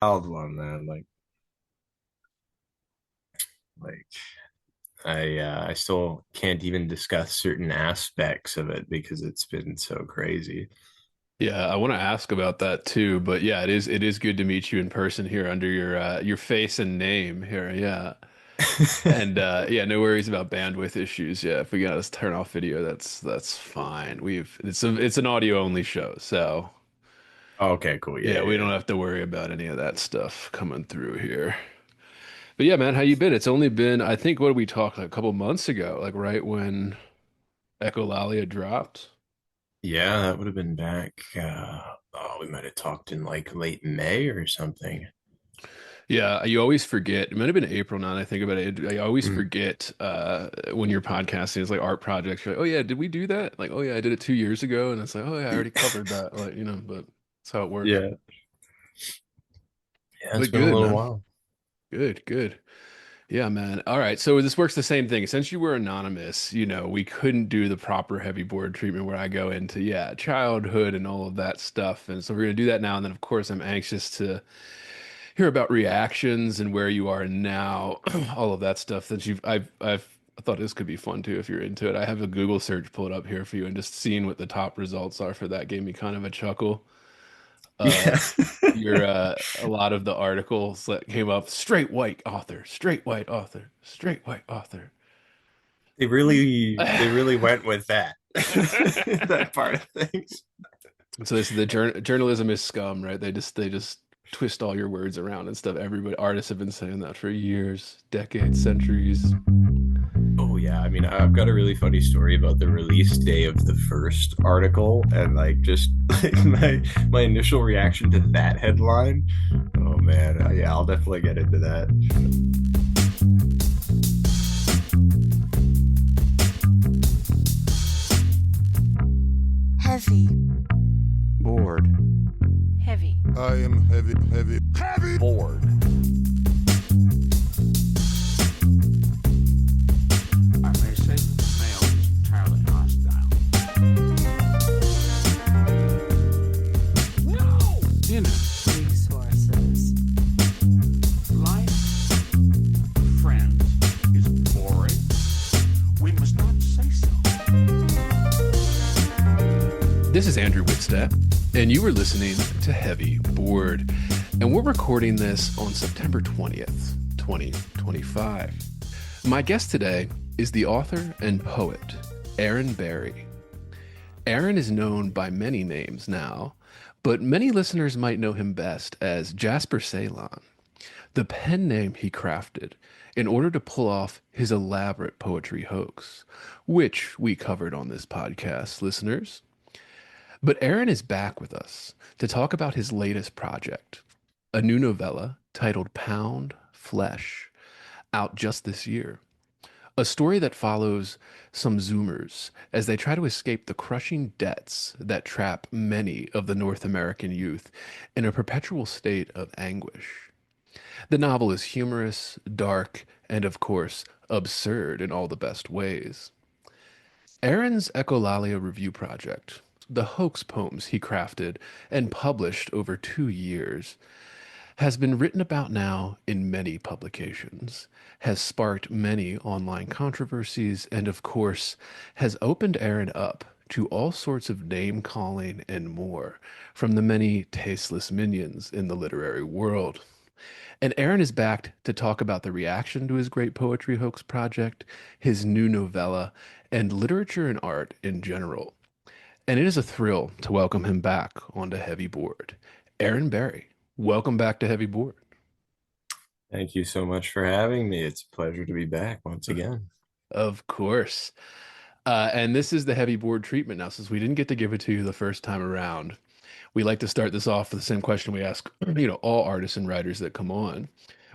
wild one, man. Like I still can't even discuss certain aspects of it because it's been so crazy. Yeah, I want to ask about that too, but yeah, it is good to meet you in person here under your face and name here. Yeah. And yeah, no worries about bandwidth issues. Yeah, if we gotta turn off video, that's fine. It's an audio only show, so Okay, cool. Yeah, yeah, we don't yeah, have to worry about any of that stuff coming through here. But yeah, man, how you been? It's only been, I think, what did we talk like a couple months ago, like right when Echolalia dropped. yeah. That would have been back. Oh, we might have talked in like late May or something. Yeah, you always forget. It might have been April now that I think about it. I always Mm. forget when you're podcasting, it's like art projects. You're like, oh yeah, did we do that? Like, oh yeah, I did it 2 years ago, and it's like, oh yeah, I already covered that. Like, but that's how it works. Yeah, yeah. It's But been a good, little man. while. Good, good. Yeah, man. All right. So this works the same thing. Since you were anonymous, we couldn't do the proper heavy board treatment where I go into, yeah, childhood and all of that stuff. And so we're going to do that now. And then, of course, I'm anxious to hear about reactions and where you are now, all of that stuff that I thought this could be fun too if you're into it. I have a Google search pulled up here for you and just seeing what the top results are for that gave me kind of a chuckle. Uh, Yeah, your A lot of the articles that came up, straight white author, straight white author, straight white author. they really went with that that part of things. So this is the journalism is scum, right? They just twist all your words around and stuff. Everybody, artists have been saying that for years, decades, centuries. Oh yeah, I mean, I've got a really funny story about the release day of the first article, and like just like my initial reaction to that headline. Oh man, yeah, I'll definitely get into that. Heavy. Bored. Heavy. I am heavy, heavy, heavy. Bored. I may say male is entirely hostile. No! Resources. Life, friends, is boring. We must not say so. This is Andrew Wittstadt, and you were listening to Heavy Bored, and we're recording this on September 20th, 2025. My guest today is the author and poet, Aaron Berry. Aaron is known by many names now, but many listeners might know him best as Jasper Ceylon, the pen name he crafted in order to pull off his elaborate poetry hoax, which we covered on this podcast, listeners. But Aaron is back with us to talk about his latest project, a new novella titled Pound Flesh, out just this year. A story that follows some Zoomers as they try to escape the crushing debts that trap many of the North American youth in a perpetual state of anguish. The novel is humorous, dark, and of course, absurd in all the best ways. Aaron's Echolalia Review Project, the hoax poems he crafted and published over 2 years, has been written about now in many publications, has sparked many online controversies, and of course, has opened Aaron up to all sorts of name calling and more from the many tasteless minions in the literary world. And Aaron is back to talk about the reaction to his great poetry hoax project, his new novella, and literature and art in general. And it is a thrill to welcome him back onto Heavy Board. Aaron Berry, welcome back to Heavy Board. Thank you so much for having me. It's a pleasure to be back once again. Of course. And this is the Heavy Board treatment now, since we didn't get to give it to you the first time around. We like to start this off with the same question we ask, all artists and writers that come on,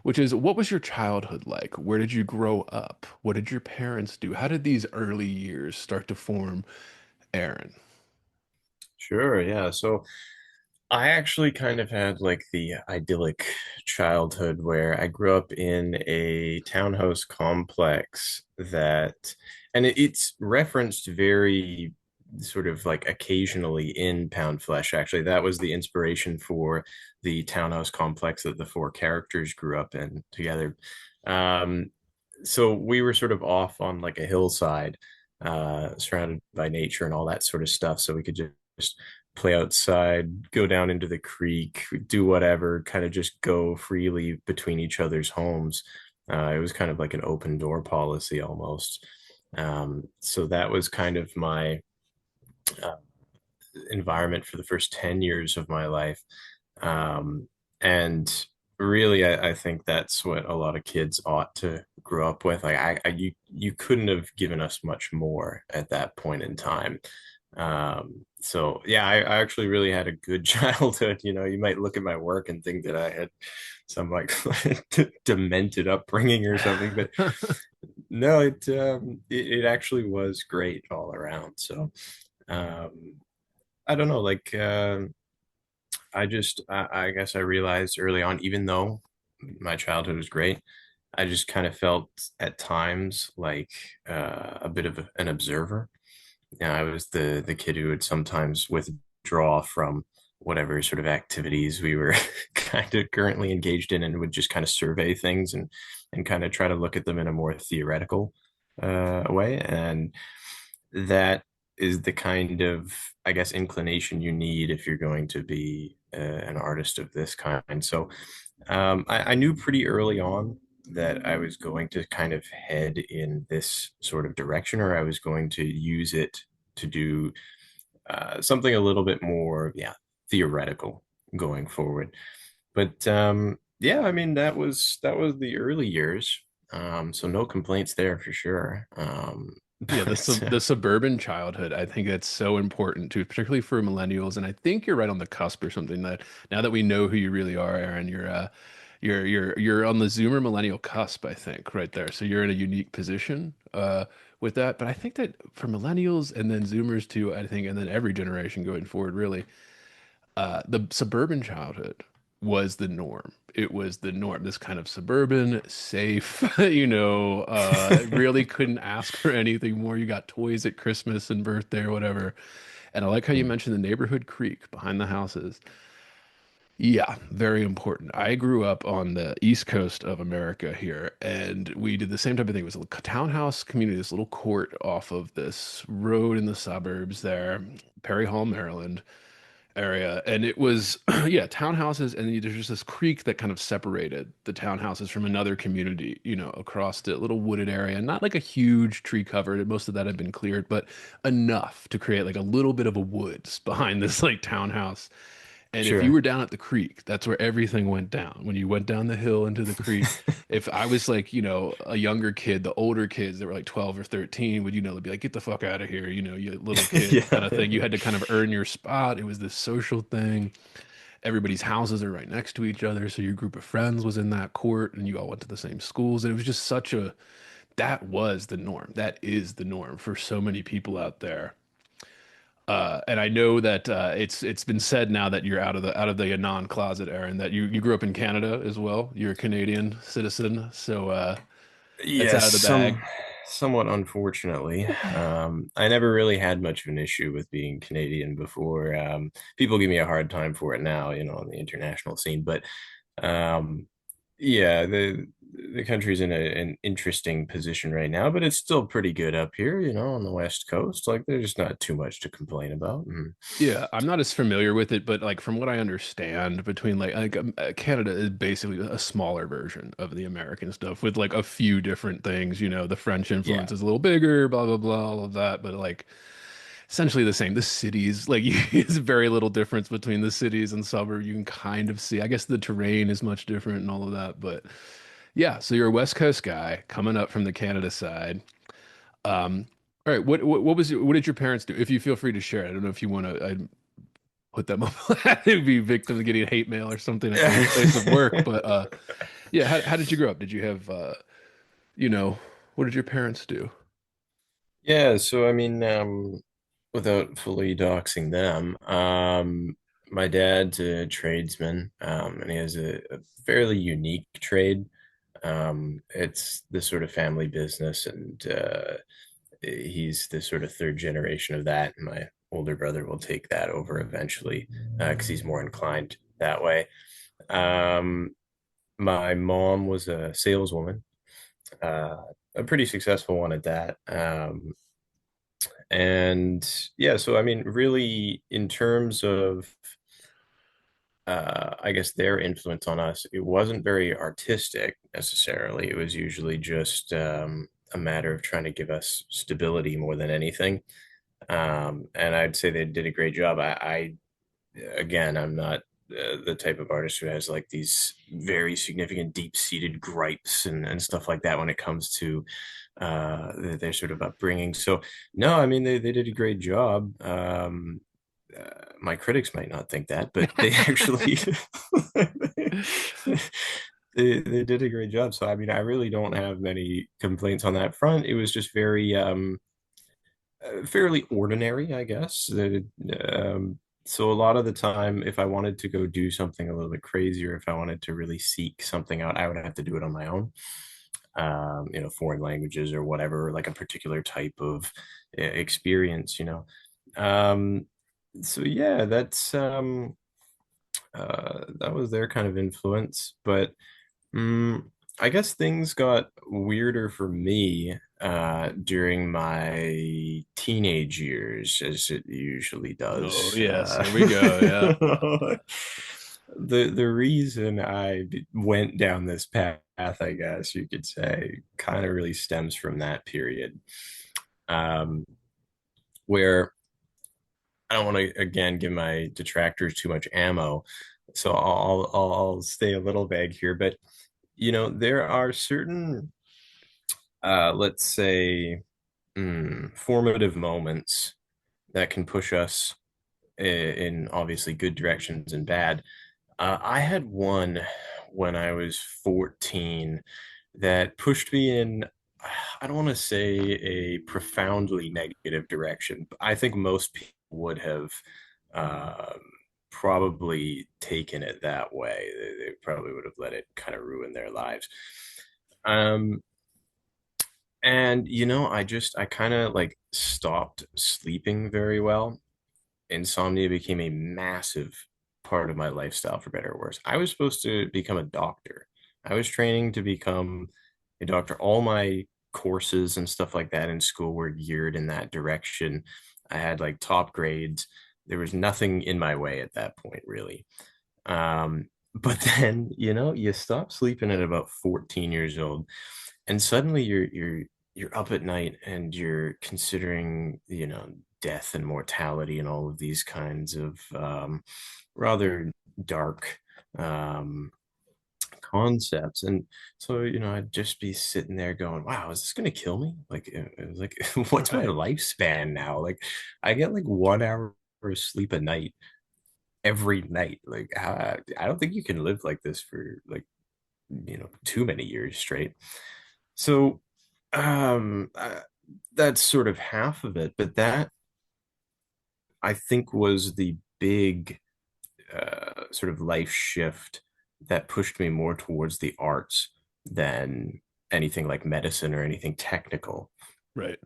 which is, what was your childhood like? Where did you grow up? What did your parents do? How did these early years start to form Aaron? Sure, yeah. So I actually kind of had like the idyllic childhood where I grew up in a townhouse complex that, and it's referenced very sort of like occasionally in Pound Flesh. Actually, that was the inspiration for the townhouse complex that the four characters grew up in together. Um, so we were sort of off on like a hillside, surrounded by nature and all that sort of stuff. So we could just play outside, go down into the creek, do whatever, kind of just go freely between each other's homes. It was kind of like an open door policy almost. So that was kind of my uh, environment for the first 10 years of my life. And really, I think that's what a lot of kids ought to grow up with. Like you couldn't have given us much more at that point in time. So yeah, I actually really had a good childhood. You know, you might look at my work and think that I had some like demented upbringing or something, but no, it actually was great all around. So um, I don't know, like I guess I realized early on, even though my childhood was great, I just kind of felt at times like a bit of an observer. Yeah, I was the kid who would sometimes withdraw from whatever sort of activities we were kind of currently engaged in and would just kind of survey things and kind of try to look at them in a more theoretical way. And that is the kind of, I guess, inclination you need if you're going to be an artist of this kind. So I knew pretty early on that I was going to kind of head in this sort of direction, or I was going to use it to do something a little bit more, yeah, theoretical going forward. But yeah, I mean that was the early years. So no complaints there for sure. Yeah, But the suburban childhood, I think that's so important too, particularly for millennials. And I think you're right on the cusp or something that now that we know who you really are, Aaron, you're on the Zoomer millennial cusp, I think, right there. So you're in a unique position with that. But I think that for millennials and then Zoomers too, I think, and then every generation going forward, really, the suburban childhood was the norm. It was the norm. This kind of suburban, safe, really couldn't ask for anything more. You got toys at Christmas and birthday or whatever. And I like how you mentioned the neighborhood creek behind the houses. Yeah, very important. I grew up on the East Coast of America here, and we did the same type of thing. It was a townhouse community, this little court off of this road in the suburbs there, Perry Hall, Maryland area, and it was yeah, townhouses, and there's just this creek that kind of separated the townhouses from another community, across the little wooded area. Not like a huge tree covered, most of that had been cleared, but enough to create like a little bit of a woods behind this like townhouse. And if you sure. were down at the creek, that's where everything went down. When you went down the hill into the creek, if I was like, a younger kid, the older kids that were like 12 or 13 would, be like, get the fuck out of here, you little kid kind Yeah. of thing. You had to kind of earn your spot. It was this social thing. Everybody's houses are right next to each other. So your group of friends was in that court and you all went to the same schools. And it was just that was the norm. That is the norm for so many people out there. And I know that it's been said now that you're out of the non-closet, Aaron, that you grew up in Canada as well. You're a Canadian citizen, so that's Yes, out of the bag. somewhat unfortunately. I never really had much of an issue with being Canadian before. People give me a hard time for it now, on the international scene. But um, yeah, the country's in an interesting position right now, but it's still pretty good up here, on the West Coast. Like there's not too much to complain about. Yeah, I'm not as familiar with it, but like from what I understand, between Canada is basically a smaller version of the American stuff with like a few different things. The French Yeah, influence is a little bigger, blah blah blah, all of that, but like essentially the same. The cities, like, there's very little difference between the cities and suburbs. You can kind of see. I guess the terrain is much different and all of that, but yeah. So you're a West Coast guy coming up from the Canada side. All right. What did your parents do? If you feel free to share, I don't know if you want to. I put them up. They'd be victims of getting hate mail or something at their place of work. yeah. But yeah. How did you grow up? Did you have you know, what did your parents do? Yeah, so I mean, without fully doxing them, my dad's a tradesman, and he has a fairly unique trade. It's this sort of family business, and he's the sort of third generation of that. And my older brother will take that over eventually because he's more inclined that way. Um, my mom was a saleswoman, uh, a pretty successful one at that. And yeah, so I mean, really, in terms of I guess their influence on us, it wasn't very artistic necessarily. It was usually just a matter of trying to give us stability more than anything. And I'd say they did a great job. Again, I'm not the type of artist who has like these very significant, deep-seated gripes and stuff like that when it comes to their sort of upbringing. So, no, I mean, they did a great job. My critics might not think that, but they actually they did a great job. So I mean, I really don't have many complaints on that front. It was just very fairly ordinary, I guess. So a lot of the time, if I wanted to go do something a little bit crazier, if I wanted to really seek something out, I would have to do it on my own. Foreign languages or whatever, like a particular type of experience, so yeah, that was their kind of influence. But I guess things got weirder for me during my teenage years, as it usually Oh does. yes, here we go. Yeah. The reason I went down this path, I guess you could say, kind of really stems from that period, um, where I don't want to again give my detractors too much ammo, so I'll stay a little vague here. But there are certain, let's say, formative moments that can push us in obviously good directions and bad. I had one when I was 14 that pushed me in, I don't want to say a profoundly negative direction, but I think most people would have um, probably taken it that way. They probably would have let it kind of ruin their lives. Um, and I kind of like stopped sleeping very well. Insomnia became a massive part of my lifestyle, for better or worse. I was supposed to become a doctor. I was training to become a doctor. All my courses and stuff like that in school were geared in that direction. I had like top grades. There was nothing in my way at that point, really. But then, you stop sleeping at about 14 years old, and suddenly you're up at night and you're considering, death and mortality and all of these kinds of rather dark um, concepts. And so, I'd just be sitting there going, wow, is this going to kill me? Like, it was like, what's my Right. lifespan now? Like, I get like 1 hour of sleep a night every night. Like, I don't think you can live like this for like, too many years straight. So, um, uh, that's sort of half of it, but that I think was the big sort of life shift that pushed me more towards the arts than anything like medicine or anything technical, Right.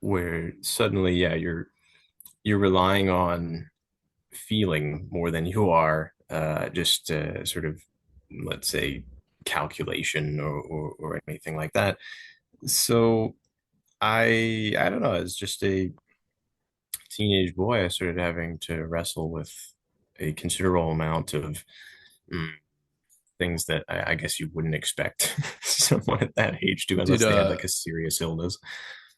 where suddenly, yeah, you're relying on feeling more than you are just sort of, let's say, calculation or anything like that. So I don't know, as just a teenage boy, I started having to wrestle with a considerable amount of mm, things that I guess you wouldn't expect someone at that age to, Did unless they had like a serious illness.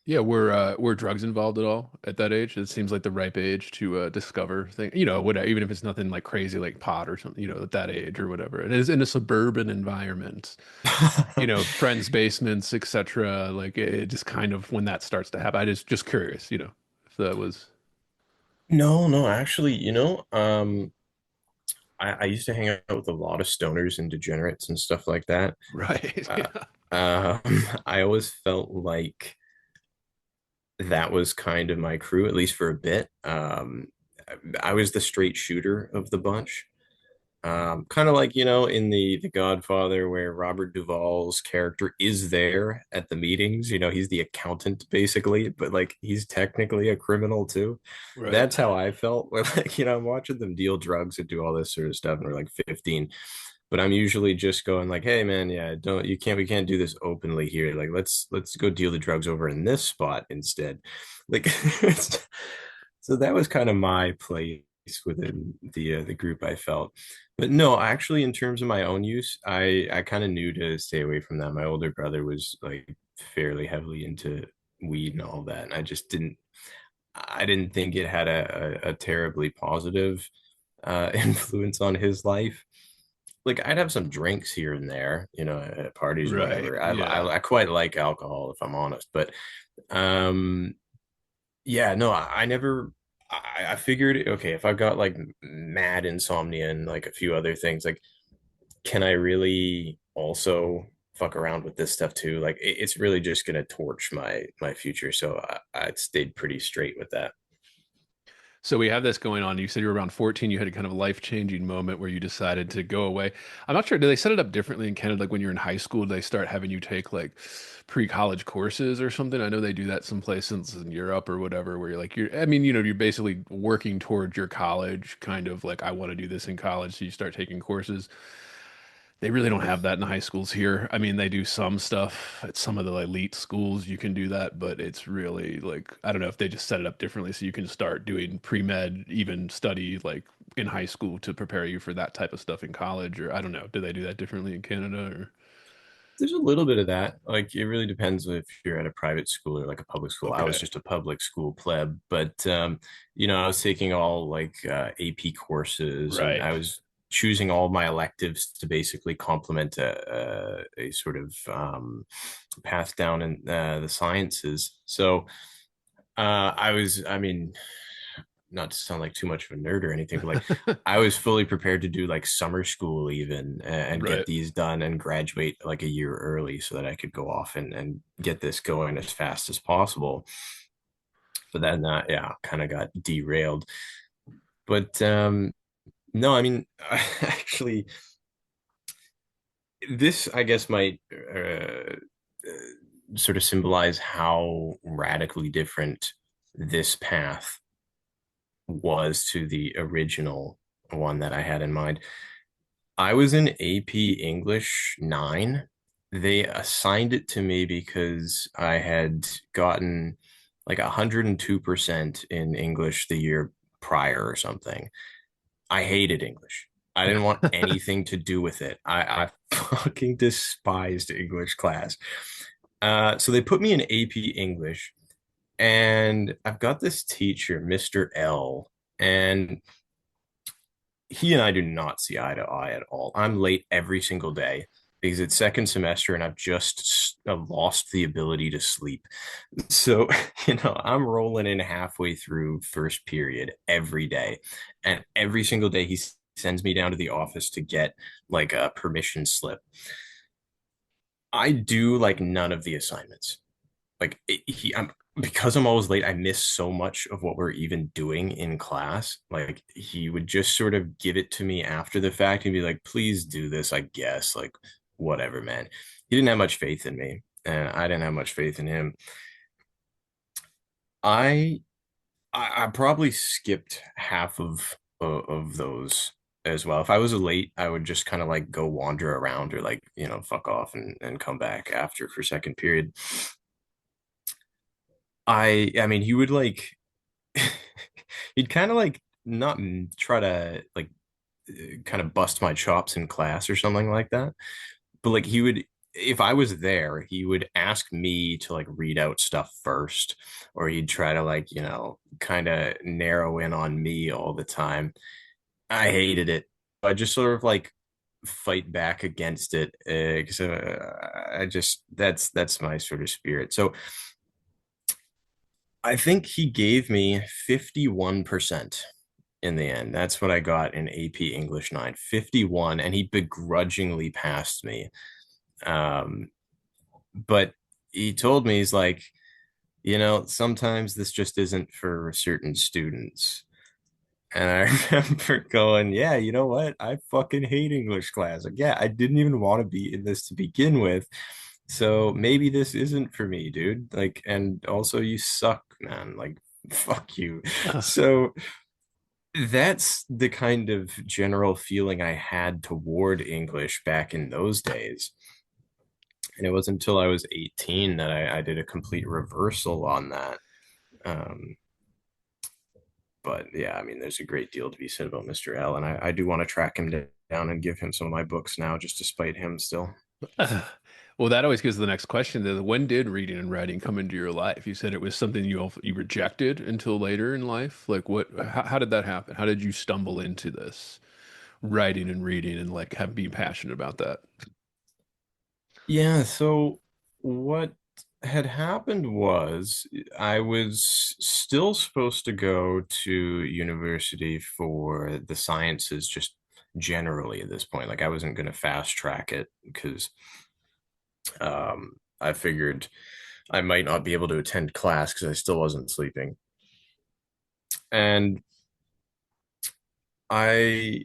yeah, were drugs involved at all at that age? It seems like the ripe age to discover things, whatever, even if it's nothing like crazy like pot or something, at that age or whatever. It is in a suburban environment, friends' basements, etc. Like it just kind of when that starts to happen. I just curious, if that was No, no, actually, I used to hang out with a lot of stoners and degenerates and stuff like that. right. Uh, Yeah. I always felt like that was kind of my crew, at least for a bit. I was the straight shooter of the bunch. Kind of like, in the Godfather, where Robert Duvall's character is there at the meetings. He's the accountant basically, but like he's technically a criminal too. Right. That's how I felt when, like, I'm watching them deal drugs and do all this sort of stuff, and we're like 15. But I'm usually just going like, hey man, yeah, don't you can't we can't do this openly here. Like let's go deal the drugs over in this spot instead. Like so that was kind of my place within the group, I felt. But no, actually, in terms of my own use, I kind of knew to stay away from that. My older brother was like fairly heavily into weed and all that, and I didn't think it had a terribly positive influence on his life. Like I'd have some drinks here and there, at parties or Right. whatever. Yeah. I quite like alcohol, if I'm honest, but um yeah, no, I never. I figured, okay, if I've got like mad insomnia and like a few other things, like, can I really also fuck around with this stuff too? Like, it's really just gonna torch my future. So I stayed pretty straight with that. So we have this going on. You said you were around 14. You had a kind of life-changing moment where you decided to go away. I'm not sure. Do they set it up differently in Canada? Like when you're in high school, do they start having you take like pre-college courses or something? I know they do that some places in Europe or whatever, where you're like, I mean, you're basically working towards your college, kind of like, I want to do this in college. So you start taking courses. They really don't have that in high schools here. I mean, they do some stuff at some of the elite schools. You can do that, but it's really like, I don't know if they just set it up differently so you can start doing pre-med, even study like in high school to prepare you for that type of stuff in college, or I don't know. Do they do that differently in Canada or? There's a little bit of that. Like, it really depends if you're at a private school or like a public school. I was Okay. just a public school pleb, but I was taking all like AP courses, and Right. I was choosing all my electives to basically complement a sort of path down in the sciences. So I mean, not to sound like too much of a nerd or anything, but like I was fully prepared to do like summer school even and get Right. these done and graduate like a year early so that I could go off and get this going as fast as possible. But then, yeah, kind of got derailed. But no, I mean, actually, this I guess might sort of symbolize how radically different this path was to the original one that I had in mind. I was in AP English 9. They assigned it to me because I had gotten like 102% in English the year prior or something. I hated English. I didn't want anything to do with it. I fucking despised English class. So they put me in AP English, and I've got this teacher, Mr. L, and he and I do not see eye to eye at all. I'm late every single day because it's second semester and I've just lost the ability to sleep. So, I'm rolling in halfway through first period every day. And every single day he sends me down to the office to get like a permission slip. I do like none of the assignments. Like I'm because I'm always late, I miss so much of what we're even doing in class. Like he would just sort of give it to me after the fact and be like, please do this, I guess. Like, whatever, man. He didn't have much faith in me, and I didn't have much faith in him. I I probably skipped half of those as well. If I was late, I would just kind of like go wander around or like, fuck off and come back after for second period. I mean, he would like he'd kind of like not try to like kind of bust my chops in class or something like that. But like he would, if I was there, he would ask me to like read out stuff first, or he'd try to like, kind of narrow in on me all the time. I hated it. I just sort of like fight back against it because I just that's my sort of spirit. So I think he gave me 51% in the end. That's what I got in AP English 9, 51, and he begrudgingly passed me. Um, but he told me, he's like, sometimes this just isn't for certain students. And I remember going, yeah, you know what? I fucking hate English class. Like, yeah, I didn't even want to be in this to begin with. So maybe this isn't for me, dude. Like, and also you suck, man. Like, fuck you. Ugh. So that's the kind of general feeling I had toward English back in those days. And it wasn't until I was 18 that I did a complete reversal on that. Um, but yeah, I mean, there's a great deal to be said about Mr. L, and I do want to track him down and give him some of my books now, just to spite him still. Ugh. Well, that always gives the next question. When did reading and writing come into your life? You said it was something you rejected until later in life. Like what? How did that happen? How did you stumble into this writing and reading and like have being passionate about that? Yeah, so what had happened was I was still supposed to go to university for the sciences just generally at this point. Like I wasn't going to fast track it because I figured I might not be able to attend class because I still wasn't sleeping. And I,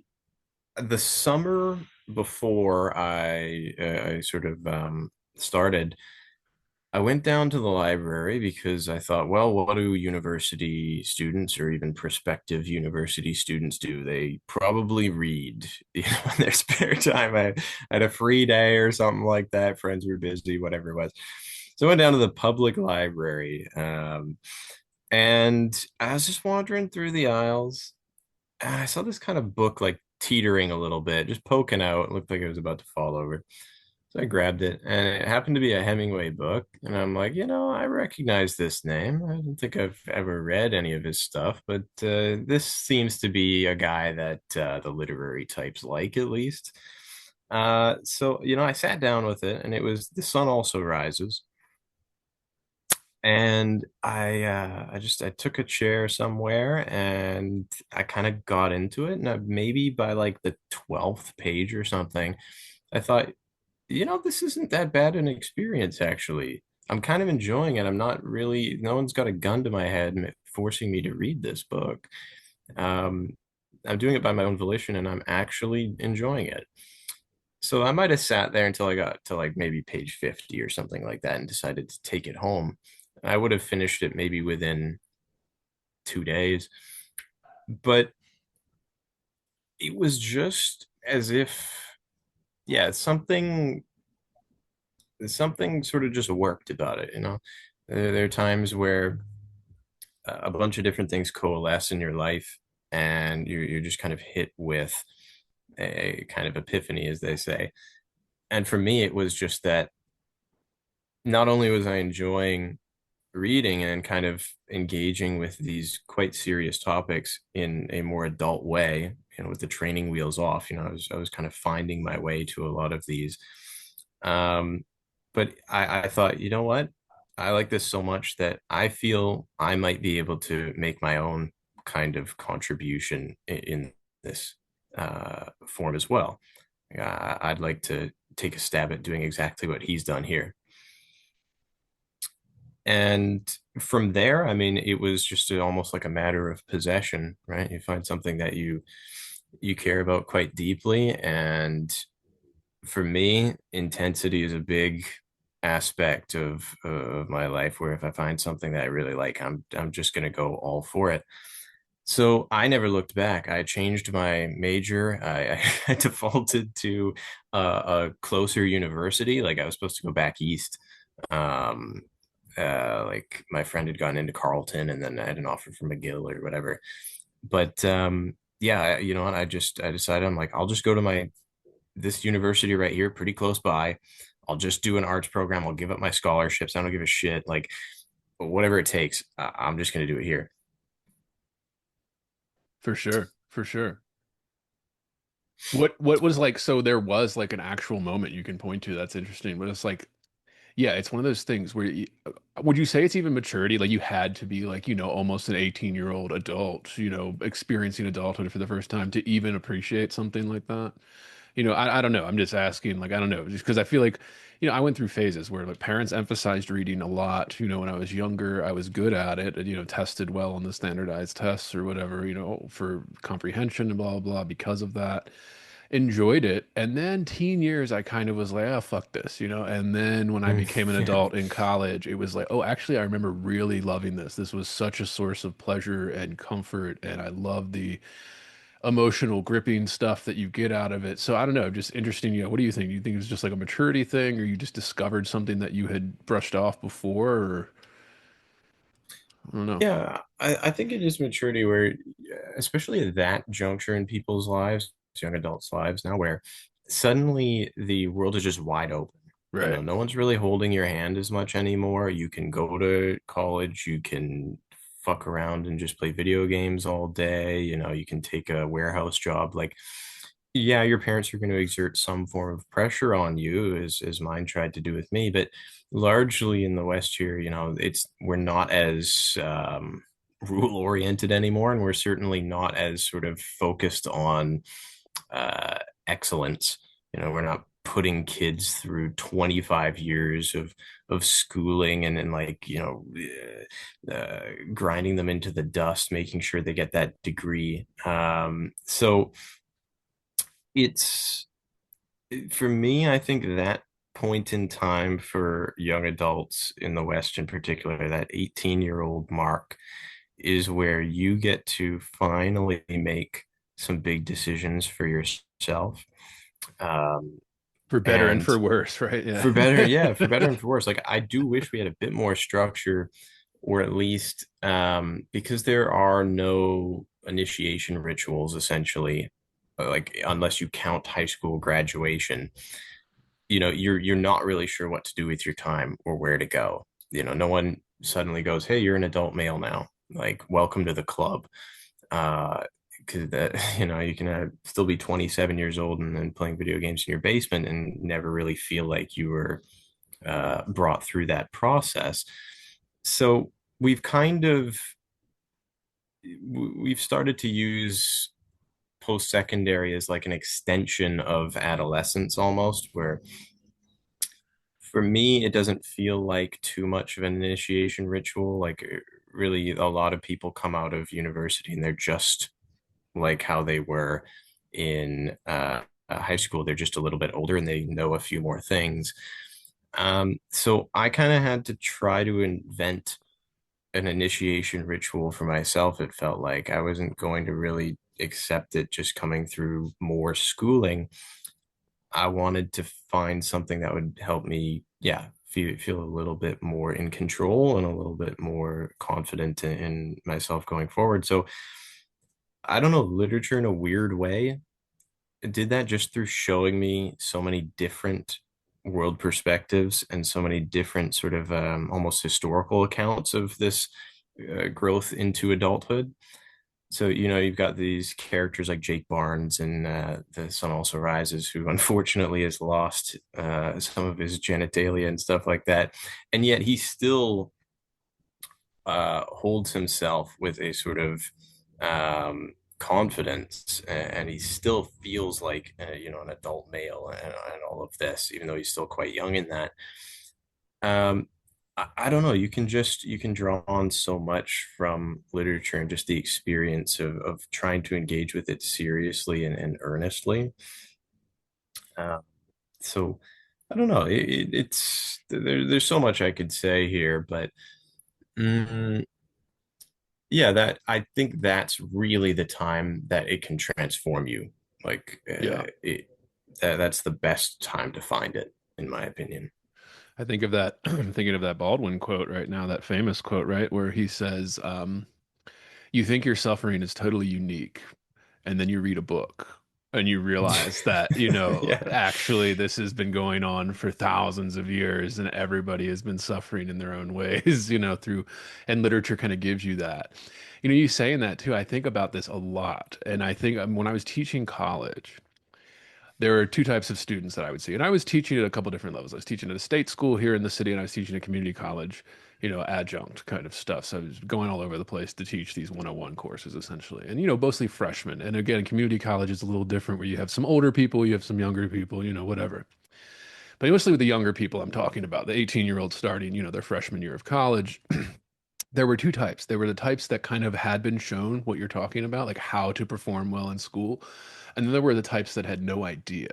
the summer before I sort of started, I went down to the library because I thought, well, what do university students or even prospective university students do? They probably read, you know, in their spare time. I had a free day or something like that. Friends were busy, whatever it was. So I went down to the public library, and I was just wandering through the aisles, and I saw this kind of book like teetering a little bit, just poking out. It looked like it was about to fall over. So I grabbed it, and it happened to be a Hemingway book. And I'm like, you know, I recognize this name. I don't think I've ever read any of his stuff, but this seems to be a guy that the literary types like, at least. So, you know, I sat down with it, and it was The Sun Also Rises. And I took a chair somewhere and I kind of got into it. And maybe by like the 12th page or something, I thought, you know, this isn't that bad an experience, actually. I'm kind of enjoying it. I'm not really, no one's got a gun to my head and forcing me to read this book. Um, I'm doing it by my own volition and I'm actually enjoying it. So I might have sat there until I got to like maybe page 50 or something like that and decided to take it home. I would have finished it maybe within 2 days, but it was just as if, yeah, something sort of just worked about it, you know. There are times where a bunch of different things coalesce in your life, and you're just kind of hit with a kind of epiphany, as they say. And for me, it was just that not only was I enjoying reading and kind of engaging with these quite serious topics in a more adult way, you know, with the training wheels off, you know, I was kind of finding my way to a lot of these. Um, but I thought, you know what? I like this so much that I feel I might be able to make my own kind of contribution in this form as well. I'd like to take a stab at doing exactly what he's done here. And from there, I mean, it was just almost like a matter of possession, right? You find something that you care about quite deeply, and for me, intensity is a big aspect of my life. Where if I find something that I really like, I'm just gonna go all for it. So I never looked back. I changed my major. I defaulted to a closer university. Like I was supposed to go back east. Um, like my friend had gone into Carleton, and then I had an offer from McGill or whatever. But yeah, you know what? I decided I'm like I'll just go to my this university right here, pretty close by. I'll just do an arts program. I'll give up my scholarships. I don't give a shit. Like whatever it takes, I'm just gonna do it here. For sure, for sure. What was like? So there was like an actual moment you can point to. That's interesting, but it's like, yeah, it's one of those things where would you say it's even maturity? Like you had to be like, almost an 18-year-old adult, experiencing adulthood for the first time to even appreciate something like that. I don't know. I'm just asking, like, I don't know, just because I feel like, I went through phases where like parents emphasized reading a lot. When I was younger, I was good at it, and, tested well on the standardized tests or whatever, for comprehension and blah, blah, blah because of that. Enjoyed it. And then teen years, I kind of was like, oh, fuck this, And then when I Mm, became an yeah. adult in college, it was like, oh, actually, I remember really loving this. This was such a source of pleasure and comfort, and I love the emotional gripping stuff that you get out of it. So I don't know, just interesting. What do you think? Do you think it's just like a maturity thing, or you just discovered something that you had brushed off before, or I don't know. Yeah, I think it is maturity where, especially at that juncture in people's lives, young adults' lives now, where suddenly the world is just wide open. Right. No one's really holding your hand as much anymore. You can go to college, you can fuck around and just play video games all day. You can take a warehouse job. Like, yeah, your parents are going to exert some form of pressure on you, as mine tried to do with me, but largely in the West here, we're not as rule oriented anymore, and we're certainly not as sort of focused on uh, excellence. We're not putting kids through 25 years of schooling and then like grinding them into the dust, making sure they get that degree. So it's for me, I think that point in time for young adults in the West in particular, that 18-year-old mark, is where you get to finally make some big decisions for yourself. Um, For better and and for worse, right? Yeah. for better, yeah, for better and for worse. Like, I do wish we had a bit more structure, or at least because there are no initiation rituals essentially, like unless you count high school graduation. You're not really sure what to do with your time or where to go. No one suddenly goes, "Hey, you're an adult male now. Like, welcome to the club." Because that you can still be 27 years old and then playing video games in your basement and never really feel like you were brought through that process. So we've kind of we've started to use post-secondary as like an extension of adolescence almost, where for me it doesn't feel like too much of an initiation ritual. Like, really, a lot of people come out of university and they're just like how they were in high school. They're just a little bit older and they know a few more things. So I kind of had to try to invent an initiation ritual for myself. It felt like I wasn't going to really accept it just coming through more schooling. I wanted to find something that would help me, yeah, feel a little bit more in control and a little bit more confident in myself going forward. So I don't know, literature in a weird way did that just through showing me so many different world perspectives and so many different sort of almost historical accounts of this growth into adulthood. So, you've got these characters like Jake Barnes in The Sun Also Rises, who unfortunately has lost some of his genitalia and stuff like that. And yet he still holds himself with a sort of confidence, and he still feels like an adult male, and all of this, even though he's still quite young in that. I don't know. You can draw on so much from literature and just the experience of trying to engage with it seriously and earnestly. Uh, so I don't know. There's so much I could say here, but mm, yeah, that I think that's really the time that it can transform you. Like, Yeah. that's the best time to find it, in my opinion. I think of that, I'm thinking of that Baldwin quote right now, that famous quote, right, where he says, you think your suffering is totally unique, and then you read a book and you realize that, Yeah. actually this has been going on for thousands of years and everybody has been suffering in their own ways, through, and literature kind of gives you that. You saying that too, I think about this a lot. And I think when I was teaching college, there are two types of students that I would see. And I was teaching at a couple different levels. I was teaching at a state school here in the city, and I was teaching at community college, adjunct kind of stuff. So I was going all over the place to teach these 101 courses essentially. And, mostly freshmen. And again, community college is a little different where you have some older people, you have some younger people, whatever. But mostly with the younger people I'm talking about, the 18-year-olds starting, their freshman year of college. There were two types. There were the types that kind of had been shown what you're talking about, like how to perform well in school. And then there were the types that had no idea,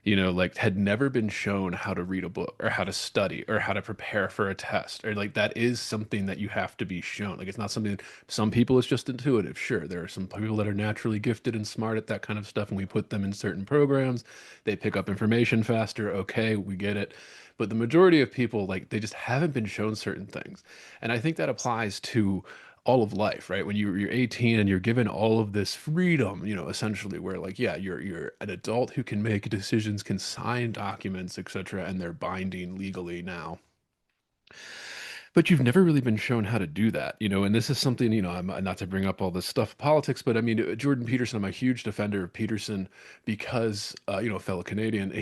like had never been shown how to read a book or how to study or how to prepare for a test. Or like that is something that you have to be shown. Like it's not something, some people it's just intuitive. Sure, there are some people that are naturally gifted and smart at that kind of stuff, and we put them in certain programs. They pick up information faster. Okay, we get it. But the majority of people, like, they just haven't been shown certain things. And I think that applies to all of life, right? When you're 18 and you're given all of this freedom, essentially where like, yeah, you're an adult who can make decisions, can sign documents, etc., and they're binding legally now. But you've never really been shown how to do that, and this is something, I'm not to bring up all this stuff, politics, but I mean, Jordan Peterson, I'm a huge defender of Peterson because, a fellow Canadian,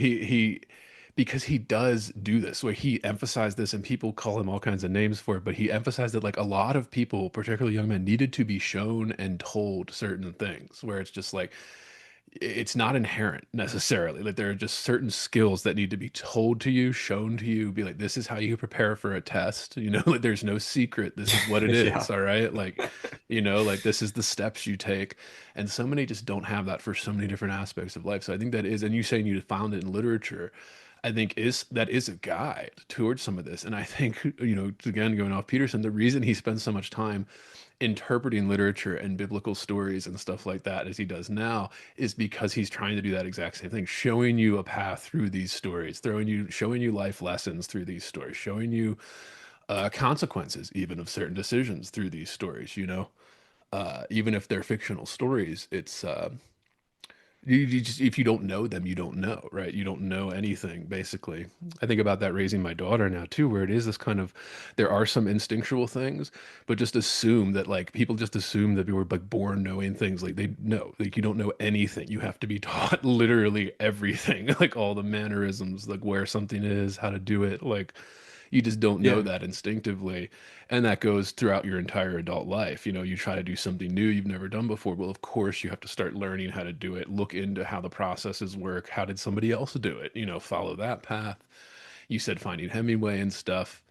because he does do this, where he emphasized this and people call him all kinds of names for it, but he emphasized that like a lot of people, particularly young men, needed to be shown and told certain things, where it's just like, it's not inherent necessarily. Like there are just certain skills that need to be told to you, shown to you, be like, this is how you prepare for a test. Like there's no secret. This is what it Yeah. is. All right. Like, like this is the steps you take. And so many just don't have that for so many different aspects of life. So I think that is, and you saying you found it in literature, I think that is a guide towards some of this. And I think, again, going off Peterson, the reason he spends so much time interpreting literature and biblical stories and stuff like that as he does now is because he's trying to do that exact same thing, showing you a path through these stories, showing you life lessons through these stories, showing you consequences even of certain decisions through these stories. Even if they're fictional stories, it's you just, if you don't know them, you don't know, right? You don't know anything, basically. I think about that raising my daughter now too, where it is this kind of, there are some instinctual things, but just assume that like people just assume that we were like born knowing things. Like they know, like you don't know anything. You have to be taught literally everything, like all the mannerisms, like where something is, how to do it. Like you just don't know Yeah. that instinctively. And that goes throughout your entire adult life. You try to do something new you've never done before. Well, of course, you have to start learning how to do it, look into how the processes work. How did somebody else do it? Follow that path. You said finding Hemingway and stuff.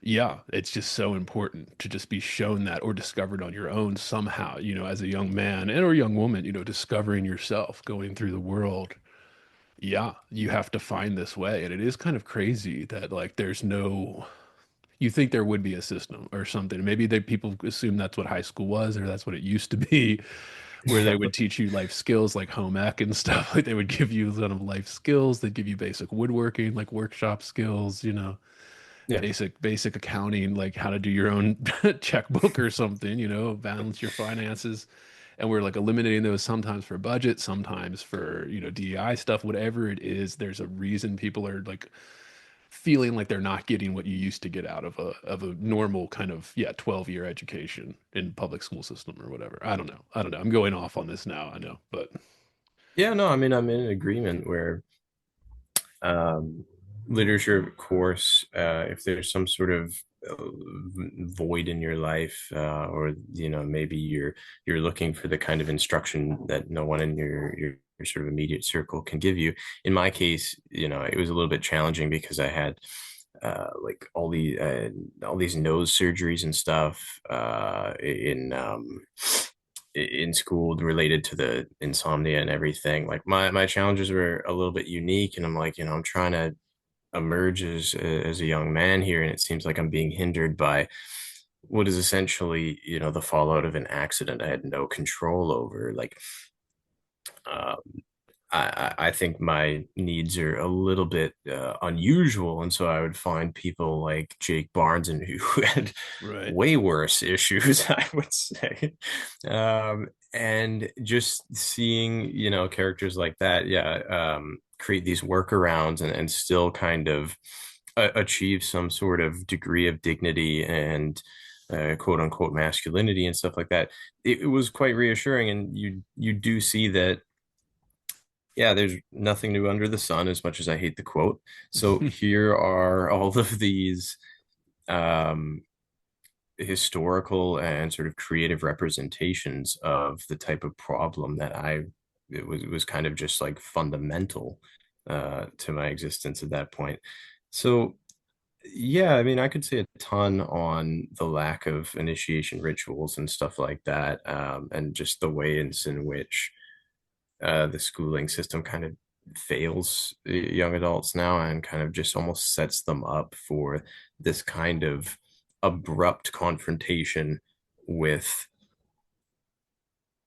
Yeah, it's just so important to just be shown that or discovered on your own somehow, as a young man and or young woman, discovering yourself, going through the world. Yeah, you have to find this way. And it is kind of crazy that like there's no, you think there would be a system or something. Maybe people assume that's what high school was, or that's what it used to be, where they would teach you life skills like home ec and stuff. Like they would give you kind of life skills. They'd give you basic woodworking, like workshop skills, Yeah. basic accounting, like how to do your own checkbook or something, balance your finances. And we're like eliminating those sometimes for budget, sometimes for, DEI stuff, whatever it is. There's a reason people are like feeling like they're not getting what you used to get out of a normal kind of 12-year education in public school system or whatever. I don't know. I don't know. I'm going off on this now, I know, but Yeah, no, I mean, I'm in agreement where um, literature course, if there's some sort of void in your life, or maybe you're looking for the kind of instruction that no one in your sort of immediate circle can give you. In my case, it was a little bit challenging because I had like all these nose surgeries and stuff in school related to the insomnia and everything. Like my challenges were a little bit unique, and I'm like, I'm trying to emerge as a young man here, and it seems like I'm being hindered by what is essentially, the fallout of an accident I had no control over. Like, uh, I think my needs are a little bit unusual, and so I would find people like Jake Barnes and who had right. way worse issues, I would say. And just seeing, characters like that, yeah, create these workarounds and still kind of achieve some sort of degree of dignity and quote unquote masculinity and stuff like that. It was quite reassuring, and you do see that Yeah, there's nothing new under the sun, as much as I hate the quote. So here are all of these um, historical and sort of creative representations of the type of problem that it was kind of just like fundamental to my existence at that point. So yeah, I mean, I could say a ton on the lack of initiation rituals and stuff like that, and just the ways in which the schooling system kind of fails young adults now and kind of just almost sets them up for this kind of abrupt confrontation with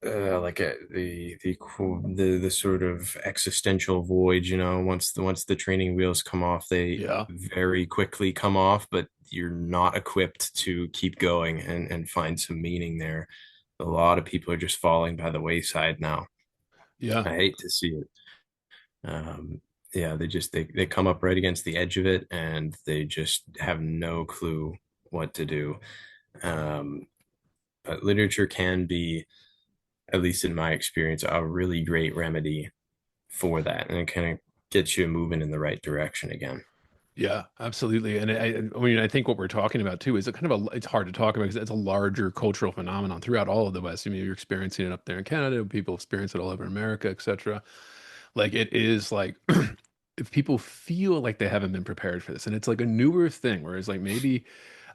like the sort of existential void, once the training wheels come off, they Yeah. very quickly come off, but you're not equipped to keep going and find some meaning there. A lot of people are just falling by the wayside now. Yeah. I hate to see it. Um, yeah, they come up right against the edge of it and they just have no clue what to do. Um, but literature can be, at least in my experience, a really great remedy for that, and it kind of gets you moving in the right direction again. Yeah, absolutely. And I mean, I think what we're talking about too is a kind of it's hard to talk about because it's a larger cultural phenomenon throughout all of the West. I mean, you're experiencing it up there in Canada, people experience it all over America, etc. Like it is like if people feel like they haven't been prepared for this, and it's like a newer thing, whereas like maybe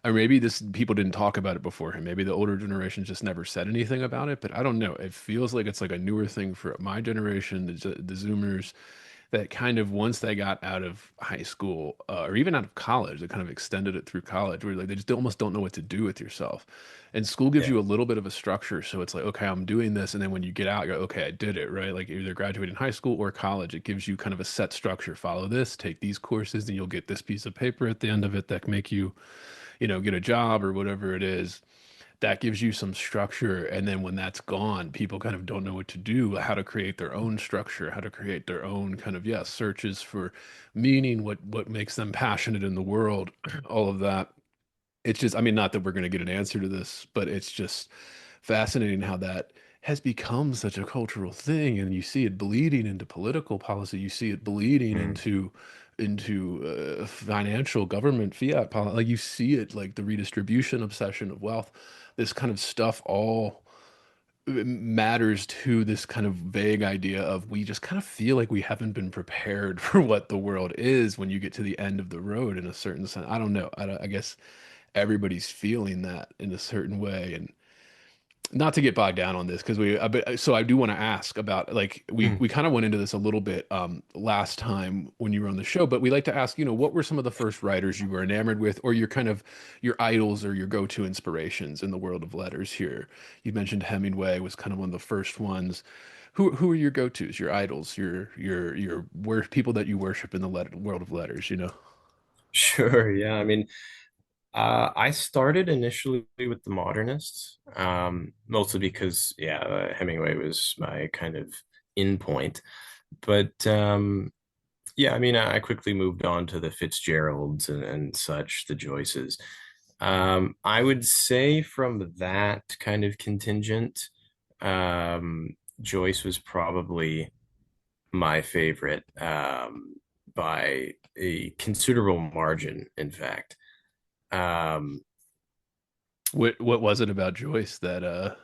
or maybe this people didn't talk about it beforehand. Maybe the older generation just never said anything about it, but I don't know. It feels like it's like a newer thing for my generation, the Zoomers, that kind of once they got out of high school or even out of college, they kind of extended it through college, where like they just almost don't know what to do with yourself. And school gives Yeah. you a little bit of a structure, so it's like, okay, I'm doing this, and then when you get out, you're like, okay, I did it, right? Like either graduating high school or college, it gives you kind of a set structure. Follow this, take these courses, and you'll get this piece of paper at the end of it that can make you, get a job or whatever it is. That gives you some structure. And then when that's gone, people kind of don't know what to do, how to create their own structure, how to create their own kind of, yeah, searches for meaning, what makes them passionate in the world, all of that. It's just, I mean, not that we're going to get an answer to this, but it's just fascinating how that has become such a cultural thing, and you see it bleeding into political policy. You see it bleeding Mm. into financial government fiat policy. Like you see it, like the redistribution obsession of wealth. This kind of stuff all matters to this kind of vague idea of we just kind of feel like we haven't been prepared for what the world is when you get to the end of the road in a certain sense. I don't know. I guess everybody's feeling that in a certain way. And not to get bogged down on this because so I do want to ask about like Mm. we kind of went into this a little bit last time when you were on the show, but we like to ask, what were some of the first writers you were enamored with, or your kind of your idols or your go-to inspirations in the world of letters here? You mentioned Hemingway was kind of one of the first ones. Who are your go-tos, your idols, your people that you worship in the world of letters? Sure. Yeah. I mean, I started initially with the modernists, mostly because, yeah, Hemingway was my kind of in point. But yeah, I mean, I quickly moved on to the Fitzgeralds and such, the Joyces. I would say from that kind of contingent, um, Joyce was probably my favorite, by a considerable margin, in fact. Um, What was it about Joyce that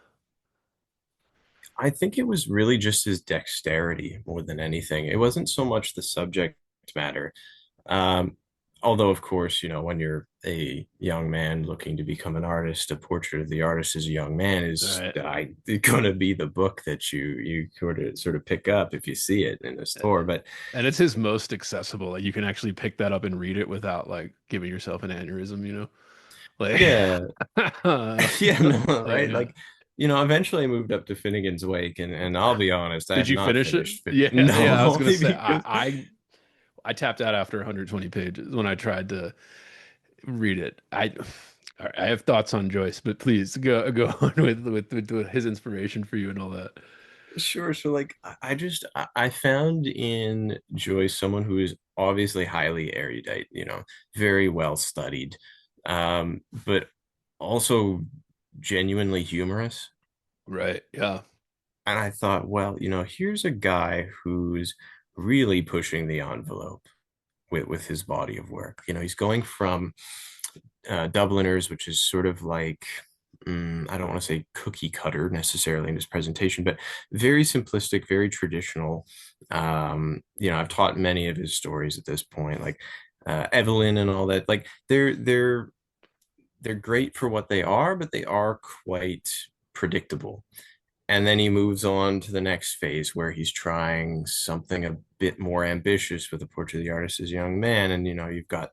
I think it was really just his dexterity more than anything. It wasn't so much the subject matter. Um, Although, of course, when you're a young man looking to become an artist, a portrait of the artist as a young man is right? going to be the book that you sort of pick up if you see it in a store. But And it's his most accessible. Like you can actually pick that up and read it without like giving yourself an aneurysm. Like, yeah, yeah, no, like right? yeah. Like, eventually I moved up to Finnegan's Wake, and I'll be honest, I Did have you not finish it? finished. Yeah, yeah. I was No, gonna only say because I tapped out after 120 pages when I tried to read it. All right, I have thoughts on Joyce, but please go on with his inspiration for you and all that. sure. So like I found in Joyce someone who is obviously highly erudite, very well studied, but also genuinely humorous. Right. Yeah. And I thought, well, here's a guy who's really pushing the envelope with his body of work. He's going from Dubliners, which is sort of like, I don't want to say cookie cutter necessarily in his presentation, but very simplistic, very traditional. I've taught many of his stories at this point, like Evelyn and all that. Like they're great for what they are, but they are quite predictable. And then he moves on to the next phase where he's trying something a bit more ambitious with the portrait of the artist as a young man. And you've got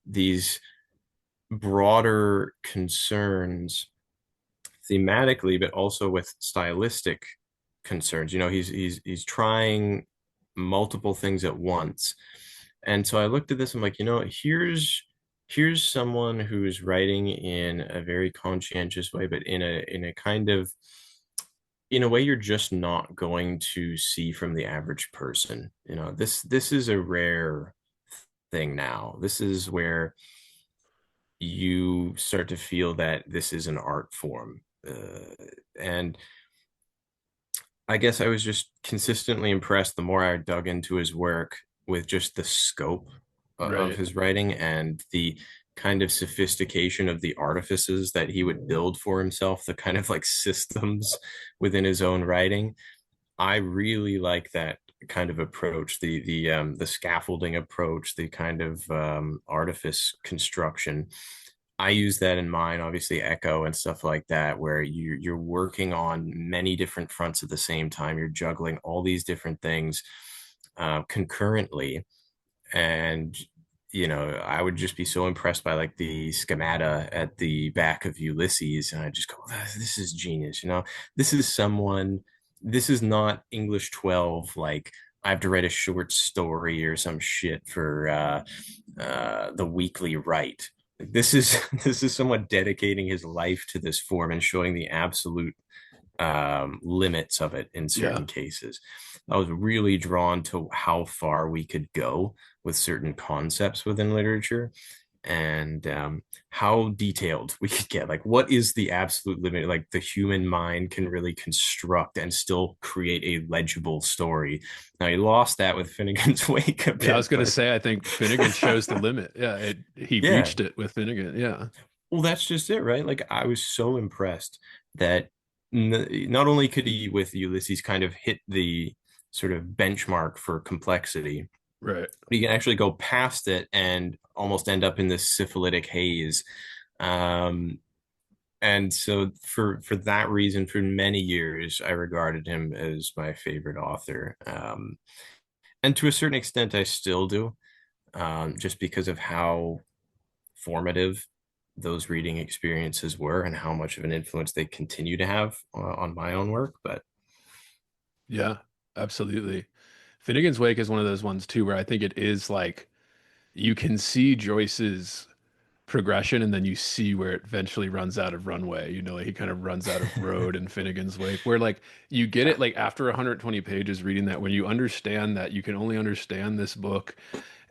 these broader concerns thematically, but also with stylistic concerns. He's trying multiple things at once. And so I looked at this, I'm like, here's someone who's writing in a very conscientious way, but in a kind of in a way you're just not going to see from the average person. This is a rare thing now. This is where you start to feel that this is an art form. And I guess I was just consistently impressed the more I dug into his work with just the scope of Right. his writing and the kind of sophistication of the artifices that he would build for himself, the kind of like systems within his own writing. I really like that kind of approach, the scaffolding approach, the kind of artifice construction. I use that in mine, obviously Echo and stuff like that, where you're working on many different fronts at the same time. You're juggling all these different things concurrently, and I would just be so impressed by like the schemata at the back of Ulysses, and I just go, "This is genius." This is someone. This is not English 12. Like I have to write a short story or some shit for the weekly write. This is this is someone dedicating his life to this form and showing the absolute limits of it in Yeah. certain cases. I was really drawn to how far we could go with certain concepts within literature and how detailed we could get. Like, what is the absolute limit? Like, the human mind can really construct and still create a legible story. Now, he lost that with Finnegan's Wake a Yeah, I was bit, gonna but say I think Finnegan shows the limit. Yeah, he yeah, reached it with Finnegan. Yeah. well, that's just it, right? Like, I was so impressed that not only could he, with Ulysses, kind of hit the sort of benchmark for complexity, Right. you can actually go past it and almost end up in this syphilitic haze. Um, and so for that reason, for many years, I regarded him as my favorite author. And to a certain extent, I still do, just because of how formative those reading experiences were and how much of an influence they continue to have on my own work. But Yeah, absolutely. Finnegan's Wake is one of those ones too where I think it is like you can see Joyce's progression and then you see where it eventually runs out of runway. Like he kind of runs out of road in Finnegan's Wake, where like you get yeah. it like after 120 pages reading that, when you understand that you can only understand this book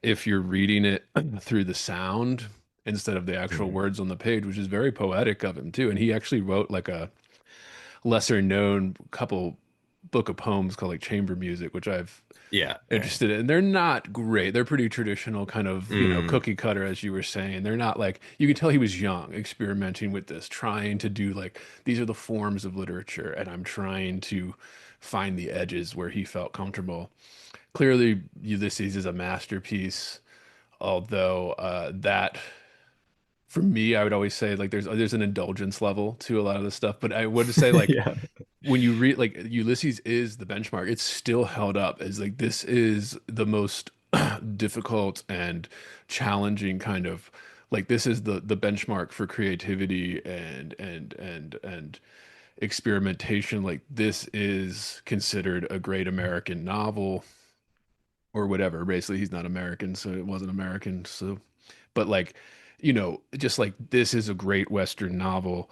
if you're reading it through the sound instead of the actual Mhm. words on the page, which is very poetic of him too. And he actually wrote like a lesser known couple book of poems called like chamber music, which I've Yeah. Yeah. interested in. They're not great. They're pretty traditional, kind of, Mm. cookie cutter, as you were saying. They're not like, you can tell he was young, experimenting with this, trying to do like, these are the forms of literature, and I'm trying to find the edges where he felt comfortable. Clearly, Ulysses is a masterpiece, although that for me, I would always say like there's an indulgence level to a lot of this stuff, but I would say like Yeah. when you read like Ulysses is the benchmark, it's still held up as like this is the most difficult and challenging kind of like this is the benchmark for creativity and experimentation. Like this is considered a great American novel or whatever. Basically, he's not American, so it wasn't American. So, but like, just like this is a great Western novel,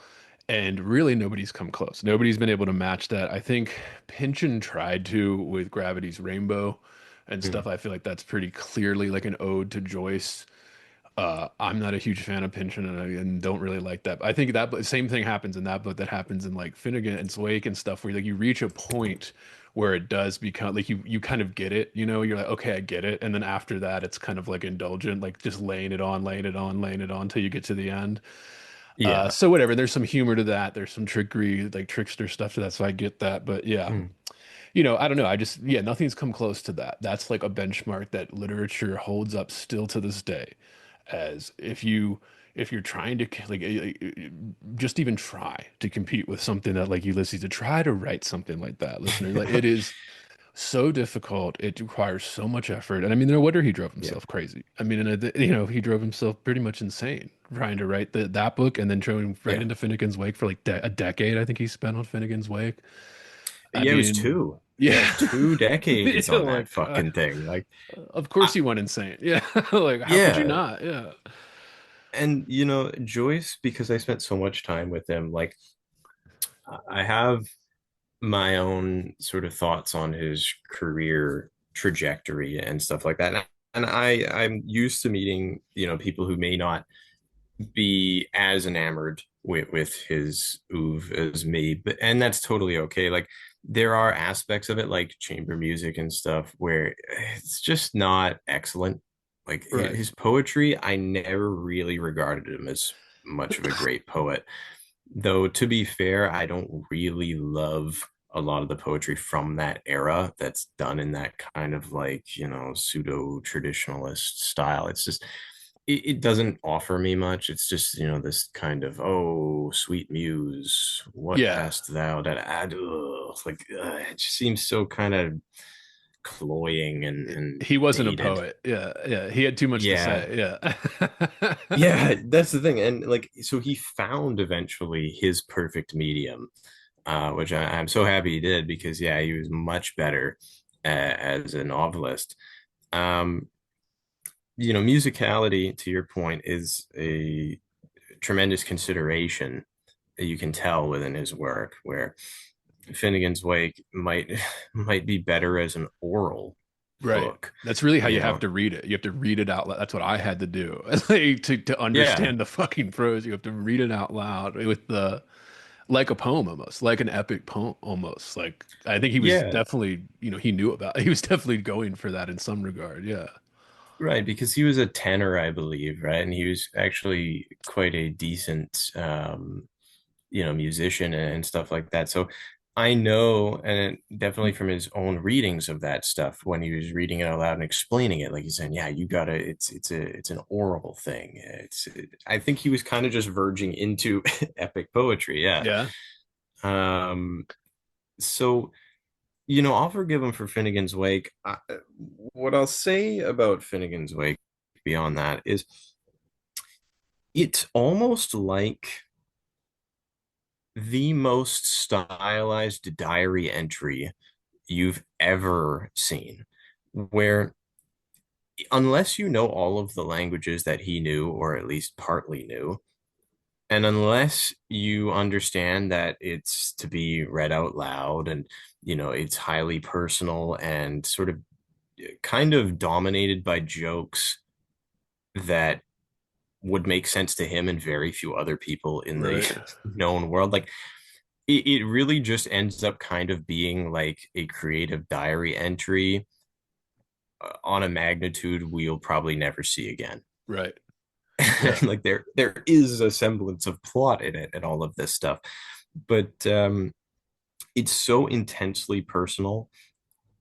and really nobody's come close. Nobody's been able to match that. I think Pynchon tried to with Gravity's Rainbow and stuff. Mm. I feel like that's pretty clearly like an ode to Joyce. I'm not a huge fan of Pynchon, and don't really like that. I think that same thing happens in that book that happens in like Finnegan and Wake and stuff, where like you reach a point where it does become like you kind of get it, you're like, okay, I get it, and then after that, it's kind of like indulgent, like just laying it on, laying it on, laying it on till you get to the end. Yeah. So whatever, there's some humor to that, there's some trickery, like trickster stuff to that, so I get that, but yeah. Mm. I don't know. Yeah, nothing's come close to that. That's like a benchmark that literature holds up still to this day. As if you're trying to just even try to compete with something that like Ulysses, to try to write something like that, listener, like it is so difficult. It requires so much effort. And I mean, no wonder he drove Yeah. himself crazy. I mean, and he drove himself pretty much insane trying to write that book and then going right Yeah. into Finnegan's Wake for like a decade. I think he spent on Finnegan's Wake. I Yeah, it was mean, two. Yeah, yeah. 2 decades Oh on my that God. fucking thing. Like, Of course I, he went insane. Yeah. Like, how could you yeah. not? Yeah. And Joyce, because I spent so much time with him, like I have my own sort of thoughts on his career trajectory and stuff like that. And I'm used to meeting, people who may not be as enamored with his oeuvre as me, but and that's totally okay. Like there are aspects of it, like chamber music and stuff, where it's just not excellent. Like Right. his poetry, I never really regarded him as much of a great poet. Though to be fair, I don't really love a lot of the poetry from that era that's done in that kind of like, pseudo traditionalist style. It's just it doesn't offer me much. It's just, this kind of, oh, sweet muse, what Yeah. hast thou that add? Like, it just seems so kind of cloying and He wasn't a dated. poet. Yeah. Yeah. He had too much to Yeah. say. Yeah. Yeah, that's the thing. And like, so he found eventually his perfect medium, which I'm so happy he did because, yeah, he was much better as a novelist. Um, Musicality, to your point, is a tremendous consideration that you can tell within his work, where Finnegan's Wake might be better as an oral Right. book, That's really how you you have know? to read it. You have to read it out loud. That's what I had to do. Like, to Yeah, understand the fucking prose, you have to read it out loud with like a poem almost, like an epic poem almost. Like I think he was yeah, definitely, he was definitely going for that in some regard. Yeah. right. Because he was a tenor, I believe, right? And he was actually quite a decent, musician and stuff like that. So I know, and definitely from his own readings of that stuff, when he was reading it out loud and explaining it, like he's saying, "Yeah, you gotta. It's an oral thing. I think he was kind of just verging into epic poetry. Yeah. Yeah. Um. So I'll forgive him for Finnegan's Wake. What I'll say about Finnegan's Wake beyond that is, it's almost like the most stylized diary entry you've ever seen, where unless you know all of the languages that he knew, or at least partly knew, and unless you understand that it's to be read out loud and, it's highly personal and sort of kind of dominated by jokes that would make sense to him and very few other people in the Right. known world. Like it really just ends up kind of being like a creative diary entry on a magnitude we'll probably never see again. Right. Yeah. And like there is a semblance of plot in it and all of this stuff, but it's so intensely personal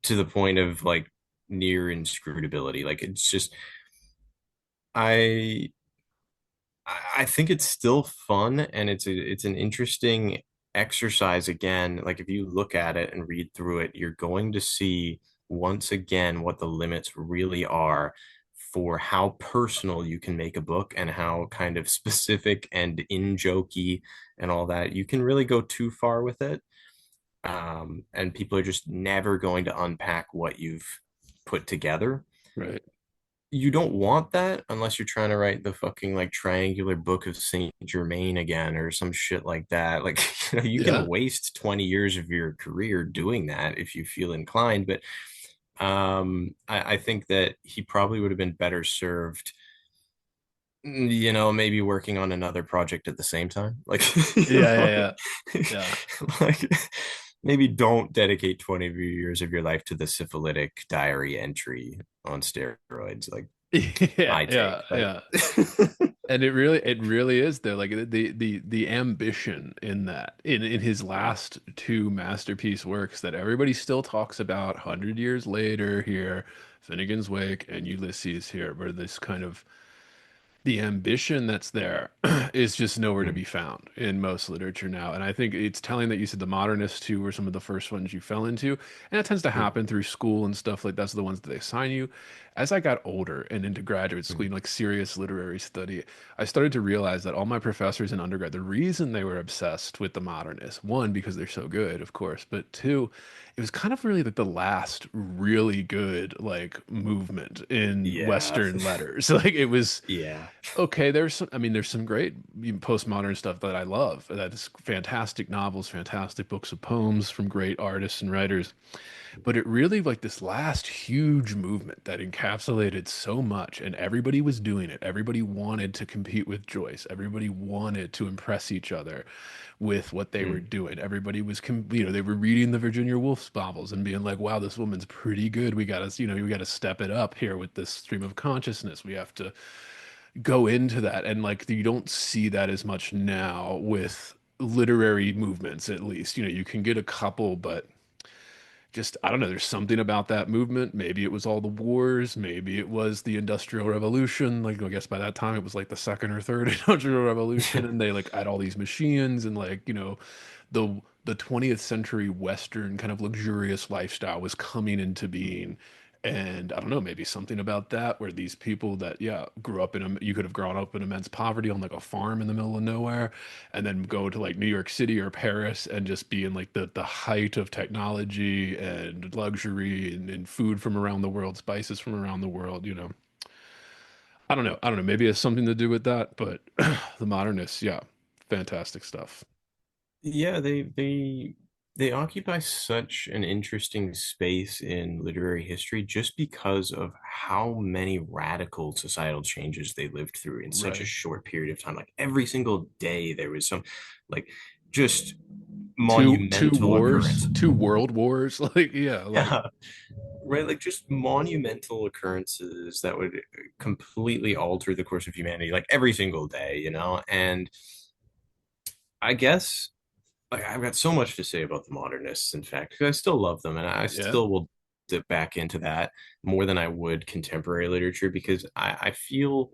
to the point of like near inscrutability. Like it's just I I think it's still fun and it's an interesting exercise again. Like if you look at it and read through it, you're going to see once again what the limits really are for how personal you can make a book and how kind of specific and in jokey and all that. You can really go too far with it. And people are just never going to unpack what you've put together. Right. You don't want that unless you're trying to write the fucking like triangular book of Saint Germain again or some shit like that. Like, you can Yeah. waste 20 years of your career doing that if you feel inclined. But I think that he probably would have been better served maybe working on another project at the same time. Like, Yeah, yeah, yeah, yeah. like maybe don't dedicate 20 years of your life to the syphilitic diary entry on steroids. Like Yeah, my take. yeah, Like yeah. And it really is though. Like the ambition in that in his last two masterpiece works that everybody still talks about 100 years later here, Finnegan's Wake and Ulysses here, where this kind of the ambition that's there is just nowhere to be found in most literature now. And I think it's telling that you said the modernists too were some of the first ones you fell into. And that tends to happen through school and stuff like that's the ones that they assign you. As I got older and into graduate school, like serious literary study, I started to realize that all my professors in undergrad, the reason they were obsessed with the modernists, one, because they're so good, of course, but two, it was kind of really like the last really good like movement in yeah. Western letters. Like it was Yeah. okay, there's some great postmodern stuff that I love. That's fantastic novels, fantastic books of poems from great artists and writers. But it really like this last huge movement that encapsulated so much, and everybody was doing it. Everybody wanted to compete with Joyce. Everybody wanted to impress each other with what they were Mm. doing. Everybody was, they were reading the Virginia Woolf novels and being like, "Wow, this woman's pretty good. We gotta, we gotta step it up here with this stream of consciousness. We have to go into that." And like you don't see that as much now with literary movements, at least. You can get a couple, but just I don't know, there's something about that movement. Maybe it was all the wars, maybe it was the Industrial Revolution. Like I guess by that time it was like the second or third Industrial Revolution, and they like had all these machines and like, the 20th century Western kind of luxurious lifestyle was coming into being. And I don't know, maybe something about that where these people that, yeah, grew up you could have grown up in immense poverty on like a farm in the middle of nowhere, and then go to like New York City or Paris and just be in like the height of technology and luxury and food from around the world, spices from around the world. I don't know. I don't know. Maybe it has something to do with that, but the modernists, yeah, fantastic stuff. Yeah, they occupy such an interesting space in literary history just because of how many radical societal changes they lived through in such a Right. short period of time. Like every single day there was some like just Two monumental wars, occurrence. two world wars. Like, yeah, like, Yeah, right, like just monumental occurrences that would completely alter the course of humanity like every single day. And I guess like I've got so much to say about the modernists, in fact, 'cause I still love them and I yeah, still will dip back into that more than I would contemporary literature because I feel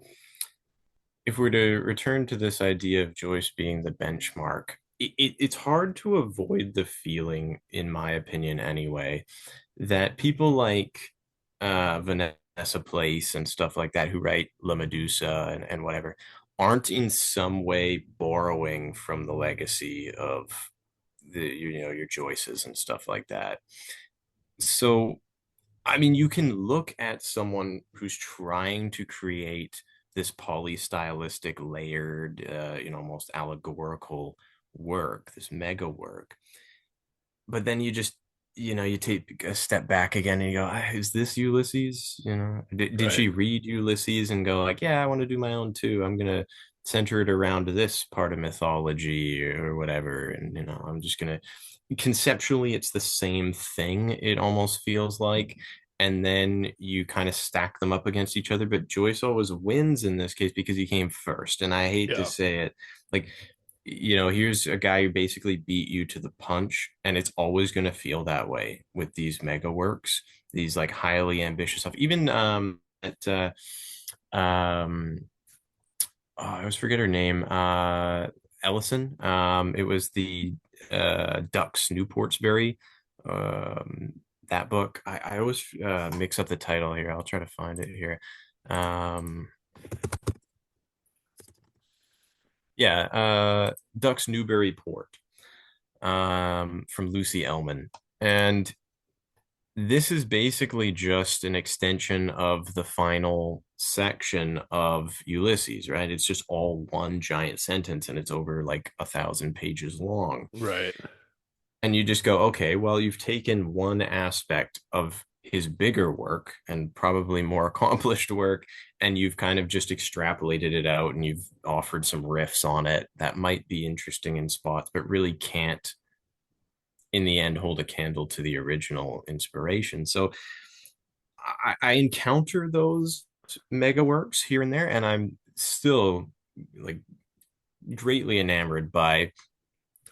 if we're to return to this idea of Joyce being the benchmark, it's hard to avoid the feeling, in my opinion anyway, that people like Vanessa Place and stuff like that who write La Medusa and whatever aren't in some way borrowing from the legacy of your Joyces and stuff like that. So, I mean, you can look at someone who's trying to create this polystylistic, layered, almost allegorical work, this mega work, but then you take a step back again and you go, is this Ulysses? Did right. she read Ulysses and go like, yeah, I want to do my own too. I'm gonna center it around this part of mythology or whatever, and I'm just gonna conceptually it's the same thing. It almost feels like. And then you kind of stack them up against each other, but Joyce always wins in this case because he came first. And I hate to Yeah. say it, like here's a guy who basically beat you to the punch, and it's always going to feel that way with these mega works, these like highly ambitious stuff. Even at oh, I always forget her name, Ellison. It was the Ducks Newportsbury. Um, that book. I always mix up the title here. I'll try to find it here. Um, yeah, Ducks Newburyport. From Lucy Ellman. And this is basically just an extension of the final section of Ulysses, right? It's just all one giant sentence and it's over like 1,000 pages long. Right. And you just go, okay, well, you've taken one aspect of his bigger work and probably more accomplished work, and you've kind of just extrapolated it out and you've offered some riffs on it that might be interesting in spots, but really can't in the end hold a candle to the original inspiration. So I encounter those mega works here and there, and I'm still like greatly enamored by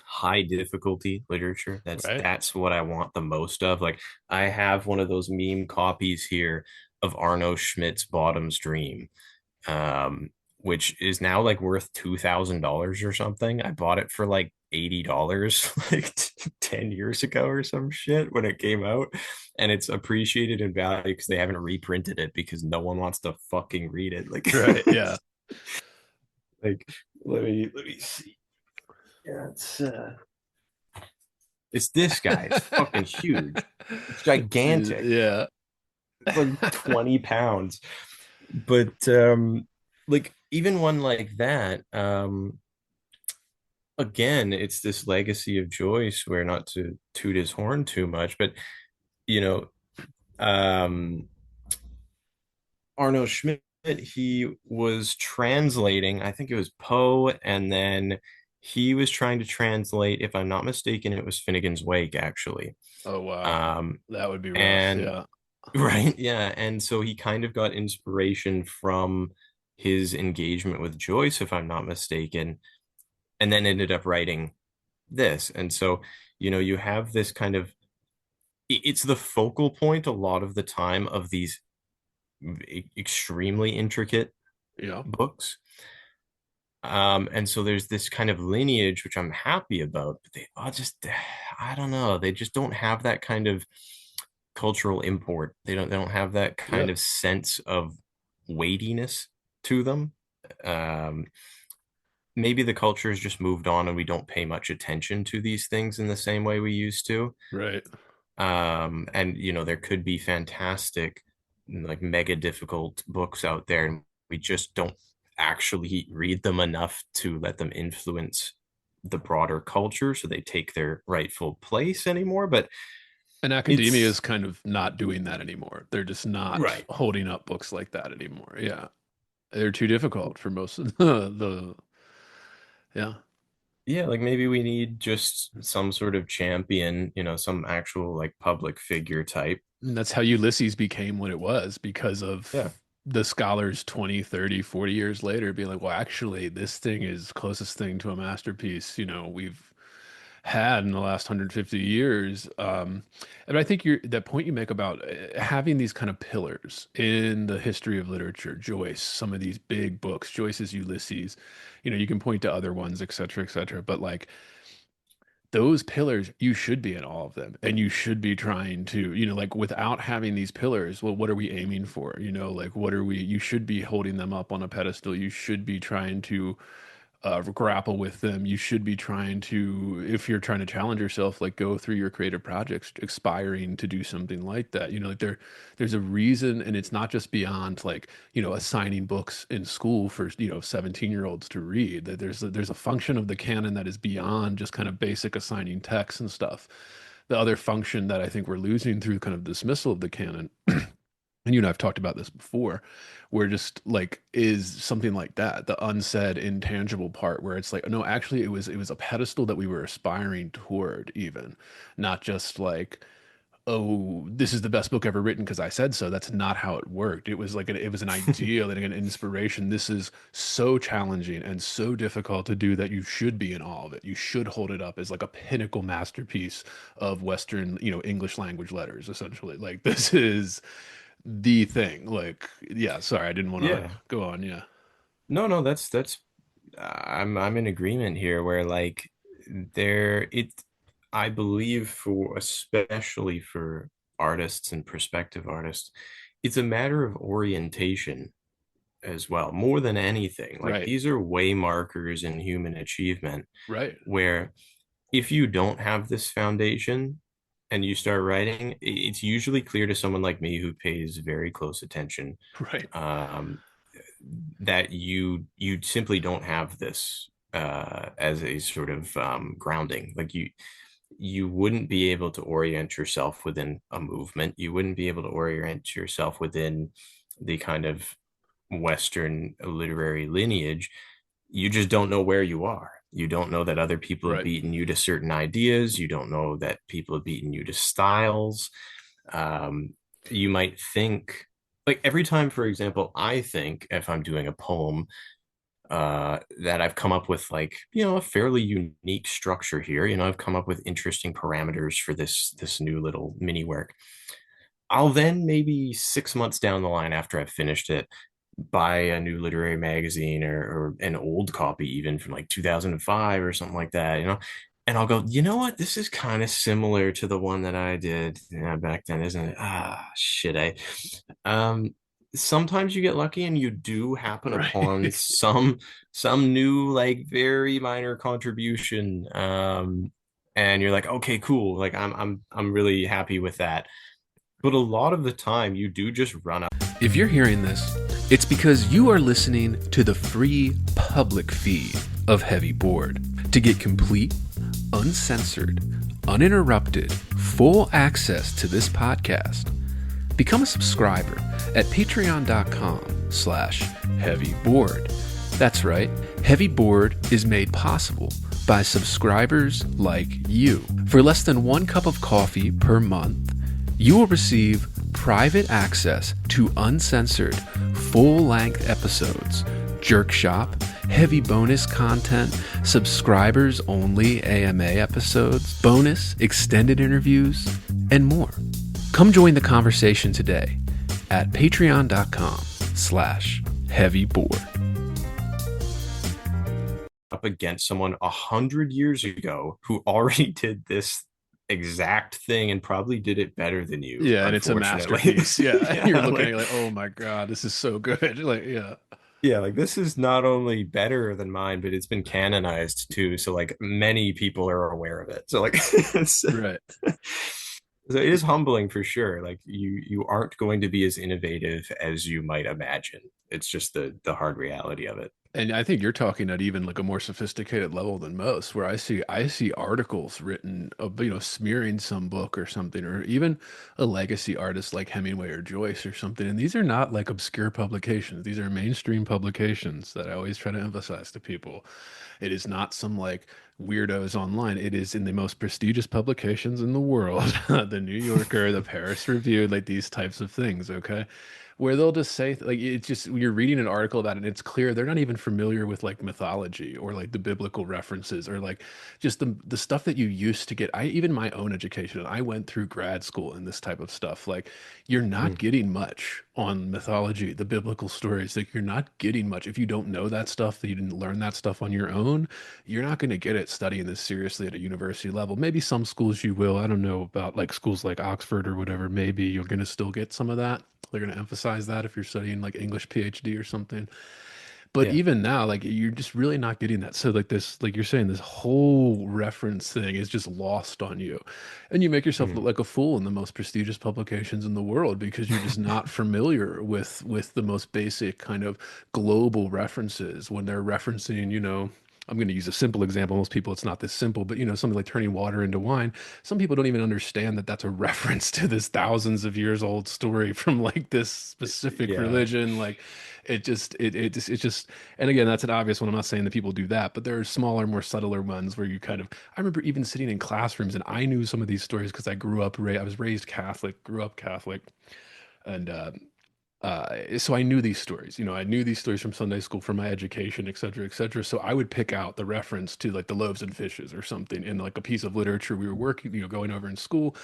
high difficulty literature. Right. That's what I want the most of. Like I have one of those meme copies here of Arno Schmidt's Bottom's Dream, um, which is now like worth $2,000 or something. I bought it for like $80 like 10 years ago or some shit when it came out. And it's appreciated in value because they haven't reprinted it because no one wants to fucking read it. Like, Right. Yeah. like let me see. Yeah, it's this guy. It's fucking huge. It's gigantic. Yeah. It's like 20 pounds. But like even one like that, again, it's this legacy of Joyce where not to toot his horn too much, but you know, um Arno Schmidt, he was translating, I think it was Poe, and then he was trying to translate, if I'm not mistaken, it was Finnegan's Wake actually. Oh wow. Um That would be rough. and Yeah. right, yeah. And so he kind of got inspiration from his engagement with Joyce, if I'm not mistaken, and then ended up writing this. And so, you have this kind of it's the focal point a lot of the time of these extremely intricate Yeah. books. And so there's this kind of lineage, which I'm happy about, but they all just, I don't know, they just don't have that kind of cultural import. They don't have that kind Yeah. of sense of weightiness to them. Um, Maybe the culture has just moved on and we don't pay much attention to these things in the same way we used to. Right. And there could be fantastic, like mega difficult books out there, and we just don't actually read them enough to let them influence the broader culture so they take their rightful place anymore. But And academia is it's kind of not doing that anymore. They're just not right. holding up books like that anymore. Yeah. They're too difficult for most of the yeah. Yeah, like maybe we need just some sort of champion, some actual like public figure type. And that's how Ulysses became what it was because Yeah. of the scholars 20, 30, 40 years later being like, well, actually, this thing is closest thing to a masterpiece, we've had in the last 150 years. And I think that point you make about having these kind of pillars in the history of literature, Joyce, some of these big books, Joyce's Ulysses, you can point to other ones, et cetera, et cetera. But like those pillars, you should be in all of them. And you should be trying to, like without having these pillars, well, what are we aiming for? Like you should be holding them up on a pedestal. You should be trying to grapple with them. You should be trying to, if you're trying to challenge yourself, like go through your creative projects, aspiring to do something like that. Like there's a reason, and it's not just beyond like assigning books in school for 17-year-olds to read. That there's a function of the canon that is beyond just kind of basic assigning text and stuff. The other function that I think we're losing through kind of dismissal of the canon, and you and I've talked about this before, where just like is something like that, the unsaid intangible part where it's like, no, actually it was a pedestal that we were aspiring toward even, not just like, oh, this is the best book ever written because I said so. That's not how it worked. It was like it was an ideal and an inspiration. This is so challenging and so difficult to do that you should be in awe of it. You should hold it up as like a pinnacle masterpiece of Western, English language letters, essentially. Like this is the thing. Like, yeah, sorry, I didn't want to Yeah. go on. Yeah. No, that's I'm in agreement here where like there it I believe for especially for artists and prospective artists, it's a matter of orientation as well, more than anything. Like Right. these are way markers in human achievement Right. where if you don't have this foundation and you start writing, it's usually clear to someone like me who pays very close attention, Right. um, that you simply don't have this as a sort of grounding. Like you wouldn't be able to orient yourself within a movement. You wouldn't be able to orient yourself within the kind of Western literary lineage. You just don't know where you are. You don't know that other people have Right. beaten you to certain ideas. You don't know that people have beaten you to styles. Um, you might think, like every time, for example, I think if I'm doing a poem, that I've come up with like, a fairly unique structure here. I've come up with interesting parameters for this new little mini work. I'll then maybe 6 months down the line after I've finished it, buy a new literary magazine or an old copy, even from like 2005 or something like that, and I'll go, you know what? This is kind of similar to the one that I did back then, isn't it? Ah, shit. Um, Sometimes you get lucky and you do happen upon Right. some new, like very minor contribution. And you're like, okay, cool. Like I'm really happy with that. But a lot of the time, you do just run out. If you're hearing this, it's because you are listening to the free public feed of Heavy Board. To get complete, uncensored, uninterrupted, full access to this podcast, become a subscriber at patreon.com/heavyboard. That's right, Heavy Board is made possible by subscribers like you. For less than 1 cup of coffee per month, you will receive private access to uncensored, full-length episodes, Jerk Shop, heavy bonus content, subscribers-only AMA episodes, bonus extended interviews, and more. Come join the conversation today at patreon.com/heavyboard. Up against someone 100 years ago who already did this exact thing and probably did it better than you, Yeah, and it's a unfortunately. masterpiece. Yeah, you're Yeah, looking at like it like, oh my God, this is so good. Like, yeah. yeah, like this is not only better than mine, but it's been canonized too. So like many people are aware of it. So like Right. so it is humbling for sure. Like you aren't going to be as innovative as you might imagine. It's just the hard reality of it. And I think you're talking at even like a more sophisticated level than most, where I see articles written of, smearing some book or something, or even a legacy artist like Hemingway or Joyce or something. And these are not like obscure publications. These are mainstream publications that I always try to emphasize to people. It is not some like weirdos online. It is in the most prestigious publications in the world, the New Yorker, the Paris Review, like these types of things. Okay, where they'll just say like it's just you're reading an article about it and it's clear they're not even familiar with like mythology or like the biblical references or like just the stuff that you used to get. I even my own education, and I went through grad school and this type of stuff. Like you're not Mm, getting much on mythology, the biblical stories. Like you're not getting much if you don't know that stuff, that you didn't learn that stuff on your own. You're not going to get it studying this seriously at a university level. Maybe some schools you will. I don't know about like schools like Oxford or whatever. Maybe you're going to still get some of that. They're going to emphasize that if you're studying like English PhD or something. But yeah. even now, like you're just really not getting that. So like this, like you're saying, this whole reference thing is just lost on you. And you make yourself look Mm. like a fool in the most prestigious publications in the world because you're just not familiar with the most basic kind of global references when they're referencing, I'm going to use a simple example. Most people, it's not this simple, but something like turning water into wine. Some people don't even understand that that's a reference to this thousands of years old story from like this specific Yeah. religion. Like it just, and again, that's an obvious one. I'm not saying that people do that, but there are smaller, more subtler ones where you kind of, I remember even sitting in classrooms and I knew some of these stories because I was raised Catholic, grew up Catholic. And so I knew these stories. I knew these stories from Sunday school, from my education, et cetera, et cetera. So I would pick out the reference to like the loaves and fishes or something in like a piece of literature we were working, going over in school,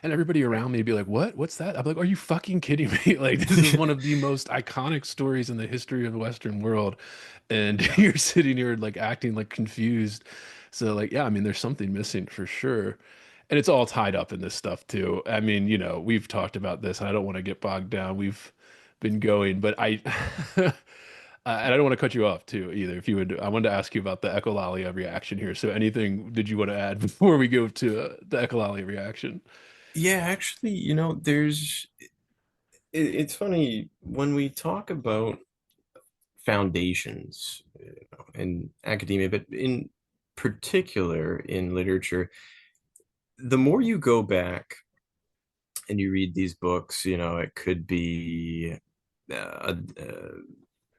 and everybody around me would be like, "What? What's that?" I'm like, "Are you fucking kidding me? Like this is one of the most iconic stories in the history of the Western world, and Yeah. you're sitting here like acting like confused." So like, yeah, I mean, there's something missing for sure. And it's all tied up in this stuff too. I mean, we've talked about this, and I don't want to get bogged down. We've been going, but and I don't want to cut you off too either. If you would, I wanted to ask you about the echolalia reaction here. So, anything did you want to add before we go to the echolalia reaction? Yeah, actually, it's funny when we talk about foundations, in academia, but in particular in literature, the more you go back and you read these books, it could be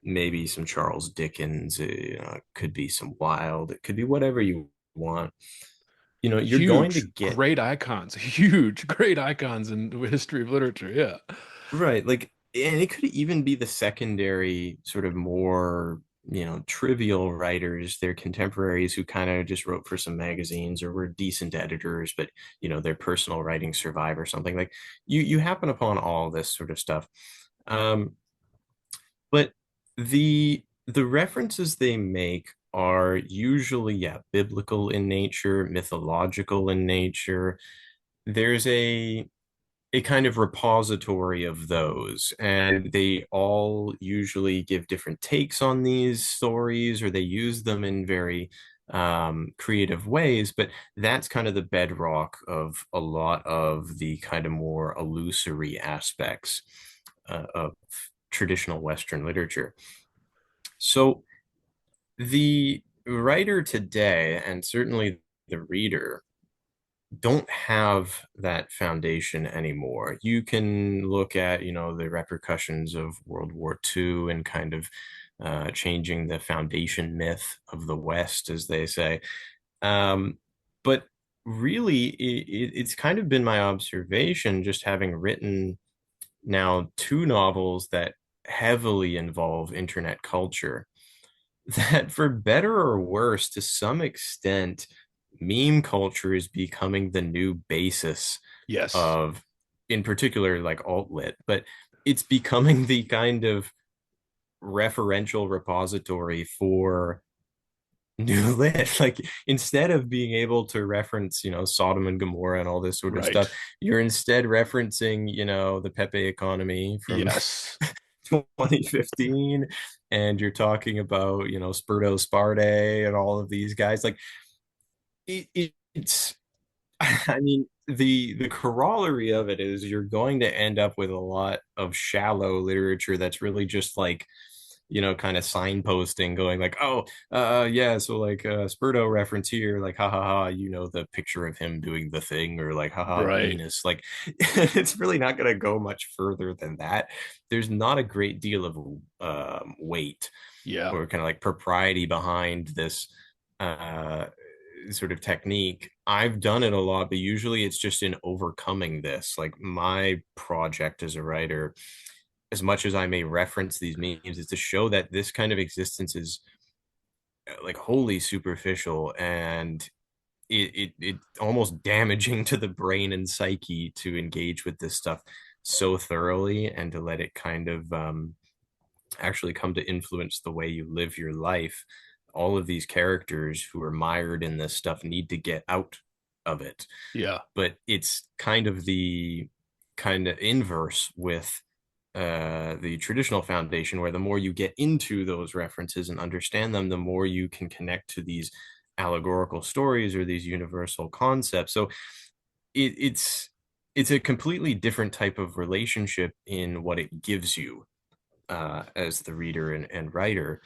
maybe some Charles Dickens, it could be some Wilde, it could be whatever you want. You're going to Huge, get great icons, huge, great icons in the history of literature. Yeah. right, like, and it could even be the secondary, sort of more, trivial writers, their contemporaries who kind of just wrote for some magazines or were decent editors, but their personal writing survive or something. Like you happen upon all this sort of stuff. Um, but the references they make are usually, yeah, biblical in nature, mythological in nature. There's a kind of repository of those, and they all usually give different takes on these stories, or they use them in very creative ways. But that's kind of the bedrock of a lot of the kind of more illusory aspects of traditional Western literature. So the writer today, and certainly the reader, don't have that foundation anymore. You can look at, the repercussions of World War II and kind of changing the foundation myth of the West, as they say. But really, it's kind of been my observation, just having written now two novels that heavily involve internet culture, that for better or worse, to some extent, meme culture is becoming the new basis Yes. of, in particular, like alt lit, but it's becoming the kind of referential repository for new lit. Like, instead of being able to reference, Sodom and Gomorrah and all this sort of Right. stuff, you're instead referencing, the Pepe economy from Yes. 2015, and you're talking about, Spurto Sparte and all of these guys. Like, it's I mean, the corollary of it is you're going to end up with a lot of shallow literature that's really just like, kind of signposting, going like, oh, yeah, so like Spurto reference here, like, ha ha ha, the picture of him doing the thing, or like, haha, Right. Venus. Like, it's really not going to go much further than that. There's not a great deal of weight Yeah. or kind of like propriety behind this uh sort of technique. I've done it a lot, but usually it's just in overcoming this. Like, my project as a writer, as much as I may reference these memes, is to show that this kind of existence is like wholly superficial, and it almost damaging to the brain and psyche to engage with this stuff so thoroughly, and to let it kind of actually come to influence the way you live your life. All of these characters who are mired in this stuff need to get out of it. Yeah. But it's kind of the kind of inverse with the traditional foundation, where the more you get into those references and understand them, the more you can connect to these allegorical stories or these universal concepts. So it's a completely different type of relationship in what it gives you as the reader and writer.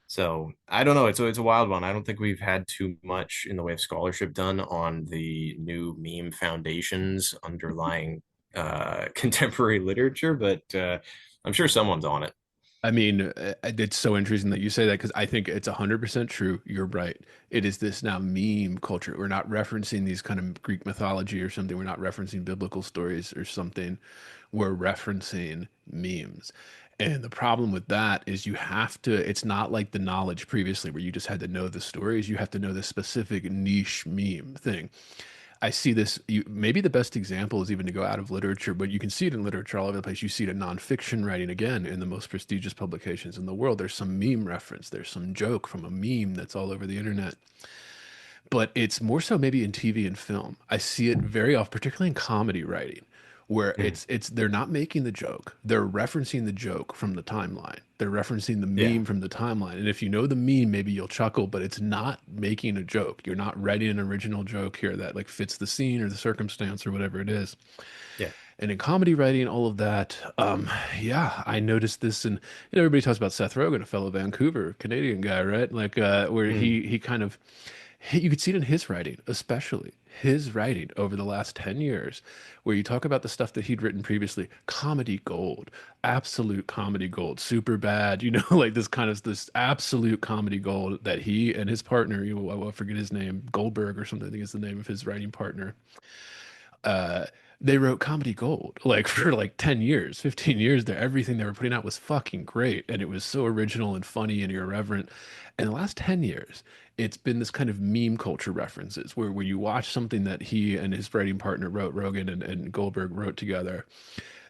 So I don't know. It's a wild one. I don't think we've had too much in the way of scholarship done on the new meme foundations underlying contemporary literature, but I'm sure someone's on it. I mean, it's so interesting that you say that because I think it's 100% true. You're right. It is this now meme culture. We're not referencing these kind of Greek mythology or something. We're not referencing biblical stories or something. We're referencing memes. And the problem with that is you have to, it's not like the knowledge previously where you just had to know the stories. You have to know the specific niche meme thing. I see this. Maybe the best example is even to go out of literature, but you can see it in literature all over the place. You see it in nonfiction writing again in the most prestigious publications in the world. There's some meme reference, there's some joke from a meme that's all over the internet. But it's more so maybe in TV and film. I see it very often, particularly in comedy writing, where Mhm. it's they're not making the joke. They're referencing the joke from the timeline. They're referencing the Yeah, meme from the timeline. And if you know the meme, maybe you'll chuckle, but it's not making a joke. You're not writing an original joke here that like fits the scene or the circumstance or whatever it is. yeah. And in comedy writing, all of that, yeah, I noticed this, and everybody talks about Seth Rogen, a fellow Vancouver Canadian guy, right? Like where Mm. he kind of You could see it in his writing, especially his writing over the last 10 years, where you talk about the stuff that he'd written previously, comedy gold, absolute comedy gold, super bad, like this kind of this absolute comedy gold that he and his partner, I forget his name, Goldberg or something, I think is the name of his writing partner. uh they wrote comedy gold like for like 10 years, 15 years there. Everything they were putting out was fucking great, and it was so original and funny and irreverent. And the last 10 years, it's been this kind of meme culture references where when you watch something that he and his writing partner wrote, Rogan and Goldberg wrote together,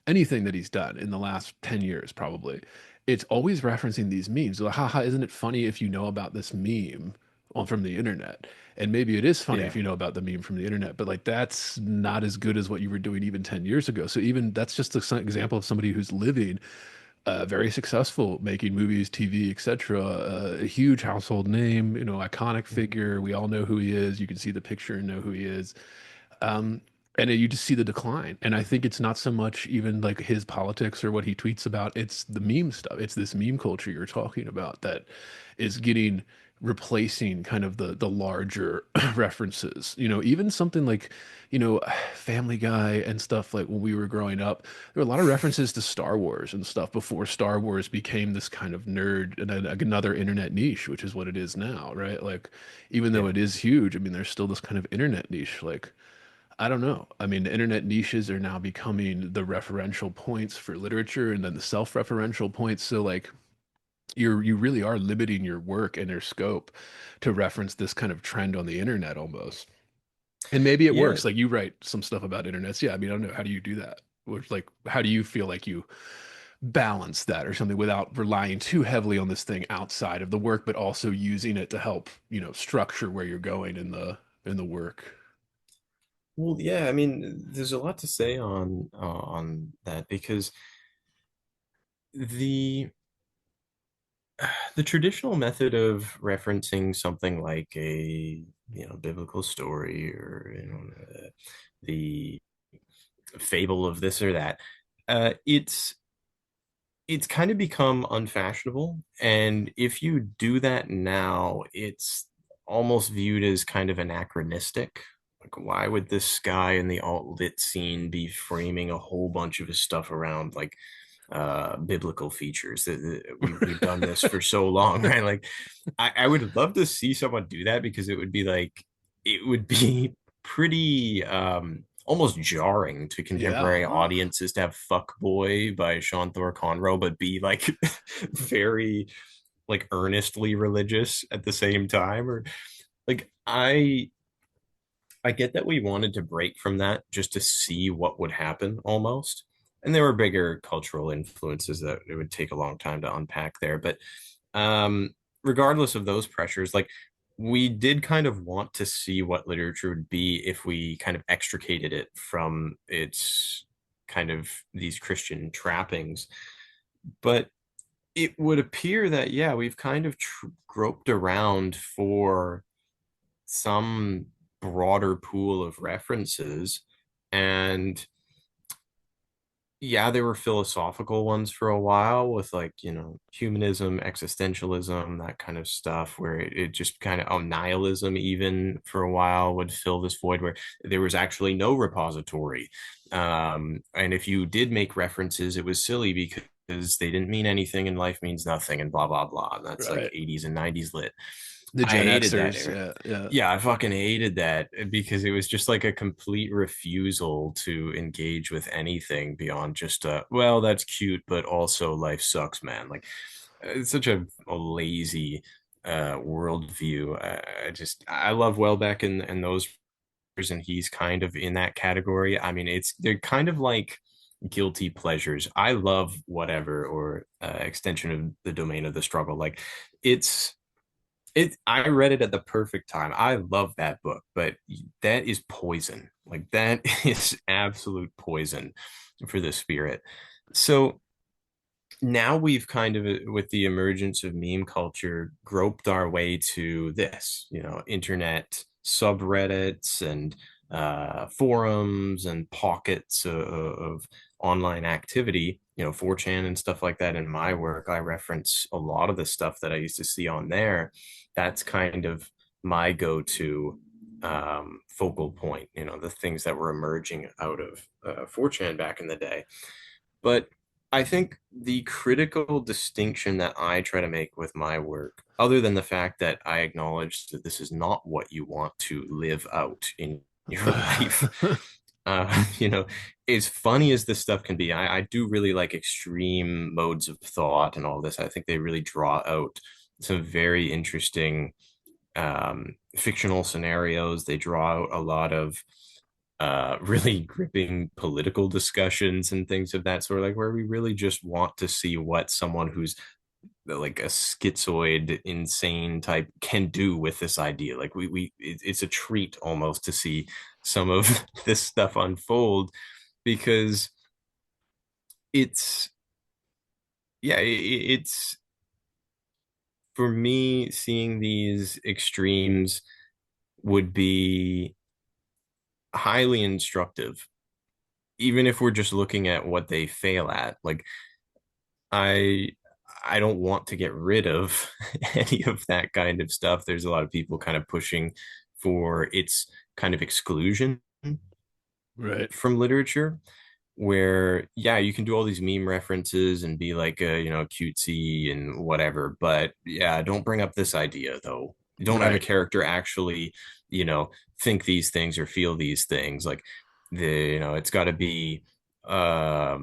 anything that he's done in the last 10 years, probably, it's always referencing these memes. Like, haha, isn't it funny if you know about this meme from the internet? And maybe it is funny if Yeah. you know about the meme from the internet, but like that's not as good as what you were doing even 10 years ago. So even that's just an example of somebody who's living very successful, making movies, TV, etc. A huge household name, iconic figure. We all know who he is. You can see the picture and know who he is. Um, and you just see the decline. And I think it's not so much even like his politics or what he tweets about, it's the meme stuff. It's this meme culture you're talking about that is getting replacing kind of the larger references. Even something like, Family Guy and stuff like when we were growing up, there were a lot of references to Star Wars and stuff before Star Wars became this kind of nerd and another internet niche, which is what it is now, right? Like, even though Yeah. it is huge, I mean, there's still this kind of internet niche. Like, I don't know. I mean, the internet niches are now becoming the referential points for literature and then the self-referential points. So like you really are limiting your work and your scope to reference this kind of trend on the internet almost. And maybe it Yeah. works. Like you write some stuff about internets. Yeah, I mean, I don't know. How do you do that? Which like how do you feel like you balance that or something without relying too heavily on this thing outside of the work, but also using it to help, structure where you're going in the work? Well, yeah, I mean, there's a lot to say on that because the the traditional method of referencing something like a biblical story or the fable of this or that, it's kind of become unfashionable. And if you do that now, it's almost viewed as kind of anachronistic. Like, why would this guy in the alt lit scene be framing a whole bunch of his stuff around like biblical features? We've done this for so long, right? Like, I would love to see someone do that because it would be pretty almost jarring to contemporary Yeah. audiences to have Fuck Boy by Sean Thor Conroe, but be like very like earnestly religious at the same time. Or like I get that we wanted to break from that just to see what would happen almost. And there were bigger cultural influences that it would take a long time to unpack there. But um, regardless of those pressures, like we did kind of want to see what literature would be if we kind of extricated it from its kind of these Christian trappings. But it would appear that, yeah, we've kind of groped around for some broader pool of references. And yeah, there were philosophical ones for a while with like, humanism, existentialism, that kind of stuff, where it just kind of, oh, nihilism, even for a while, would fill this void where there was actually no repository. And if you did make references, it was silly because they didn't mean anything and life means nothing and blah, blah, blah. And that's like Right. 80s and 90s lit. The I Gen hated that Xers. era. Yeah. Yeah. Yeah, I fucking hated that because it was just like a complete refusal to engage with anything beyond just well, that's cute, but also life sucks, man. Like it's such a lazy worldview. I love Welbeck and those, and he's kind of in that category. I mean, they're kind of like guilty pleasures. I love whatever or extension of the domain of the struggle. Like it's I read it at the perfect time. I love that book, but that is poison. Like that is absolute poison for the spirit. So now we've kind of, with the emergence of meme culture, groped our way to this, internet subreddits and forums and pockets of online activity, 4chan and stuff like that. In my work, I reference a lot of the stuff that I used to see on there. That's kind of my go-to focal point, the things that were emerging out of 4chan back in the day. But I think the critical distinction that I try to make with my work, other than the fact that I acknowledge that this is not what you want to live out in your life, as funny as this stuff can be, I do really like extreme modes of thought and all this. I think they really draw out some very interesting fictional scenarios. They draw out a lot of really gripping political discussions and things of that sort, like where we really just want to see what someone who's like a schizoid, insane type can do with this idea. Like it's a treat almost to see some of this stuff unfold because it's yeah, it's for me seeing these extremes would be highly instructive, even if we're just looking at what they fail at. Like I I don't want to get rid of any of that kind of stuff. There's a lot of people kind of pushing for its kind of exclusion Right. from literature, where yeah, you can do all these meme references and be like cutesy and whatever, but yeah, don't bring up this idea though. Don't have a Right. character actually, you know, think these things or feel these things. Like it's got to be a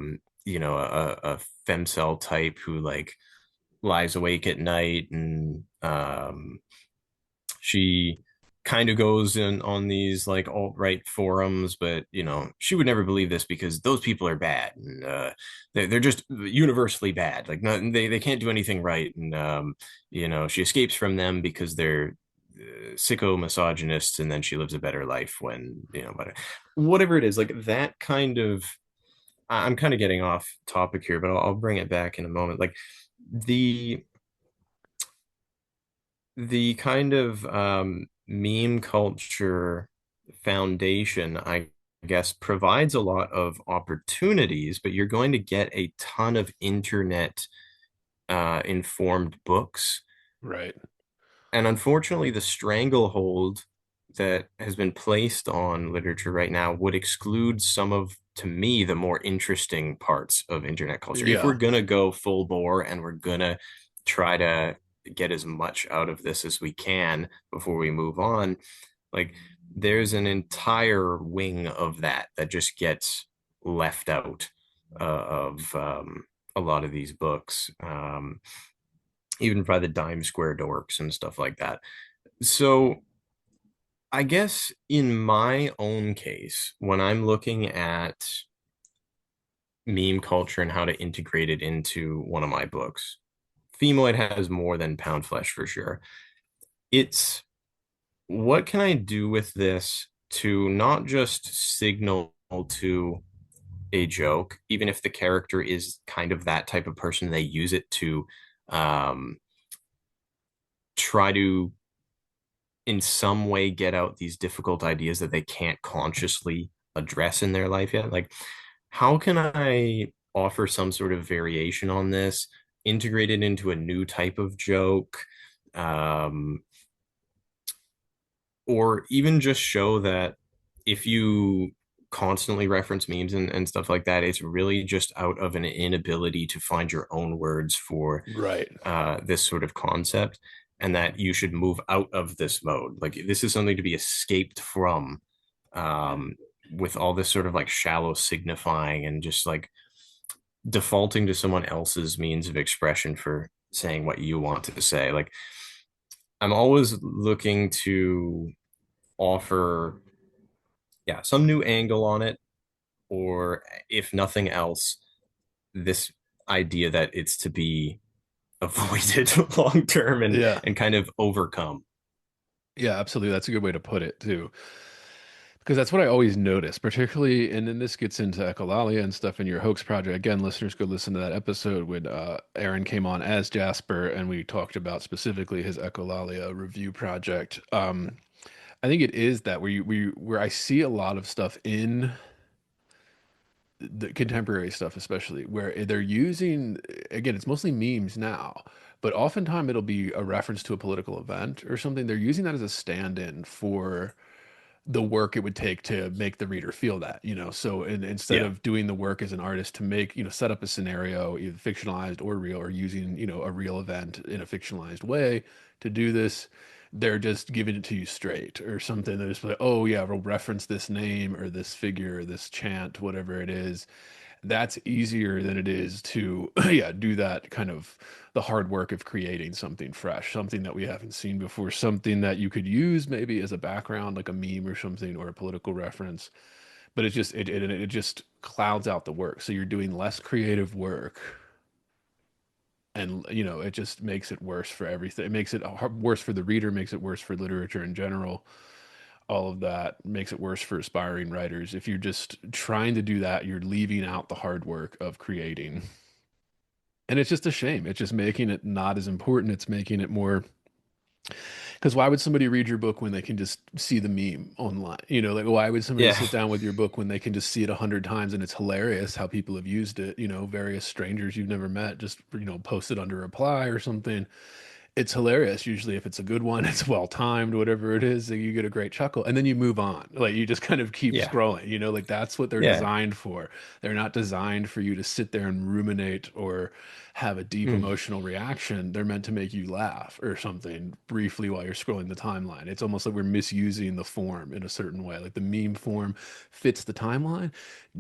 femcel type who like lies awake at night and she kind of goes in on these like alt-right forums, but she would never believe this because those people are bad and they're just universally bad. Like no, they can't do anything right, and she escapes from them because they're sicko misogynists, and then she lives a better life when but whatever it is, like that kind of. I'm kind of getting off topic here, but I'll bring it back in a moment. Like the the kind of meme culture foundation, I guess, provides a lot of opportunities, but you're going to get a ton of internet informed books. Right. And unfortunately, the stranglehold that has been placed on literature right now would exclude some of, to me, the more interesting parts of internet culture. If we're Yeah. going to go full bore and we're going to try to get as much out of this as we can before we move on, like there's an entire wing of that just gets left out of a lot of these books, even by the dime square dorks and stuff like that. So I guess in my own case, when I'm looking at meme culture and how to integrate it into one of my books, Femoid has more than Pound Flesh for sure. It's what can I do with this to not just signal to a joke, even if the character is kind of that type of person, they use it to um, try to in some way get out these difficult ideas that they can't consciously address in their life yet. Like, how can I offer some sort of variation on this, integrate it into a new type of joke, um, or even just show that if you constantly reference memes and stuff like that, it's really just out of an inability to find your own words for Right. this sort of concept, and that you should move out of this mode. Like this is something to be escaped from, um, with all this sort of like shallow signifying and just like defaulting to someone else's means of expression for saying what you want to say. Like I'm always looking to offer, yeah, some new angle on it, or if nothing else, this idea that it's to be avoided long term and Yeah. kind of overcome. Yeah, absolutely. That's a good way to put it too. Because that's what I always notice, particularly, and then this gets into echolalia and stuff in your hoax project. Again, listeners, go listen to that episode when Aaron came on as Jasper, and we talked about specifically his echolalia review project. I think it is that where I see a lot of stuff in the contemporary stuff, especially where they're using, again, it's mostly memes now, but oftentimes it'll be a reference to a political event or something. They're using that as a stand-in for the work it would take to make the reader feel that, So instead Yeah. of doing the work as an artist to make, set up a scenario, either fictionalized or real, or using, a real event in a fictionalized way to do this, they're just giving it to you straight or something. They're just like, oh yeah, we'll reference this name or this figure or this chant, whatever it is. That's easier than it is to yeah, do that kind of the hard work of creating something fresh, something that we haven't seen before, something that you could use maybe as a background, like a meme or something, or a political reference. But it just clouds out the work. So you're doing less creative work, and it just makes it worse for everything. It makes it worse for the reader, makes it worse for literature in general. All of that makes it worse for aspiring writers. If you're just trying to do that, you're leaving out the hard work of creating. And it's just a shame. It's just making it not as important. It's making it more, because why would somebody read your book when they can just see the meme online? Like why would somebody Yeah. sit down with your book when they can just see it 100 times and it's hilarious how people have used it? Various strangers you've never met just post it under reply or something. It's hilarious. Usually, if it's a good one, it's well timed, whatever it is, you get a great chuckle, and then you move on. Like you just kind of keep Yeah. scrolling. Like that's what they're Yeah. designed for. They're not designed for you to sit there and ruminate or have a deep Mm. emotional reaction. They're meant to make you laugh or something briefly while you're scrolling the timeline. It's almost like we're misusing the form in a certain way. Like the meme form fits the timeline,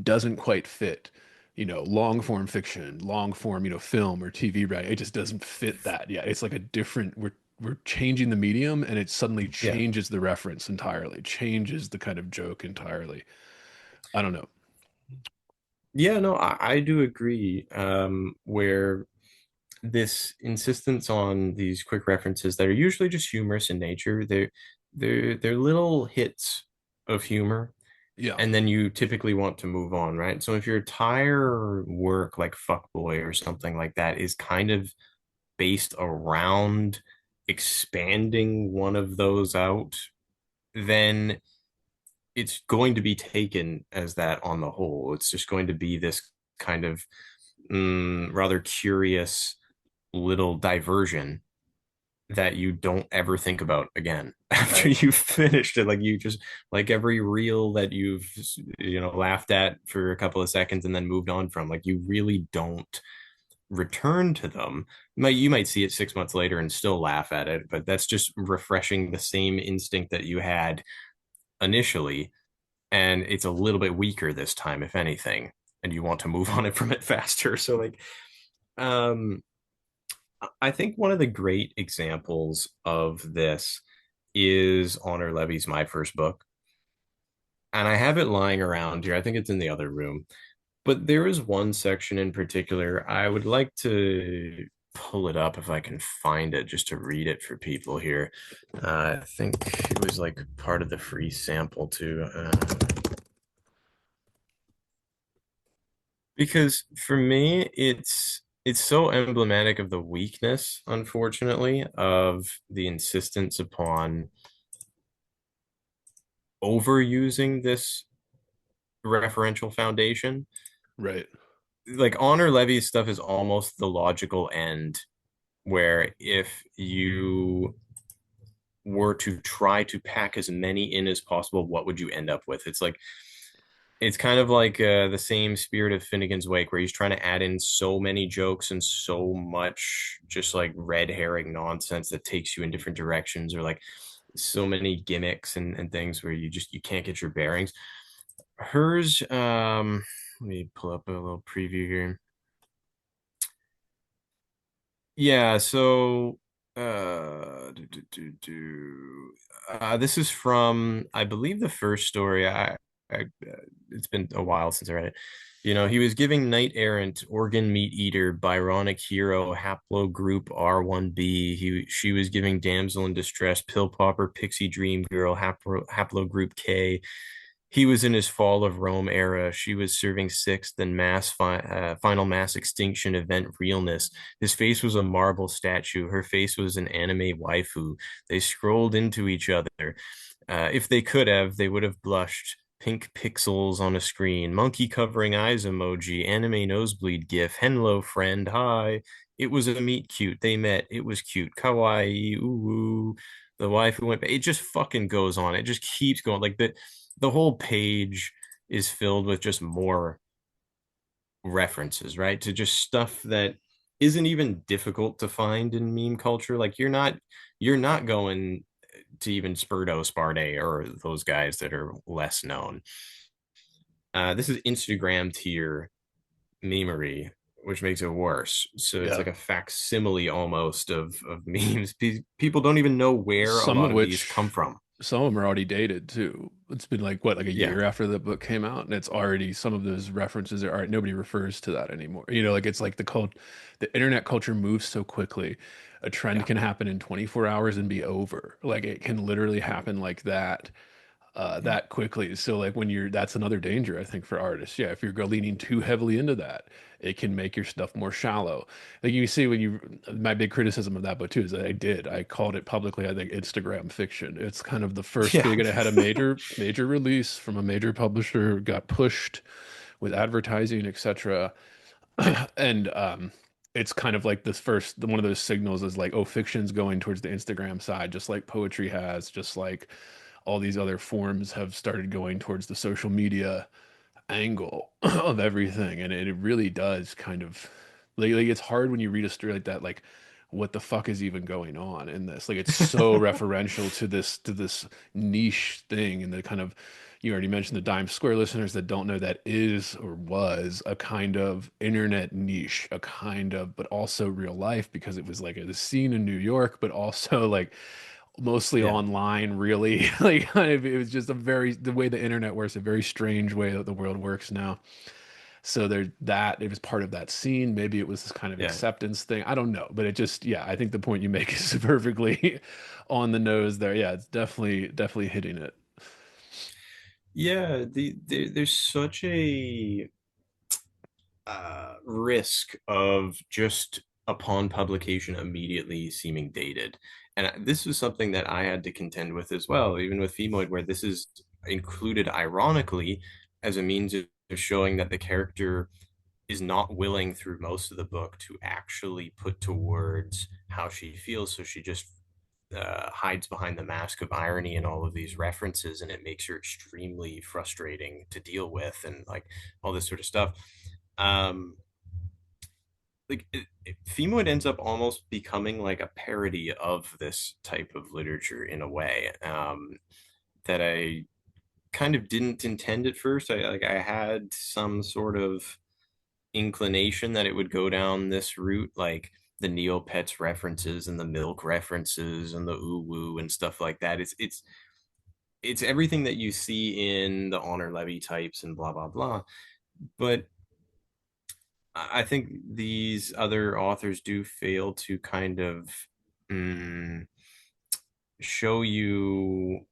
doesn't quite fit long form fiction, long form, film or TV, right? It just doesn't fit that. Yeah, it's like a different, we're changing the medium and it suddenly Yeah. changes the reference entirely, changes the kind of joke entirely. I don't know. Yeah, no, I do agree. Where this insistence on these quick references that are usually just humorous in nature, they're little hits of humor, Yeah, and then you typically want to move on, right? So if your entire work, like Fuckboy or something like that, is kind of based around expanding one of those out, then it's going to be taken as that on the whole. It's just going to be this kind of rather curious little diversion that you don't ever think about again after right. you've finished it. Like you just like every reel that you've laughed at for a couple of seconds and then moved on from, like you really don't return to them. You might see it 6 months later and still laugh at it, but that's just refreshing the same instinct that you had initially, and it's a little bit weaker this time, if anything, and you want to move on it from it faster. So like, um, I think one of the great examples of this is Honor Levy's My First Book. And I have it lying around here. I think it's in the other room. But there is one section in particular. I would like to pull it up if I can find it just to read it for people here. I think it was like part of the free sample too. Because for me, it's so emblematic of the weakness, unfortunately, of the insistence upon overusing this referential foundation. Right. Like Honor Levy's stuff is almost the logical end, where if you were to try to pack as many in as possible, what would you end up with? It's kind of like the same spirit of Finnegan's Wake, where he's trying to add in so many jokes and so much just like red herring nonsense that takes you in different directions, or like so many gimmicks and things where you can't get your bearings. Hers, let me pull up a little preview here. Yeah, so this is from, I believe, the first story. It's been a while since I read it. He was giving Knight Errant, Organ Meat Eater, Byronic Hero, Haplogroup R1B. She was giving Damsel in Distress, Pill Popper, Pixie Dream Girl, Haplogroup K. He was in his Fall of Rome era. She was serving sixth and final mass extinction event realness. His face was a marble statue. Her face was an anime waifu. They scrolled into each other. If they could have, they would have blushed. Pink pixels on a screen. Monkey covering eyes emoji. Anime nosebleed gif. Hello, friend. Hi. it was a meet cute. They met. It was cute. Kawaii. Ooh, ooh. The wife who went. It just fucking goes on. It just keeps going. Like the whole page is filled with just more references, right? To just stuff that isn't even difficult to find in meme culture. Like you're not going to even Spurdo Sparde or those guys that are less known. This is Instagram tier memery, which makes it worse. So it's Yeah. like a facsimile almost of memes. People don't even know where a Some lot of of these which, come from. some of them are already dated too. It's been like what, like a Yeah, year after the book came out, and it's already some of those references are nobody refers to that anymore. You know, like it's like the internet culture moves so quickly. A trend yeah, can happen in 24 hours and be over. Like it can literally happen like that yeah, that quickly. So like when you're that's another danger I think for artists. Yeah, if you're leaning too heavily into that, it can make your stuff more shallow. Like you see when you my big criticism of that book too is that I called it publicly, I think, Instagram fiction. It's kind of the first yeah, big, and it had a major release from a major publisher, got pushed with advertising, etc. And it's kind of like this first one of those signals is like, oh, fiction's going towards the Instagram side, just like poetry has, just like all these other forms have started going towards the social media angle of everything. And it really does kind of like it's hard when you read a story like that, like what the fuck is even going on in this? Like it's so referential to this niche thing, and the kind of, you already mentioned the Dime Square listeners that don't know, that is or was a kind of internet niche, a kind of, but also real life, because it was like a scene in New York, but also like mostly yeah, online, really. Like kind of, it was just a very, the way the internet works, a very strange way that the world works now. So there, that it was part of that scene. Maybe it was this kind of yeah. acceptance thing. I don't know, but it just, yeah, I think the point you make is perfectly on the nose there. Yeah, it's definitely hitting it. Yeah, there's such a risk of just upon publication immediately seeming dated. And this was something that I had to contend with as well, even with Femoid, where this is included ironically as a means of showing that the character is not willing through most of the book to actually put to words how she feels. So she just hides behind the mask of irony and all of these references, and it makes her extremely frustrating to deal with, and like all this sort of stuff. Um, Femoid ends up almost becoming like a parody of this type of literature in a way, that I kind of didn't intend at first. I had some sort of inclination that it would go down this route, like the Neopets references and the milk references and the ooh woo and stuff like that. It's everything that you see in the honor levy types and blah blah blah. But I think these other authors do fail to kind of mm, show you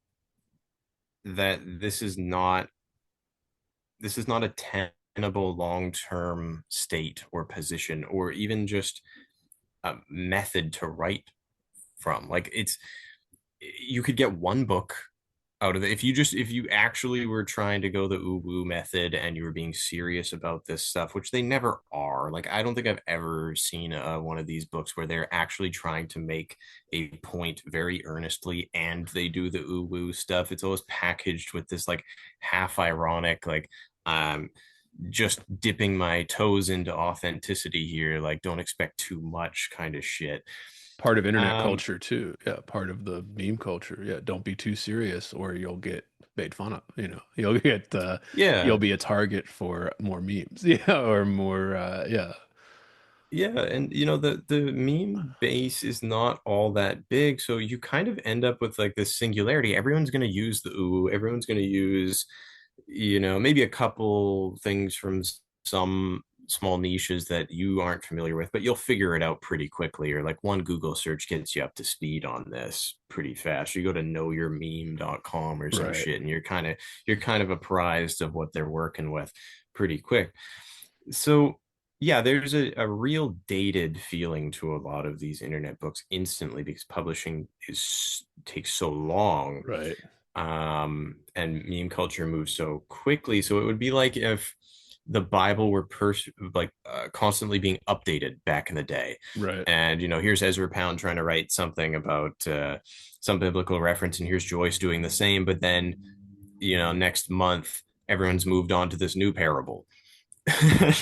that this is not a tenable long-term state or position or even just a method to write from. Like it's you could get one book out of it if you actually were trying to go the ooh woo method and you were being serious about this stuff, which they never are. Like I don't think I've ever seen one of these books where they're actually trying to make a point very earnestly and they do the ooh woo stuff. It's always packaged with this like half ironic, like um just dipping my toes into authenticity here, like don't expect too much kind of shit. Part of internet um culture too. Yeah, part of the meme culture. Yeah, don't be too serious or you'll get made fun of. You know, you'll yeah, be a target for more memes. Yeah, or more. Yeah, yeah, and the meme base is not all that big, so you kind of end up with like this singularity. Everyone's going to use the ooh, everyone's going to use, maybe a couple things from some small niches that you aren't familiar with, but you'll figure it out pretty quickly, or like one Google search gets you up to speed on this pretty fast. You go to knowyourmeme.com or some right. shit and you're kind of apprised of what they're working with pretty quick. So yeah, there's a real dated feeling to a lot of these internet books instantly because publishing is takes so long, Right. and meme culture moves so quickly. So it would be like if the Bible were constantly being updated back in the day. Right. And here's Ezra Pound trying to write something about some biblical reference, and here's Joyce doing the same. But then, next month everyone's moved on to this new parable.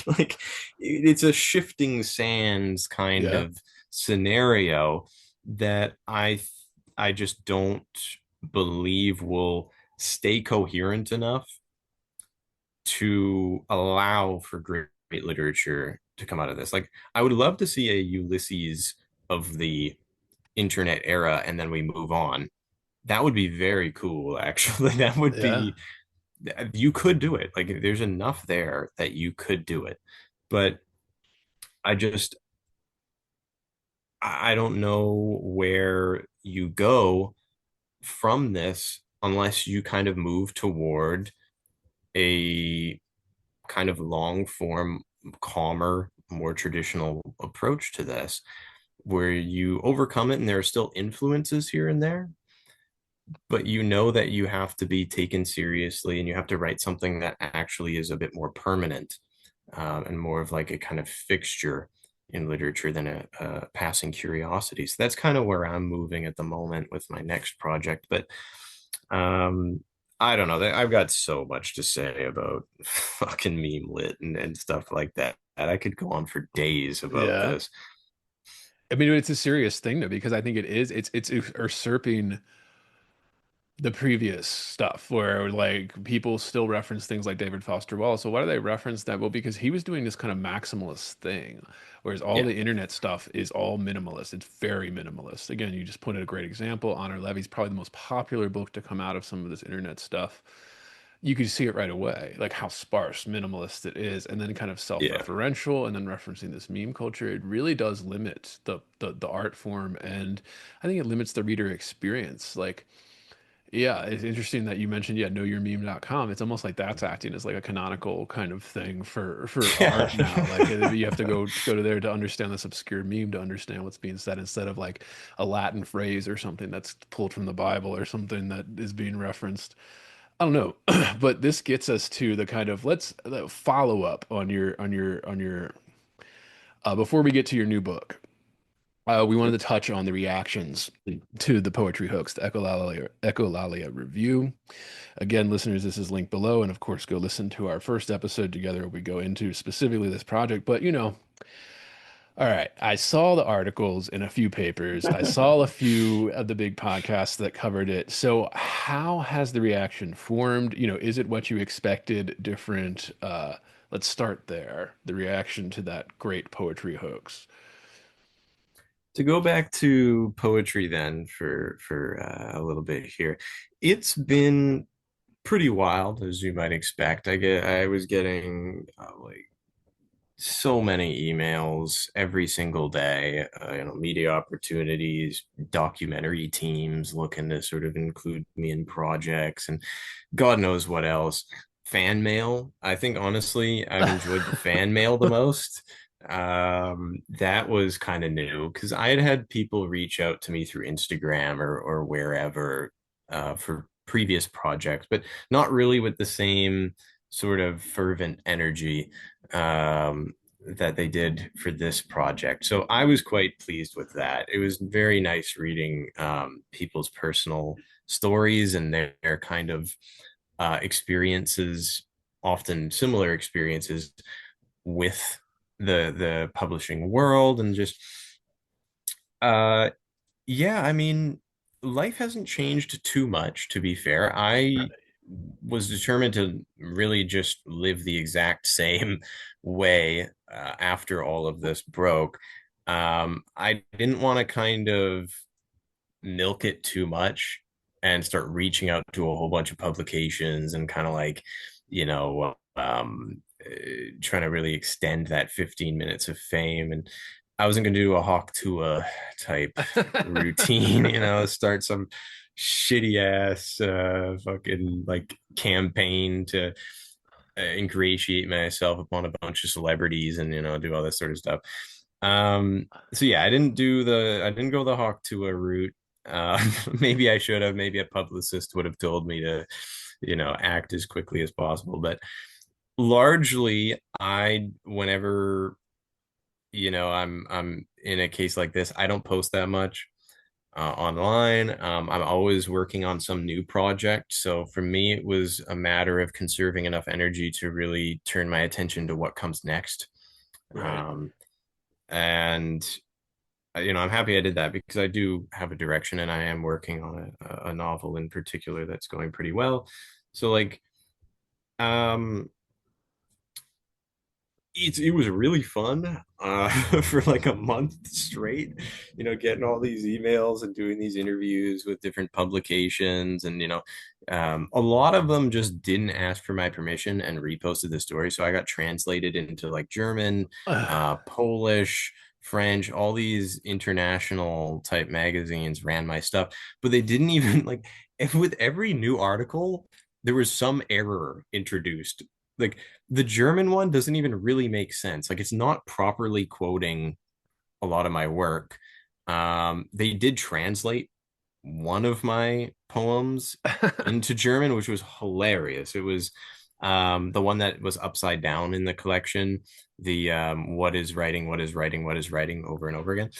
Like it's a shifting sands kind Yeah. of scenario that I just don't believe will stay coherent enough to allow for great literature to come out of this. Like I would love to see a Ulysses of the internet era and then we move on. That would be very cool, actually. That would Yeah. be, you could do it. Like there's enough there that you could do it. But I just, I don't know where you go from this unless you kind of move toward a kind of long form, calmer, more traditional approach to this, where you overcome it and there are still influences here and there, but that you have to be taken seriously and you have to write something that actually is a bit more permanent, and more of like a kind of fixture in literature than a passing curiosity. So that's kind of where I'm moving at the moment with my next project. But um, I don't know. I've got so much to say about fucking meme lit and stuff like that. I could go on for days about Yeah. this. I mean, it's a serious thing though, because I think it's usurping the previous stuff where like people still reference things like David Foster Wallace. So why do they reference that? Well, because he was doing this kind of maximalist thing, whereas all Yeah. the internet stuff is all minimalist. It's very minimalist. Again, you just pointed a great example. Honor Levy's probably the most popular book to come out of some of this internet stuff. You could see it right away, like how sparse, minimalist it is, and then kind of Yeah. self-referential, and then referencing this meme culture. It really does limit the art form, and I think it limits the reader experience. Like yeah, it's interesting that you mentioned, yeah, knowyourmeme.com. It's almost like that's acting as like a canonical kind of thing for art now. Like you have to go to there to understand this obscure meme to understand what's being said instead of like a Latin phrase or something that's pulled from the Bible or something that is being referenced. I don't know, but this gets us to the kind of let's follow up on your before we get to your new book. We wanted to touch on the reactions to the poetry hoax, the Echolalia review. Again, listeners, this is linked below, and of course, go listen to our first episode together where we go into specifically this project. But all right, I saw the articles in a few papers. I saw a few of the big podcasts that covered it. So, how has the reaction formed? Is it what you expected? Different? Let's start there. The reaction to that great poetry hoax. To go back to poetry then for a little bit here, it's been pretty wild as you might expect. I was getting like so many emails every single day, media opportunities, documentary teams looking to sort of include me in projects, and God knows what else. Fan mail. I think honestly, I've enjoyed the fan mail the most. That was kind of new because I had people reach out to me through Instagram or wherever, for previous projects, but not really with the same sort of fervent energy, that they did for this project. So I was quite pleased with that. It was very nice reading people's personal stories and their kind of experiences, often similar experiences with the publishing world, and just uh yeah, I mean, life hasn't changed too much, to be fair. I was determined to really just live the exact same way after all of this broke. I didn't want to kind of milk it too much and start reaching out to a whole bunch of publications and kind of like, trying to really extend that 15 minutes of fame. And I wasn't going to do a Hawk Tuah type routine, start some shitty ass fucking like campaign to ingratiate myself upon a bunch of celebrities and do all this sort of stuff. So yeah, I didn't go the Hawk Tuah route. Maybe I should have. Maybe a publicist would have told me to, act as quickly as possible. But Largely, I whenever I'm in a case like this, I don't post that much online. I'm always working on some new project. So for me, it was a matter of conserving enough energy to really turn my attention to what comes next. Right. Um, and I'm happy I did that because I do have a direction, and I am working on a novel in particular that's going pretty well. So like, um, it was really fun for like a month straight, getting all these emails and doing these interviews with different publications. And a lot of them just didn't ask for my permission and reposted the story, so I got translated into like German, Polish, French. All these international type magazines ran my stuff, but they didn't even like, if with every new article there was some error introduced. Like, the German one doesn't even really make sense. Like, it's not properly quoting a lot of my work. They did translate one of my poems into German, which was hilarious. It was the one that was upside down in the collection. The what is writing, what is writing, what is writing over and over again.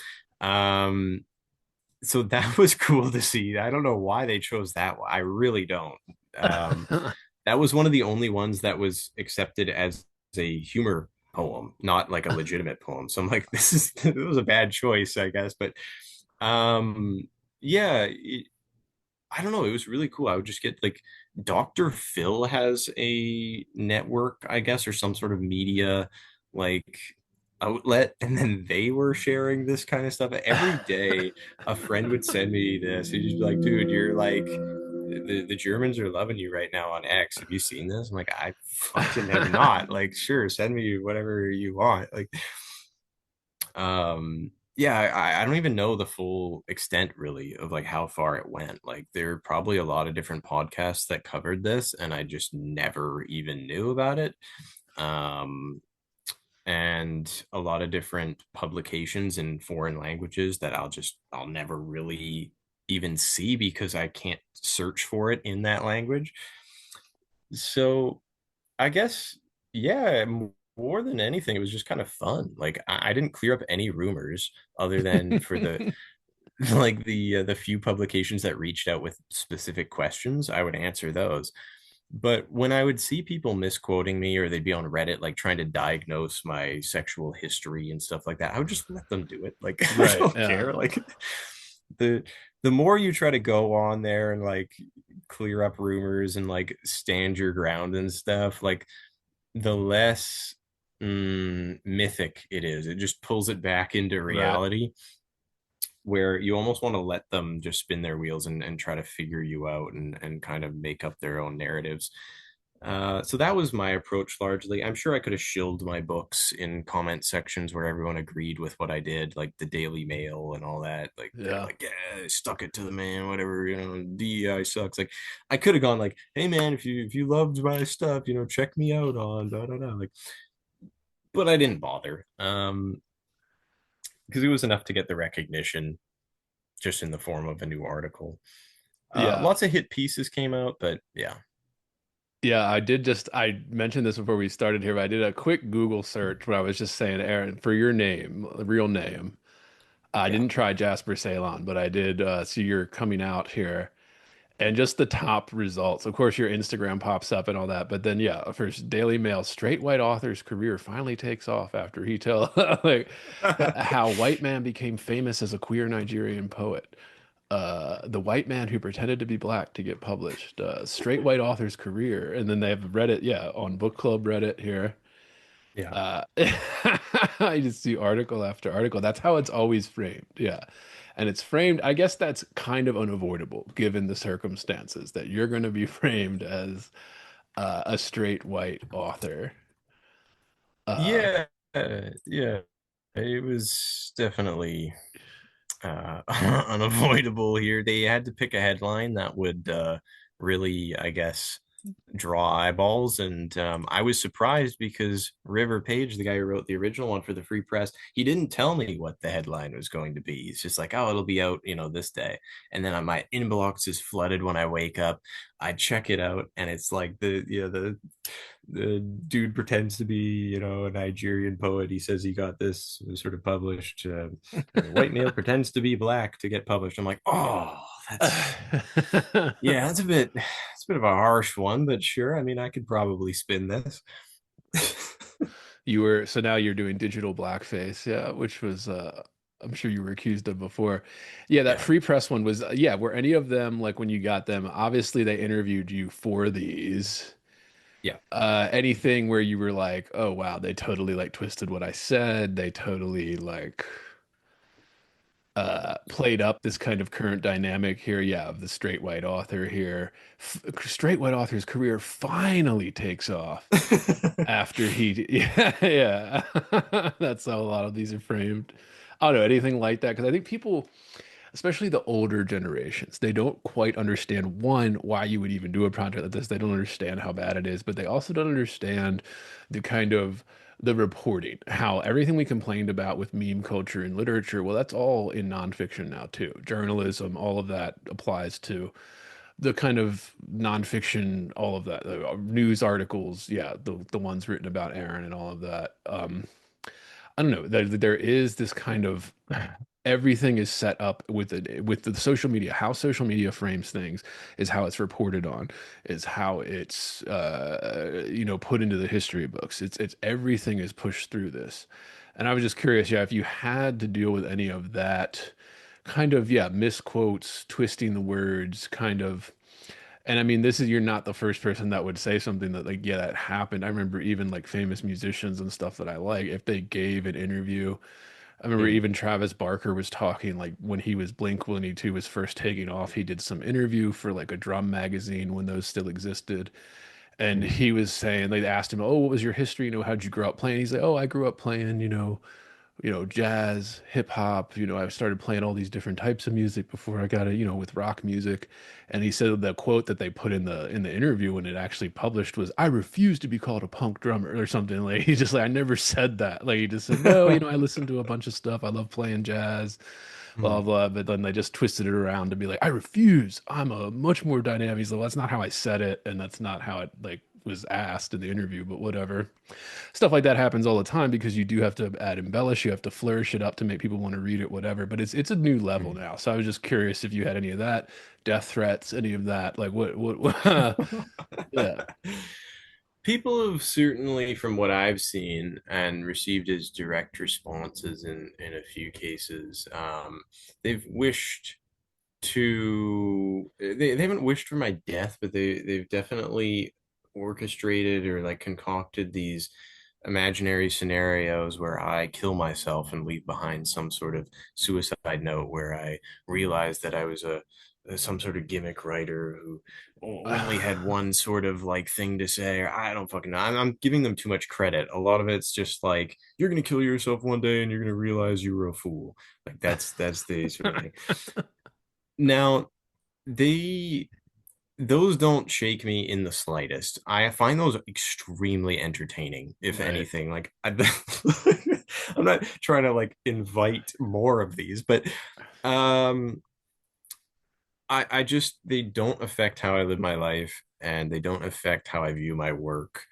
Um, so that was cool to see. I don't know why they chose that one. I really don't. Um, that was one of the only ones that was accepted as a humor poem, not like a legitimate poem. So I'm like, it was a bad choice, I guess. But um, yeah, I don't know. It was really cool. I would just get like, Dr. Phil has a network, I guess, or some sort of media like outlet, and then they were sharing this kind of stuff every day. A friend would send me this. He'd just be like, dude, you're like, the Germans are loving you right now on X. Have you seen this? I'm like, I fucking have not. Like, sure, send me whatever you want. Like, yeah, I don't even know the full extent really of like how far it went. Like, there are probably a lot of different podcasts that covered this, and I just never even knew about it. Um, and a lot of different publications in foreign languages that I'll never really even see because I can't search for it in that language. So I guess, yeah, more than anything, it was just kind of fun. Like, I didn't clear up any rumors other than for the like the few publications that reached out with specific questions. I would answer those. But when I would see people misquoting me, or they'd be on Reddit like trying to diagnose my sexual history and stuff like that, I would just let them do it. Like, I Right. don't Yeah. care. Like, the the more you try to go on there and like clear up rumors and like stand your ground and stuff, like, the less mythic it is. It just pulls it back into Right. reality, where you almost want to let them just spin their wheels and try to figure you out and kind of make up their own narratives. So that was my approach largely. I'm sure I could have shilled my books in comment sections where everyone agreed with what I did, like the Daily Mail and all that. Like, they're Yeah. like, yeah, stuck it to the man, whatever, DEI sucks. Like, I could have gone like, hey man, if you loved my stuff, check me out on da da da. Like, but I didn't bother. Because it was enough to get the recognition just in the form of a new article. Yeah. Lots of hit pieces came out, but yeah. Yeah, I mentioned this before we started here, but I did a quick Google search when I was just saying, Aaron, for your name, real name. I Yeah. didn't try Jasper Ceylon, but I did see your coming out here and just the top results. Of course, your Instagram pops up and all that, but then yeah, first Daily Mail, straight white author's career finally takes off after he tell like how white man became famous as a queer Nigerian poet. The white man who pretended to be black to get published. Straight white author's career, and then they have Reddit, yeah, on book club Reddit here. Yeah. Uh, I just see article after article. That's how it's always framed. Yeah. And it's framed, I guess that's kind of unavoidable given the circumstances that you're going to be framed as a straight white author. Uh, Yeah. Yeah. It was definitely unavoidable here. They had to pick a headline that would really, I guess, draw eyeballs. And I was surprised because River Page, the guy who wrote the original one for the Free Press, he didn't tell me what the headline was going to be. He's just like, oh, it'll be out, this day. And then my inbox is flooded when I wake up. I check it out, and it's like the dude pretends to be, a Nigerian poet. He says he got this sort of published. White male pretends to be black to get published. I'm like, oh, that's yeah, it's a bit of a harsh one, but sure. I mean, I could probably spin this. You were so now you're doing digital blackface, yeah, which was I'm sure you were accused of before. Yeah, that Yeah, free press one was yeah, were any of them like when you got them, obviously they interviewed you for these. yeah. Anything where you were like, "Oh wow, they totally like twisted what I said. They totally like played up this kind of current dynamic here, yeah, of the straight white author here. Straight white author's career finally takes off after he yeah yeah that's how a lot of these are framed. I don't know anything like that because I think people, especially the older generations, they don't quite understand one, why you would even do a project like this. They don't understand how bad it is, but they also don't understand the kind of the reporting, how everything we complained about with meme culture and literature, well, that's all in nonfiction now too. Journalism, all of that applies to the kind of nonfiction, all of that, news articles, yeah, the ones written about Aaron and all of that. I don't know. There is this kind of everything is set up with the social media. How social media frames things is how it's reported on, is how it's put into the history books. It's everything is pushed through this. And I was just curious, yeah, if you had to deal with any of that kind of yeah misquotes, twisting the words, kind of and I mean, this is you're not the first person that would say something that like, yeah, that happened. I remember even like famous musicians and stuff that I like, if they gave an interview, I remember Mm, even Travis Barker was talking like when he was Blink-182 was first taking off, he did some interview for like a drum magazine when those still existed. And mm, he was saying, they asked him, "Oh, what was your history? How'd you grow up playing?" He's like, "Oh, I grew up playing, jazz, hip hop. I started playing all these different types of music before I got it, with rock music." And he said the quote that they put in the interview when it actually published was, "I refuse to be called a punk drummer," or something. Like he just like, I never said that. Like he just said, "No, I listened to a bunch of stuff. I love playing jazz, blah mm. blah." But then they just twisted it around to be like, "I refuse. I'm a much more dynamic." He's like, "Well, that's not how I said it, and that's not how it like was asked in the interview, but whatever." Stuff like that happens all the time because you do have to add embellish, you have to flourish it up to make people want to read it, whatever. But it's a new level Mm. now. So I was just curious if you had any of that, death threats, any of that. Like what yeah. People have certainly, from what I've seen and received as direct responses in a few cases, they've wished they haven't wished for my death, but they've definitely orchestrated or like concocted these imaginary scenarios where I kill myself and leave behind some sort of suicide note where I realized that I was some sort of gimmick writer who only had one sort of like thing to say. Or I don't fucking know. I'm giving them too much credit. A lot of it's just like you're gonna kill yourself one day and you're gonna realize you were a fool. Like that's the sort of thing. Now they those don't shake me in the slightest. I find those extremely entertaining, if Right. anything. Like I'm not trying to like invite more of these, but um I just they don't affect how I live my life and they don't affect how I view my work.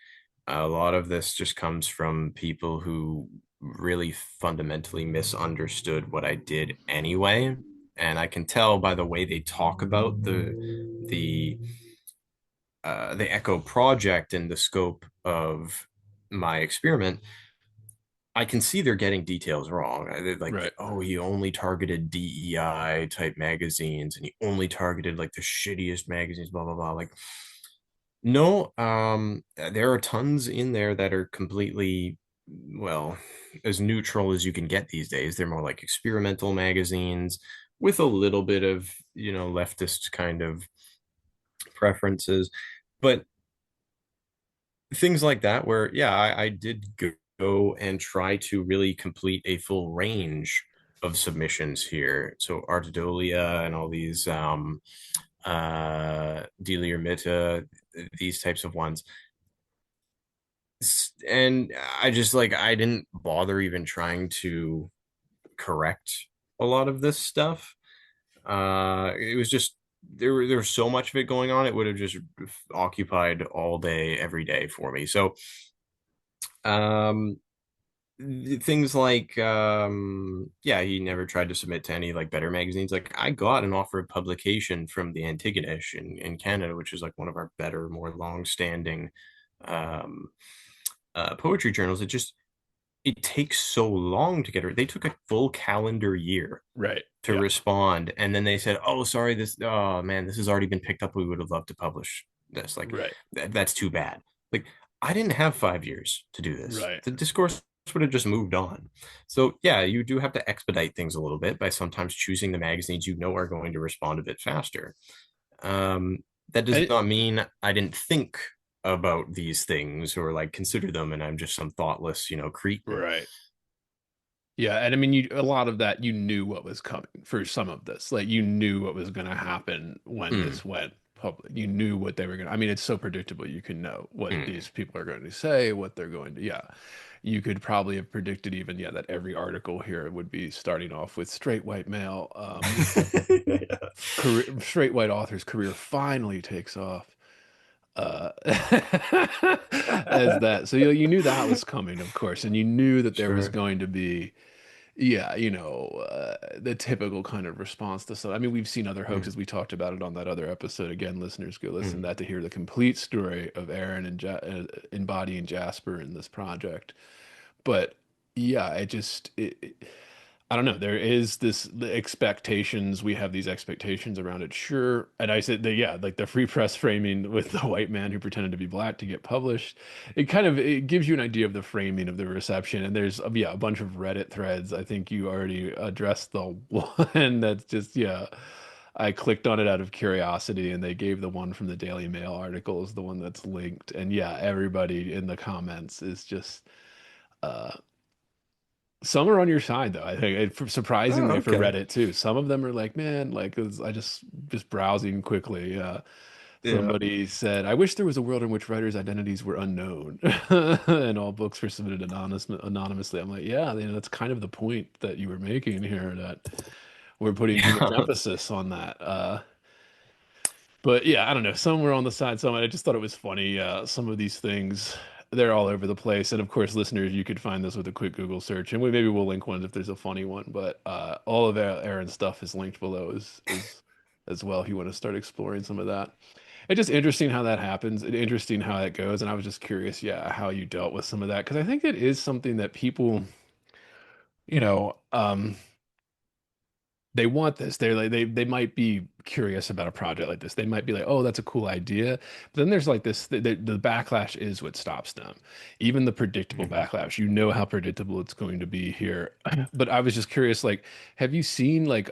A lot of this just comes from people who really fundamentally misunderstood what I did anyway. And I can tell by the way they talk about the Echo project and the scope of my experiment. I can see they're getting details wrong. They're like, Right. oh, he only targeted DEI type magazines and he only targeted like the shittiest magazines, blah blah blah. Like, no, there are tons in there that are completely, well, as neutral as you can get these days. They're more like experimental magazines with a little bit of, leftist kind of preferences. But things like that, where, yeah, I did go and try to really complete a full range of submissions here. So Artidolia and all these Delia Mita, these types of ones. And I just like I didn't bother even trying to correct a lot of this stuff. It was just there was so much of it going on. It would have just occupied all day, every day for me. So um, things like yeah, he never tried to submit to any like better magazines. Like I got an offer of publication from the Antigonish in Canada, which is like one of our better, more long-standing um poetry journals. It takes so long to get her. They took a full calendar year Right. to Yeah. respond, and then they said, "Oh, sorry, this. Oh man, this has already been picked up. We would have loved to publish this. Like, Right. that's too bad. Like, I didn't have 5 years to do this. Right. The discourse would have just moved on. So yeah, you do have to expedite things a little bit by sometimes choosing the magazines you know are going to respond a bit faster. Um, that does And not mean I didn't think about these things or like consider them, and I'm just some thoughtless, cretin. right. Yeah, and I mean, you a lot of that you knew what was coming for some of this. Like you knew what was going to happen when Mm, this went public. You knew what they were going to. I mean, it's so predictable. You can know what mm. these people are going to say, what they're going to. Yeah, you could probably have predicted even yeah that every article here would be starting off with straight white male, Yeah. career, straight white author's career finally takes off. Uh, as that. So you knew that was coming, of course, and you knew that there was Sure. going to be yeah, the typical kind of response to stuff. I mean, we've seen other Mm, hoaxes. We talked about it on that other episode. Again, listeners, go listen to mm, that to hear the complete story of Aaron and embodying Jasper in this project. But yeah, I don't know. There is the expectations. We have these expectations around it, sure. And I said that, yeah, like the free press framing with the white man who pretended to be black to get published. It gives you an idea of the framing of the reception. And there's yeah, a bunch of Reddit threads. I think you already addressed the one that's just yeah. I clicked on it out of curiosity, and they gave the one from the Daily Mail article as the one that's linked. And yeah, everybody in the comments is just. Uh, some are on your side though. I think oh, surprisingly for okay. Reddit too. Some of them are like, man, like I just browsing quickly. Yeah. Somebody said, I wish there was a world in which writers' identities were unknown and all books were submitted anonymously. I'm like, yeah, that's kind of the point that you were making here, that we're putting too much Yeah. emphasis on that. But yeah, I don't know. Some were on the side, some I just thought it was funny. Some of these things, they're all over the place. And of course, listeners, you could find this with a quick Google search, and maybe we'll link one if there's a funny one. But all of Aaron's stuff is linked below as well if you want to start exploring some of that. It's just interesting how that happens. It's interesting how that goes. And I was just curious, yeah, how you dealt with some of that because I think it is something that people, you know, they want this. They're like they might be curious about a project like this. They might be like, "Oh, that's a cool idea." But then there's like this the backlash is what stops them. Even the predictable Mhm. backlash. You know how predictable it's going to be here. But I was just curious like have you seen like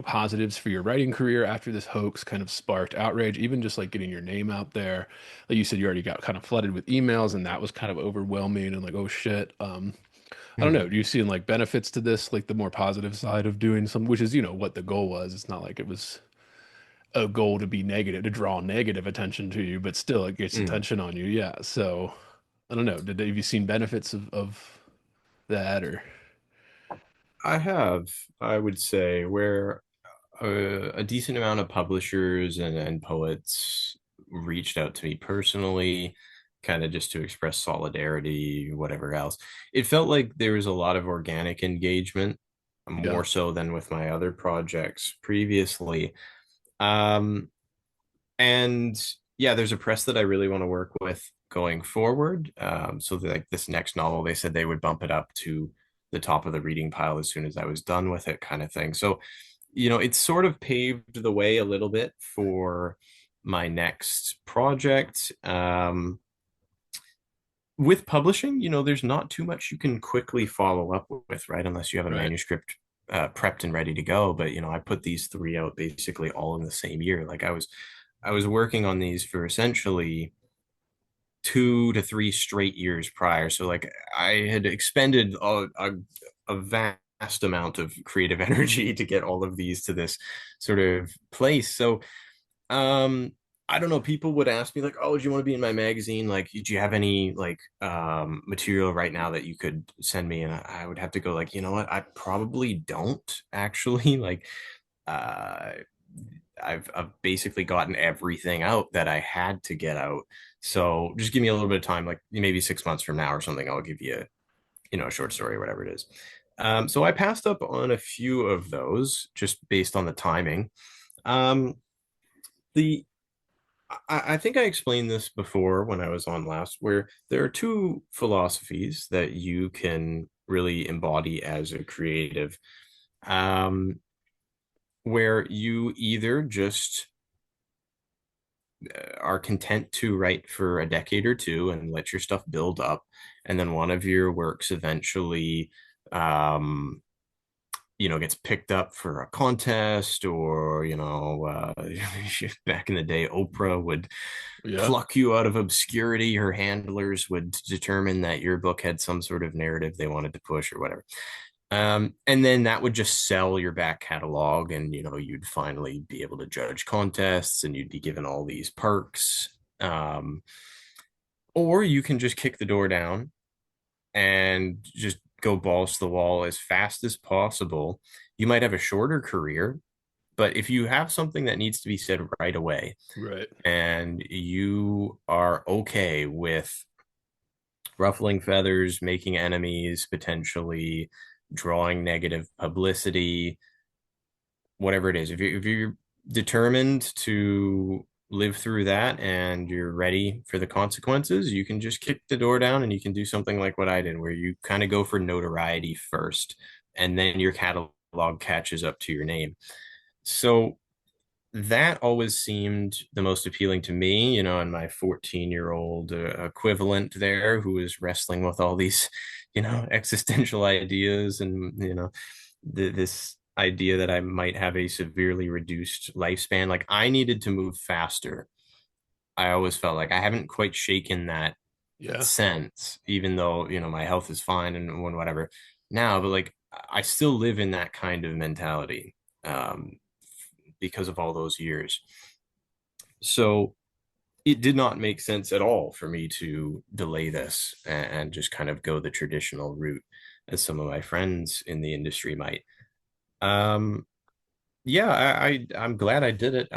positives for your writing career after this hoax kind of sparked outrage, even just like getting your name out there? Like you said you already got kind of flooded with emails and that was kind of overwhelming and like, "Oh shit." I don't know. Mhm. Do you see like benefits to this, like the more positive side of doing some, which is, what the goal was. It's not like it was a goal to be negative, to draw negative attention to you, but still it gets Mm. attention on you. Yeah. So I don't know. Have you seen benefits of that or? I have, I would say, where a decent amount of publishers and poets reached out to me personally, kind of just to express solidarity, whatever else. It felt like there was a lot of organic engagement, Yeah. more so than with my other projects previously. Um, and yeah, there's a press that I really want to work with going forward. So like this next novel, they said they would bump it up to the top of the reading pile as soon as I was done with it, kind of thing. So, it's sort of paved the way a little bit for my next project. With publishing, there's not too much you can quickly follow up with, right? Unless you have a Right. manuscript prepped and ready to go. But I put these three out basically all in the same year. Like I was working on these for essentially 2 to 3 straight years prior. So like I had expended a vast amount of creative energy to get all of these to this sort of place. So um I don't know, people would ask me like, "Oh, do you want to be in my magazine? Like, do you have any like material right now that you could send me?" And I would have to go like, "You know what? I probably don't actually." Like uh I've basically gotten everything out that I had to get out. So just give me a little bit of time, like maybe 6 months from now or something, I'll give you, a short story or whatever it is. So I passed up on a few of those just based on the timing. Um, the I think I explained this before when I was on last, where there are two philosophies that you can really embody as a creative, um, where you either just are content to write for a decade or two and let your stuff build up, and then one of your works eventually um, gets picked up for a contest, or back in the day, Oprah would Yeah. pluck you out of obscurity. Her handlers would determine that your book had some sort of narrative they wanted to push or whatever. And then that would just sell your back catalog, and you'd finally be able to judge contests and you'd be given all these perks. Or you can just kick the door down and just go balls to the wall as fast as possible. You might have a shorter career, but if you have something that needs to be said right away Right. and you are okay with ruffling feathers, making enemies, potentially drawing negative publicity, whatever it is, if you're determined to live through that and you're ready for the consequences, you can just kick the door down and you can do something like what I did, where you kind of go for notoriety first and then your catalog catches up to your name. So that always seemed the most appealing to me, and my 14-year-old equivalent there, who was wrestling with all these, existential ideas, and, this idea that I might have a severely reduced lifespan. Like, I needed to move faster. I always felt like I haven't quite shaken that Yeah. sense, even though, my health is fine and whatever now, but like I still live in that kind of mentality. Because of all those years. So it did not make sense at all for me to delay this and just kind of go the traditional route as some of my friends in the industry might. Um, yeah, I'm glad I did it.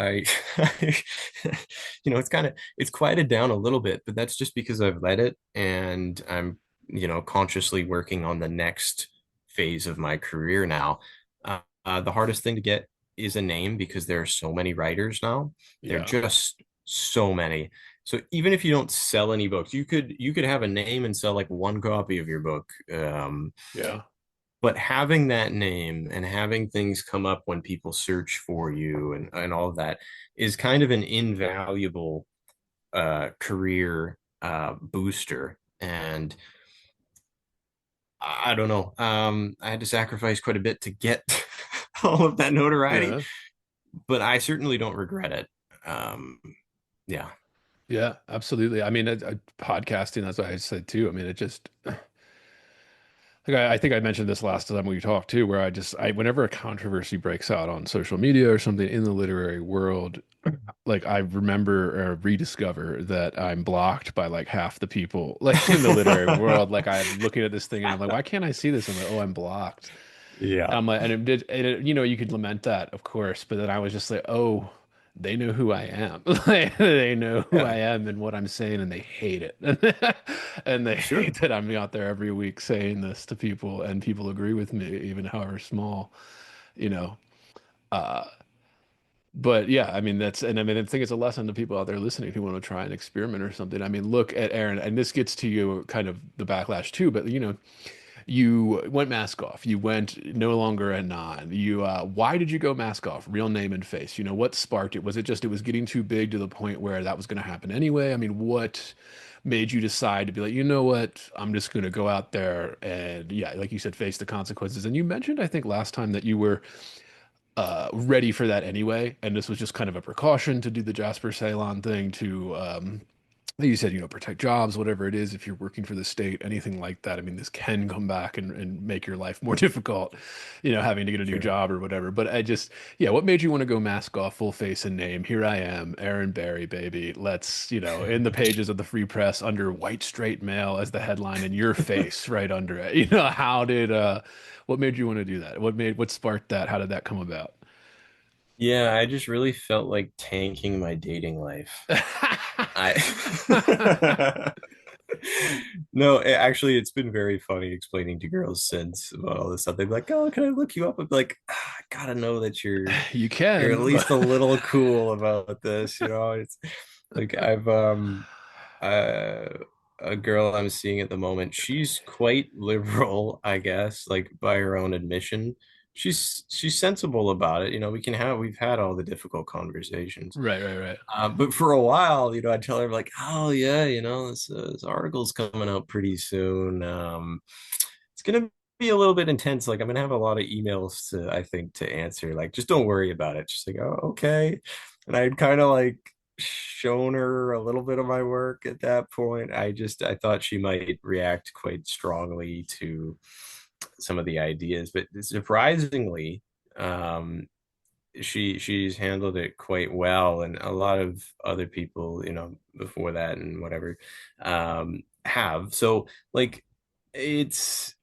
It's quieted down a little bit, but that's just because I've let it, and I'm, consciously working on the next phase of my career now. The hardest thing to get is a name, because there are so many writers now. There are Yeah. just so many. So even if you don't sell any books, you could have a name and sell like one copy of your book. Yeah. But having that name and having things come up when people search for you and all of that is kind of an invaluable career booster. And I don't know. I had to sacrifice quite a bit to get all of that notoriety, Yeah. but I certainly don't regret it. Um, yeah, Yeah, absolutely. I mean, podcasting, that's what I said too. I mean, it just like I think I mentioned this last time we talked too, where I whenever a controversy breaks out on social media or something in the literary world, like I remember or rediscover that I'm blocked by like half the people like in the literary world. Like I'm looking at this thing and I'm like, why can't I see this? I'm like, oh, I'm blocked. yeah, I'm like, and it did, and it, you could lament that, of course, but then I was just like, oh, they know who I am. Like, they know who I yeah, am and what I'm saying, and they hate it. And they sure. hate that I'm out there every week saying this to people, and people agree with me, even however small, you know. Uh, but yeah, I mean and I mean I think it's a lesson to people out there listening who want to try and experiment or something. I mean, look at Aaron, and this gets to you kind of the backlash too, but you went mask off. You went no longer a non. Why did you go mask off? Real name and face. What sparked it? Was it just it was getting too big to the point where that was going to happen anyway? I mean, what made you decide to be like, you know what? I'm just going to go out there and yeah, like you said, face the consequences. And you mentioned, I think last time that you were ready for that anyway, and this was just kind of a precaution to do the Jasper Ceylon thing to you said, protect jobs, whatever it is, if you're working for the state, anything like that. I mean, this can come back and make your life more difficult, having to get a new Sure. job or whatever. But yeah, what made you want to go mask off, full face and name? Here I am, Aaron Barry, baby. Let's, in the pages of the Free Press under white straight male as the headline and your face right under it. What made you want to do that? What sparked that? How did that come about? Yeah, I just really felt like tanking my dating life. I No, actually, it's been very funny explaining to girls since about all this stuff. They'd be like, "Oh, can I look you up?" I'm like, I gotta know that You you're at can, but least a little cool about this. It's like I've uh a girl I'm seeing at the moment. She's quite liberal, I guess, like by her own admission. She's sensible about it. We've had all the difficult conversations. right, right, right. But for a while, I'd tell her like, oh yeah, this article's coming out pretty soon. It's gonna be a little bit intense. Like I'm gonna have a lot of emails I think, to answer. Like, just don't worry about it. She's like, oh, okay. And I'd kind of like shown her a little bit of my work at that point. I thought she might react quite strongly to some of the ideas, but surprisingly, um, she's handled it quite well, and a lot of other people before that and whatever have. So like it's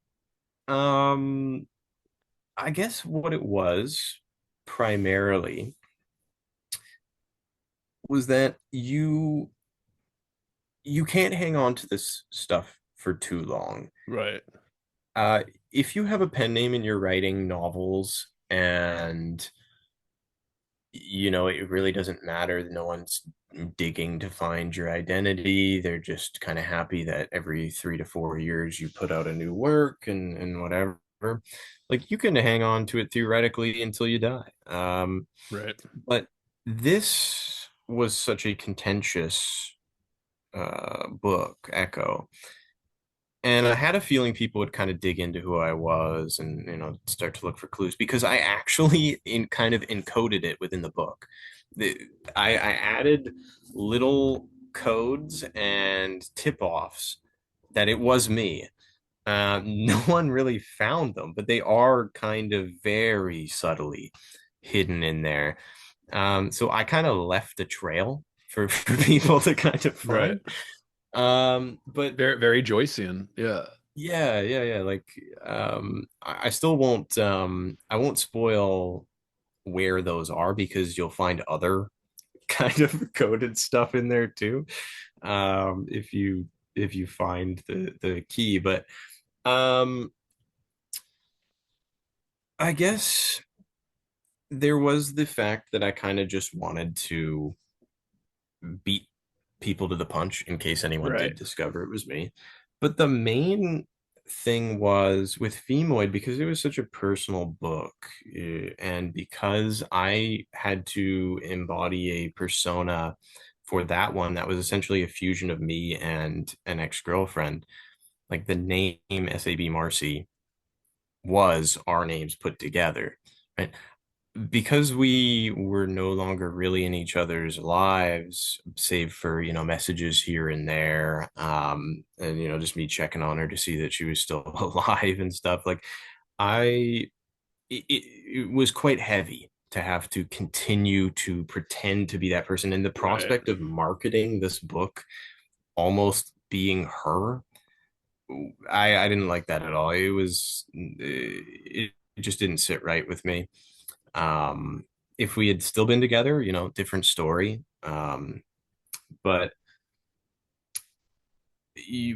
um I guess what it was primarily was that you can't hang on to this stuff for too long. Right. uh if you have a pen name and you're writing novels, and it really doesn't matter. No one's digging to find your identity. They're just kind of happy that every 3 to 4 years you put out a new work and whatever. Like you can hang on to it theoretically until you die. Right. But this was such a contentious book, Echo. And I had a feeling people would kind of dig into who I was and start to look for clues, because I actually in kind of encoded it within the book. The, I added little codes and tip-offs that it was me. No one really found them, but they are kind of very subtly hidden in there. So I kind of left a trail for people to kind of Right. find. But Very, very Joycean. Yeah. yeah. Like, I still won't, I won't spoil where those are, because you'll find other kind of coded stuff in there too. If you find the key, but um, I guess there was the fact that I kind of just wanted to beat people to the punch in case anyone Right. did discover it was me. But the main thing was with Femoid, because it was such a personal book, and because I had to embody a persona for that one that was essentially a fusion of me and an ex-girlfriend. Like the name SAB Marcy was our names put together, right? Because we were no longer really in each other's lives, save for messages here and there, and just me checking on her to see that she was still alive and stuff. Like, I it was quite heavy to have to continue to pretend to be that person, and the Right. prospect of marketing this book almost being her, I didn't like that at all. It just didn't sit right with me. If we had still been together, different story. But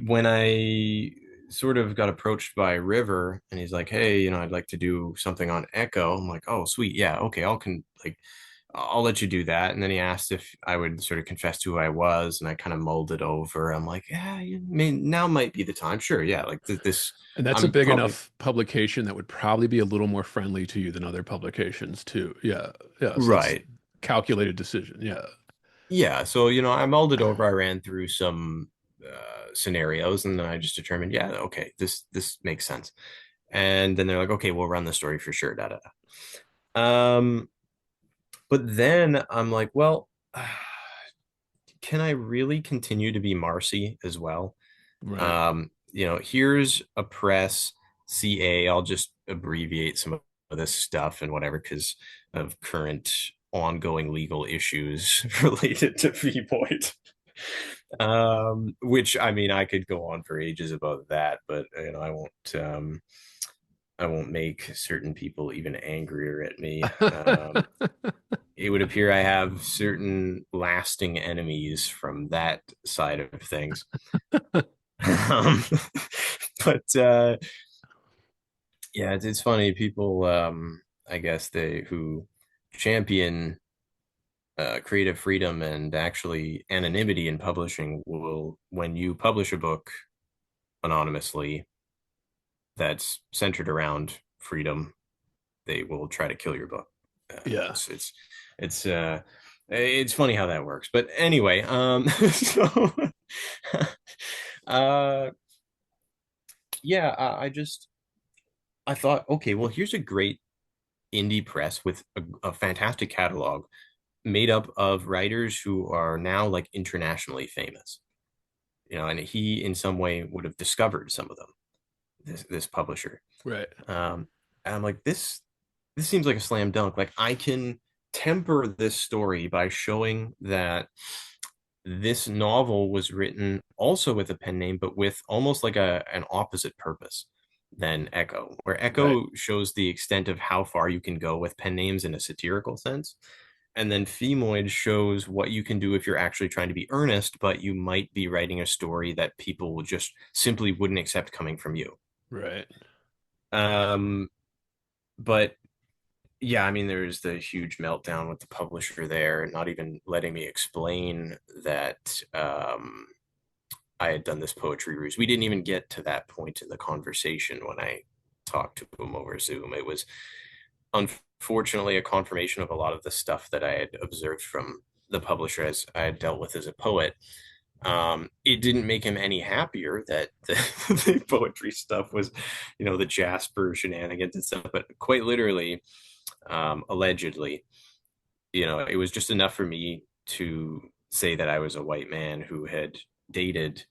when I sort of got approached by River, and he's like, "Hey, I'd like to do something on Echo." I'm like, "Oh, sweet, yeah, okay, I'll let you do that." And then he asked if I would sort of confess to who I was, and I kind of mulled it over. I'm like, "Yeah, now might be the time. Sure, yeah, like this. And that's a I'm big probably enough publication that would probably be a little more friendly to you than other publications too. Yeah. Yeah. So that's right. calculated decision. Yeah. Yeah, so I mulled it over. I ran through some scenarios, and then I just determined, yeah, okay, this makes sense. And then they're like, okay, we'll run the story for sure. Da da da. But then I'm like, well, can I really continue to be Marcy as well? Right. Here's a press CA. I'll just abbreviate some of this stuff and whatever because of current ongoing legal issues related to Feeboid. Which I mean, I could go on for ages about that, but I won't make certain people even angrier at me. It would appear I have certain lasting enemies from that side of things. Um, but yeah, it's funny. People, I guess they who champion creative freedom and actually anonymity in publishing will, when you publish a book anonymously that's centered around freedom, they will try to kill your book. Yeah. It's funny how that works. But anyway, so uh, yeah, I thought, okay, well, here's a great indie press with a fantastic catalog made up of writers who are now like internationally famous. And he in some way would have discovered some of them, this publisher. Right. And I'm like, this seems like a slam dunk. Like I can temper this story by showing that this novel was written also with a pen name, but with almost like an opposite purpose than Echo, where Right. Echo shows the extent of how far you can go with pen names in a satirical sense. And then Femoid shows what you can do if you're actually trying to be earnest, but you might be writing a story that people just simply wouldn't accept coming from you. Right. Um, but yeah, I mean, there's the huge meltdown with the publisher there, not even letting me explain that I had done this poetry ruse. We didn't even get to that point in the conversation when I talked to him over Zoom. It was unfortunately a confirmation of a lot of the stuff that I had observed from the publisher as I had dealt with as a poet. It didn't make him any happier that the poetry stuff was, the Jasper shenanigans and stuff, but quite literally, allegedly, it was just enough for me to say that I was a white man who had dated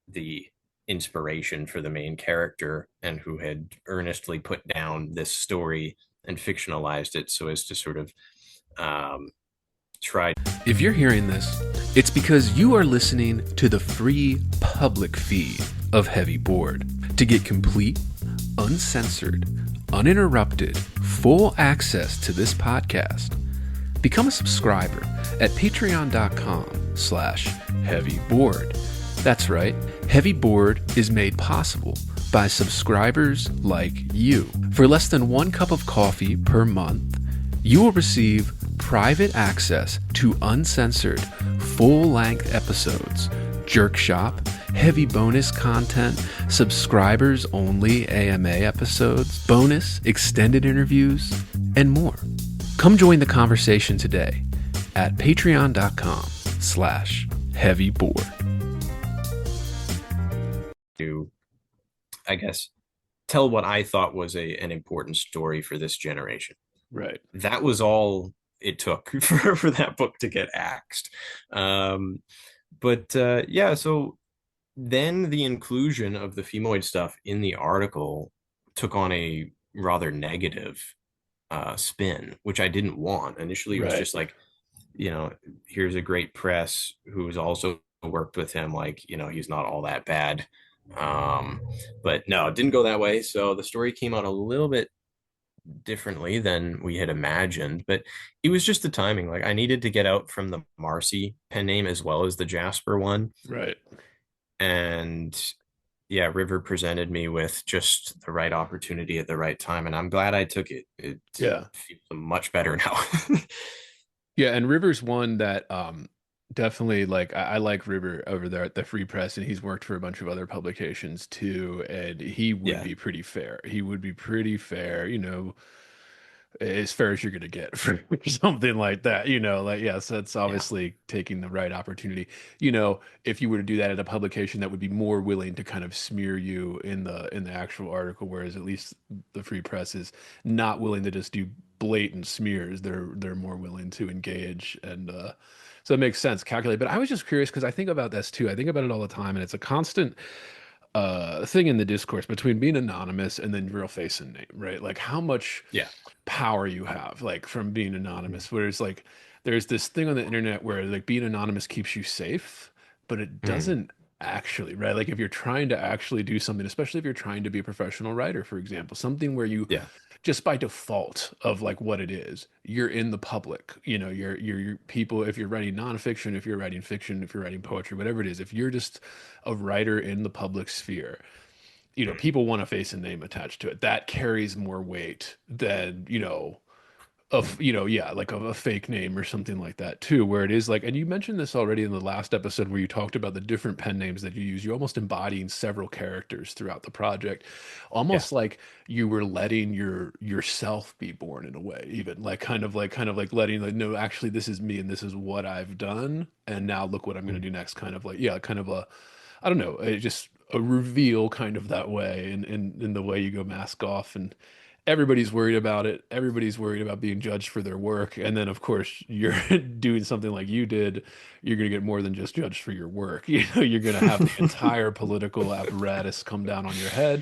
the inspiration for the main character and who had earnestly put down this story and fictionalized it so as to sort of um, try. If you're hearing this, it's because you are listening to the free public feed of Heavy Board. To get complete, uncensored, uninterrupted, full access to this podcast, become a subscriber at patreon.com/heavyboard. That's right, Heavy Board is made possible by subscribers like you. For less than 1 cup of coffee per month, you will receive private access to uncensored, full-length episodes, Jerk Shop, heavy bonus content, subscribers-only AMA episodes, bonus extended interviews, and more. Come join the conversation today at patreon.com/heavyboard. To, I guess, tell what I thought was an important story for this generation. Right. That was all it took for that book to get axed. But yeah, so then the inclusion of the femoid stuff in the article took on a rather negative spin, which I didn't want. Initially, it was Right. just like, here's a great press who's also worked with him. Like, he's not all that bad. But no, it didn't go that way. So the story came out a little bit differently than we had imagined, but it was just the timing. Like I needed to get out from the Marcy pen name as well as the Jasper one. Right. And yeah, River presented me with just the right opportunity at the right time. And I'm glad I took it. It Yeah. feels much better now. Yeah, and River's one that definitely like I like River over there at the Free Press, and he's worked for a bunch of other publications too, and he would Yeah. be pretty fair. He would be pretty fair, as fair as you're gonna get for something like that, like yes, that's Yeah. obviously taking the right opportunity. If you were to do that at a publication that would be more willing to kind of smear you in the actual article, whereas at least the Free Press is not willing to just do blatant smears. They're more willing to engage, and So it makes sense, calculate. But I was just curious because I think about this too. I think about it all the time, and it's a constant thing in the discourse between being anonymous and then real face and name, right? Like how much Yeah. power you have, like from being anonymous. Whereas like there's this thing on the internet where like being anonymous keeps you safe, but it Mm. doesn't actually, right? Like if you're trying to actually do something, especially if you're trying to be a professional writer, for example, something where you Yeah. just by default of like what it is, you're in the public. You're people. If you're writing nonfiction, if you're writing fiction, if you're writing poetry, whatever it is, if you're just a writer in the public sphere, people want a face and name attached to it. That carries more weight than of yeah, like a fake name or something like that too, where it is like, and you mentioned this already in the last episode where you talked about the different pen names that you use. You almost embodying several characters throughout the project, Yeah. almost like you were letting yourself be born in a way, even like kind of like letting like, no, actually this is me and this is what I've done, and now look what I'm going to Mm. do next. Kind of like, yeah, kind of a, I don't know, just a reveal kind of that way, in the way you go mask off, and everybody's worried about it. Everybody's worried about being judged for their work. And then, of course, you're doing something like you did. You're going to get more than just judged for your work. You're going to have the entire political apparatus come down on your head.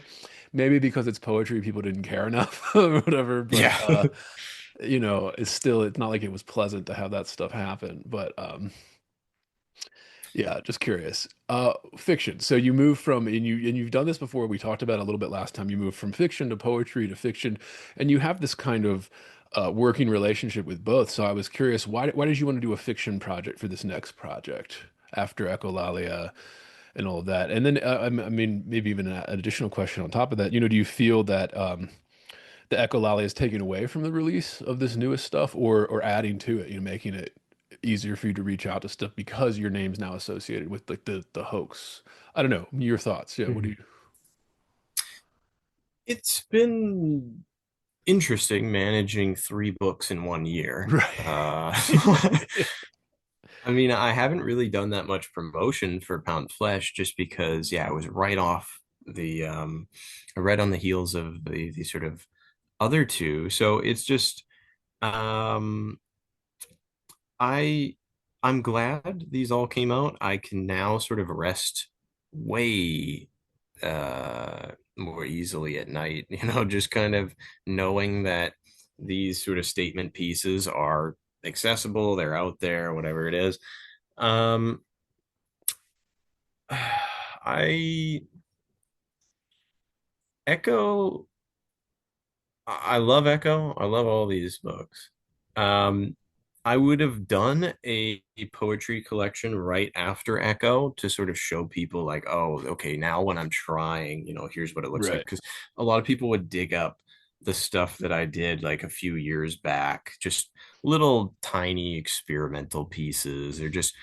Maybe because it's poetry, people didn't care enough or whatever. But, Yeah. it's not like it was pleasant to have that stuff happen. But, yeah, just curious. Fiction. So you move from, and you've done this before. We talked about it a little bit last time. You moved from fiction to poetry to fiction, and you have this kind of working relationship with both. So I was curious, why did you want to do a fiction project for this next project after Echolalia and all of that? And then I mean, maybe even an additional question on top of that. Do you feel that the Echolalia is taking away from the release of this newest stuff, or adding to it, making it easier for you to reach out to stuff because your name's now associated with like the hoax? I don't know. Your thoughts. Yeah, what do Mhm. you It's been interesting managing three books in 1 year. Right. I mean, I haven't really done that much promotion for Pound Flesh just because, yeah, I was right off right on the heels of the sort of other two. So it's just, um, I I'm glad these all came out. I can now sort of rest way more easily at night, just kind of knowing that these sort of statement pieces are accessible, they're out there, whatever it is. Um I Echo I love Echo. I love all these books. Um, I would have done a poetry collection right after Echo to sort of show people like, oh, okay, now when I'm trying, here's what it looks like. Right. Because a lot of people would dig up the stuff that I did like a few years back, just little tiny experimental pieces or just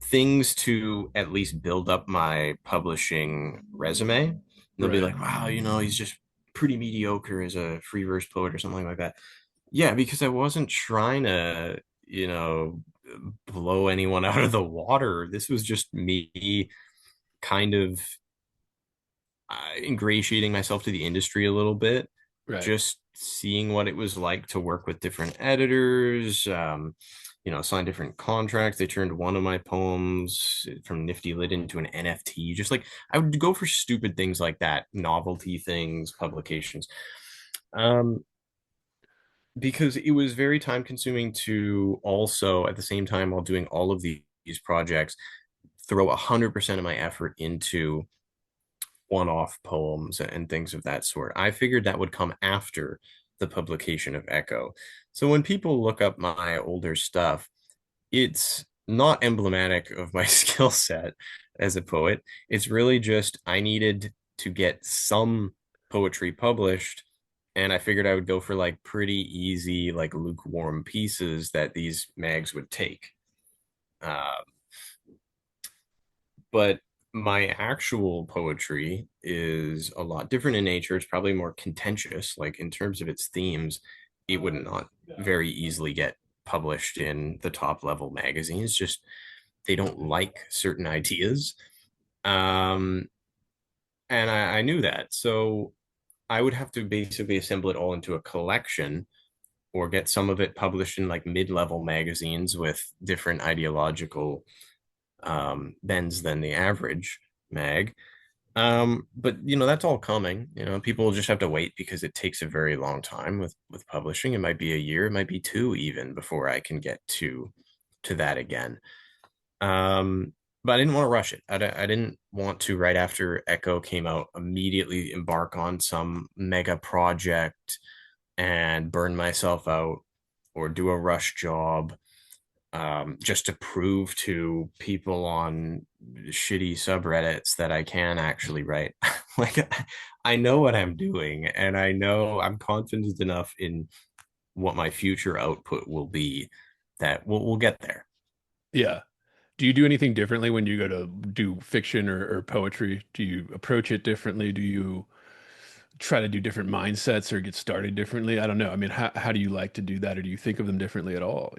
things to at least build up my publishing resume. And they'll be Right. like, wow, he's just pretty mediocre as a free verse poet or something like that. Yeah, because I wasn't trying to, blow anyone out of the water. This was just me kind of ingratiating myself to the industry a little bit, Right. just seeing what it was like to work with different editors, sign different contracts. They turned one of my poems from Nifty Lit into an NFT. Just like I would go for stupid things like that, novelty things, publications. Um, because it was very time consuming to also at the same time while doing all of these projects throw 100% of my effort into one-off poems and things of that sort. I figured that would come after the publication of Echo. So when people look up my older stuff, it's not emblematic of my skill set as a poet. It's really just I needed to get some poetry published, and I figured I would go for like pretty easy, like lukewarm pieces that these mags would take. Uh, but my actual poetry is a lot different in nature. It's probably more contentious, like in terms of its themes, it would not very easily get published in the top level magazines. Just they don't like certain ideas. Um, and I knew that. So I would have to basically assemble it all into a collection or get some of it published in like mid-level magazines with different ideological bends than the average mag. But that's all coming. People just have to wait because it takes a very long time with publishing. It might be a year, it might be two even before I can get to that again. Um, but I didn't want to rush it. I didn't want to, right after Echo came out, immediately embark on some mega project and burn myself out or do a rush job, just to prove to people on shitty subreddits that I can actually write. Like, I know what I'm doing, and I know I'm confident enough in what my future output will be that we'll get there. Yeah. Do you do anything differently when you go to do fiction or poetry? Do you approach it differently? Do you try to do different mindsets or get started differently? I don't know. I mean, how do you like to do that, or do you think of them differently at all?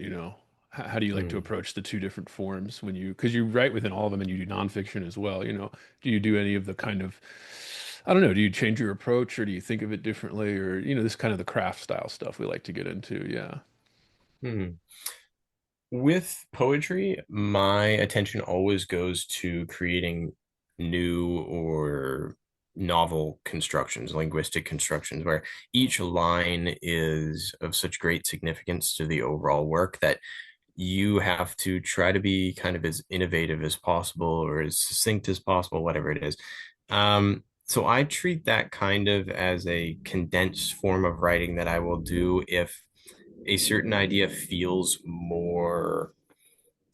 How do you like to Hmm. approach the two different forms when because you write within all of them and you do nonfiction as well, do you do any of the kind of, I don't know, do you change your approach or do you think of it differently or, this kind of the craft style stuff we like to get into? Yeah. Hmm. With poetry, my attention always goes to creating new or novel constructions, linguistic constructions, where each line is of such great significance to the overall work that you have to try to be kind of as innovative as possible or as succinct as possible, whatever it is. So I treat that kind of as a condensed form of writing that I will do if a certain idea feels more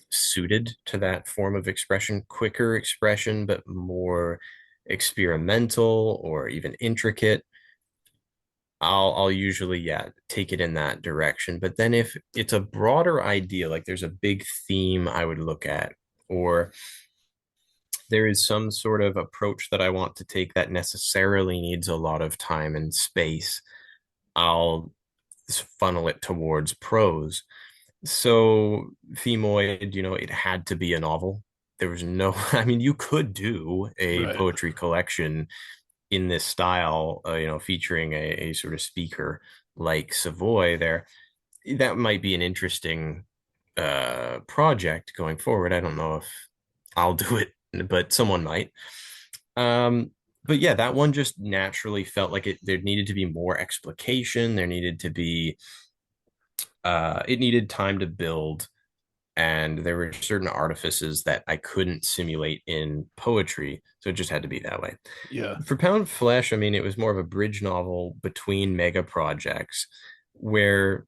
suited to that form of expression, quicker expression, but more experimental or even intricate. I'll usually, yeah, take it in that direction. But then if it's a broader idea, like there's a big theme I would look at, or there is some sort of approach that I want to take that necessarily needs a lot of time and space, I'll funnel it towards prose. So Femoid, it had to be a novel. There was no, I mean, you could do a Right. poetry collection in this style, featuring a sort of speaker like Savoy there. That might be an interesting project going forward. I don't know if I'll do it, but someone might. Um, but yeah, that one just naturally felt like there needed to be more explication. There needed to be it needed time to build, and there were certain artifices that I couldn't simulate in poetry, so it just had to be that way. Yeah. For Pound Flesh, I mean, it was more of a bridge novel between mega projects where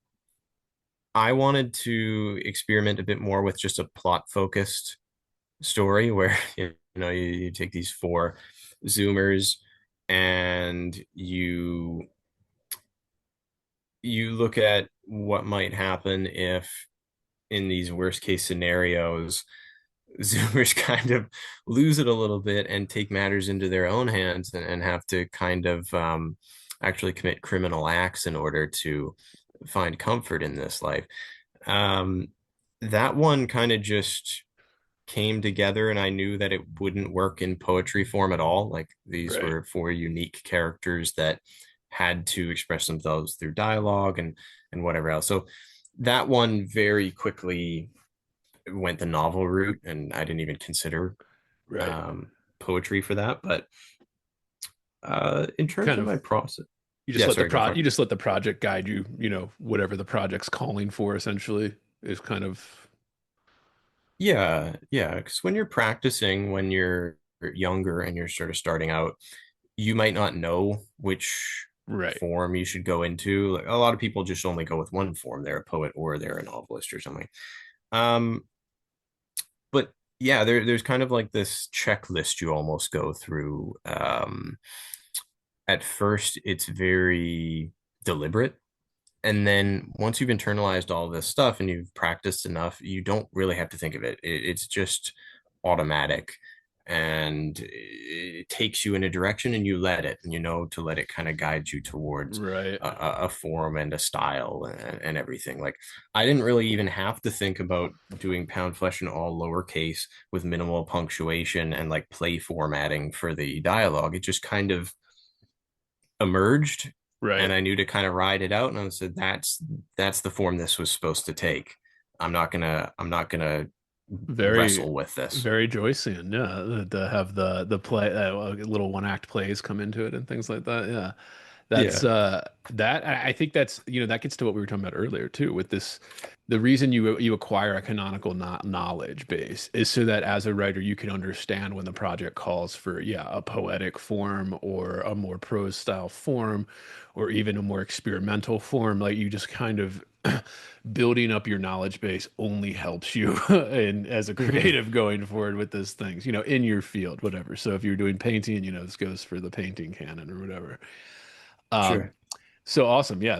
I wanted to experiment a bit more with just a plot focused story where you take these four zoomers and you look at what might happen if in these worst case scenarios zoomers kind of lose it a little bit and take matters into their own hands and have to kind of actually commit criminal acts in order to find comfort in this life. um, that one kind of just came together, and I knew that it wouldn't work in poetry form at all. Like these Right. were four unique characters that had to express themselves through dialogue and whatever else. So that one very quickly went the novel route, and I didn't even consider Right. um, poetry for that. But in terms Kind of of my process, you just yeah, let the sorry, go for it. you just let the project guide you, whatever the project's calling for essentially is kind of Yeah, because when you're practicing, when you're younger and you're sort of starting out, you might not know which right. form you should go into. Like a lot of people just only go with one form. They're a poet or they're a novelist or something. Um, but yeah, there's kind of like this checklist you almost go through. At first, it's very deliberate. And then once you've internalized all this stuff and you've practiced enough, you don't really have to think of it. It's just automatic, and it takes you in a direction and you let it, and to let it kind of guide you towards Right. a form and a style and everything. Like I didn't really even have to think about doing Pound Flesh in all lowercase with minimal punctuation and like play formatting for the dialogue. It just kind of emerged Right. and I knew to kind of ride it out. And I said, that's the form this was supposed to take. I'm not gonna Very, wrestle with this. very Joycean. Yeah, to have the play little one act plays come into it and things like that. Yeah, that's Yeah, that. I think that's that gets to what we were talking about earlier too. With this, the reason you acquire a canonical knowledge base is so that as a writer you can understand when the project calls for a poetic form or a more prose style form, or even a more experimental form. Like you just kind of building up your knowledge base only helps you and as a hmm, creative going forward with those things, in your field, whatever. So if you're doing painting, this goes for the painting canon or whatever. Um, sure. so awesome. Yeah,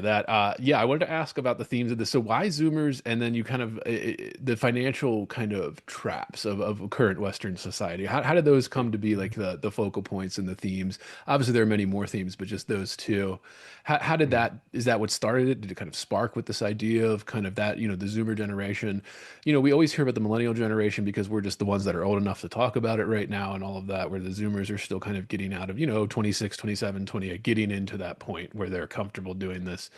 I wanted to ask about the themes of this. So why Zoomers, and then you kind of the financial kind of traps of current Western society. How did those come to be like the focal points and the themes? Obviously, there are many more themes, but just those two. How did Hmm. that, is that what started it? Did it kind of spark with this idea of kind of that, the Zoomer generation? We always hear about the millennial generation because we're just the ones that are old enough to talk about it right now and all of that, where the Zoomers are still kind of getting out of, 26, 27, 28, getting into that point where they're comfortable doing this.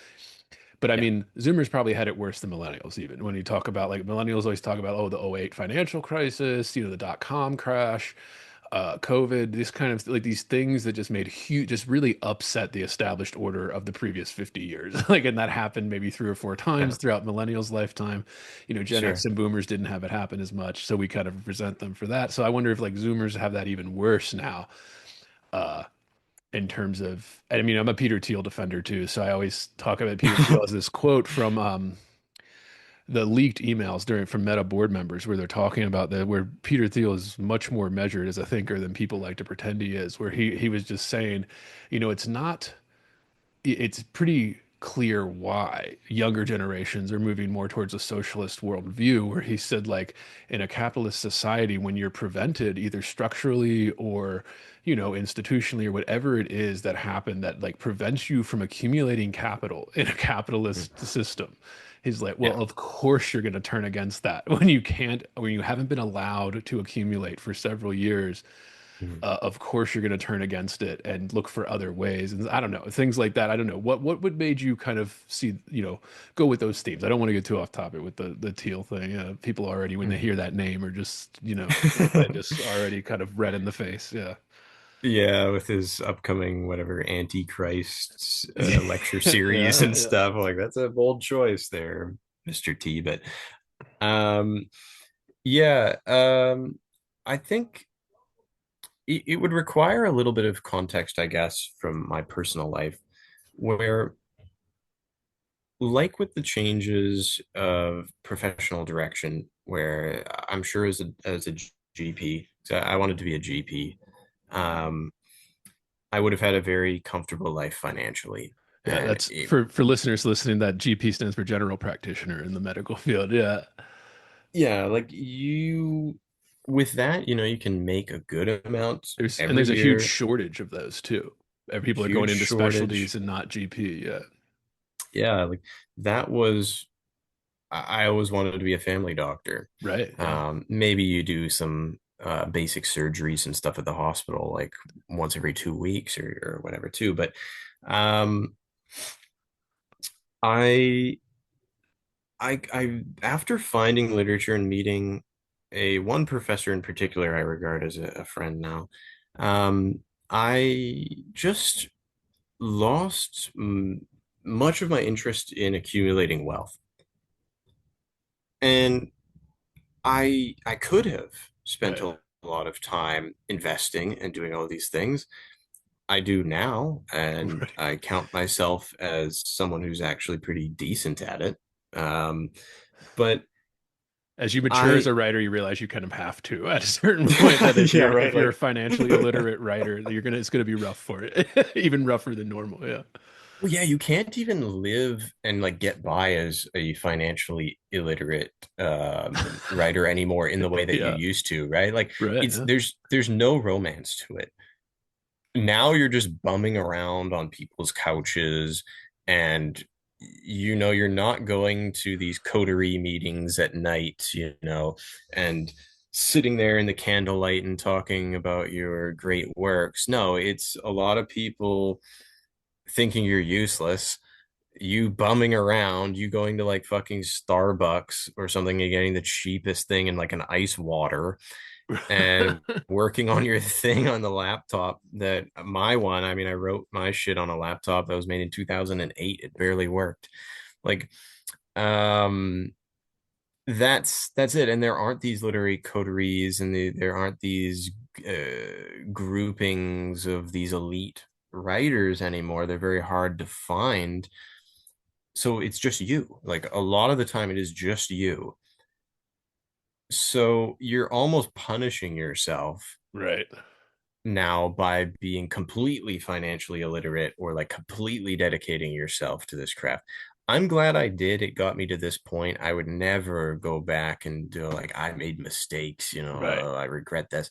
But I Yeah. mean, Zoomers probably had it worse than millennials, even when you talk about like millennials always talk about, oh, the '08 financial crisis, the dot-com crash, COVID, this kind of like these things that just made huge, just really upset the established order of the previous 50 years. Like, and that happened maybe three or four Yeah. times throughout millennials' lifetime. Gen X Sure. and boomers didn't have it happen as much. So we kind of resent them for that. So I wonder if like Zoomers have that even worse now. Uh, in terms of, I mean, I'm a Peter Thiel defender too, so I always talk about Peter Thiel as this quote from the leaked emails from Meta board members where they're talking about that, where Peter Thiel is much more measured as a thinker than people like to pretend he is, where he was just saying, it's not, it's pretty clear why younger generations are moving more towards a socialist worldview, where he said, like, in a capitalist society, when you're prevented either structurally or, institutionally or whatever it is that happened that like prevents you from accumulating capital in a Mhm. capitalist system. He's like, well, Yeah. of course you're going to turn against that when you can't, when you haven't been allowed to accumulate for several years. Mhm. Of course you're going to turn against it and look for other ways. And I don't know, things like that. I don't know what would made you kind of see, go with those themes. I don't want to get too off topic with the teal thing. People already, when they Mhm. hear that name, are just, they just already kind of red in the face. Yeah. Yeah, with his upcoming whatever Antichrist lecture series Yeah. and Yeah. stuff. Like that's a bold choice there, Mr. T. But um yeah, I think it would require a little bit of context, I guess, from my personal life, where like with the changes of professional direction, where I'm sure as a GP, so I wanted to be a GP. Um, I would have had a very comfortable life financially. Yeah. And That's for listeners listening, that GP stands for general practitioner in the medical field. Yeah. yeah, like with that, you can make a good amount every There's a huge year, shortage of those too. People are going huge into shortage. specialties and not GP. Yeah. Yeah, like that was, I always wanted to be a family doctor. Right. Yeah. Maybe you do some basic surgeries and stuff at the hospital, like once every 2 weeks or whatever, too. But um, I after finding literature and meeting a one professor in particular I regard as a friend now, I just lost much of my interest in accumulating wealth. And I could have spent Right. a lot of time investing and doing all these things. I do now, and Right. I count myself as someone who's actually pretty decent at it. Um, but As you mature as I, a writer, you realize you kind of have to at a certain point that if yeah, you're right. if you're a Like, financially illiterate writer, it's gonna be rough for it, even rougher than normal. Yeah. well, yeah, you can't even live and like get by as a financially illiterate writer anymore in the way that you Yeah. used to, right? Like, Right. it's Yeah. there's no romance to it. Now you're just bumming around on people's couches, and you're not going to these coterie meetings at night, and sitting there in the candlelight and talking about your great works. No, it's a lot of people thinking you're useless, you bumming around, you going to like fucking Starbucks or something and getting the cheapest thing in like an ice water and working on your thing on the laptop that my one, I mean, I wrote my shit on a laptop that was made in 2008. It barely worked. Like, um, that's it. And there aren't these literary coteries and there aren't these groupings of these elite writers anymore. They're very hard to find. So it's just you. Like a lot of the time, it is just you. So you're almost punishing yourself Right. now by being completely financially illiterate or like completely dedicating yourself to this craft. I'm glad I did. It got me to this point. I would never go back and do like I made mistakes, Right. I regret this.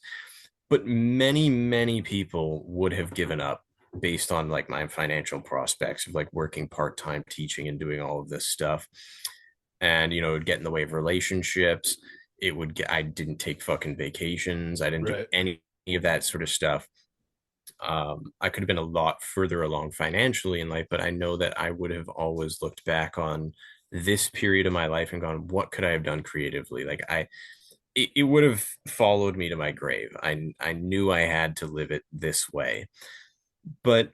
But many, many people would have given up based on like my financial prospects of like working part-time teaching and doing all of this stuff. And it would get in the way of relationships. I didn't take fucking vacations. I didn't do Right. any of that sort of stuff. I could have been a lot further along financially in life, but I know that I would have always looked back on this period of my life and gone, what could I have done creatively? It would have followed me to my grave. I knew I had to live it this way. But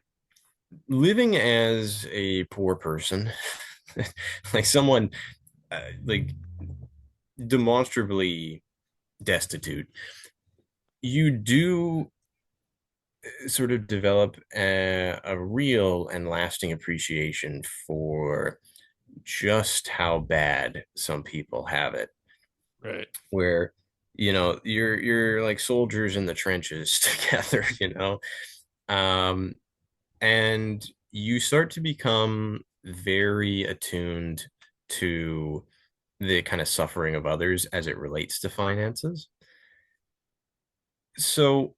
living as a poor person, like someone like demonstrably destitute, you do sort of develop a real and lasting appreciation for just how bad some people have it, Right. where you're like soldiers in the trenches together, um and you start to become very attuned to the kind of suffering of others as it relates to finances. So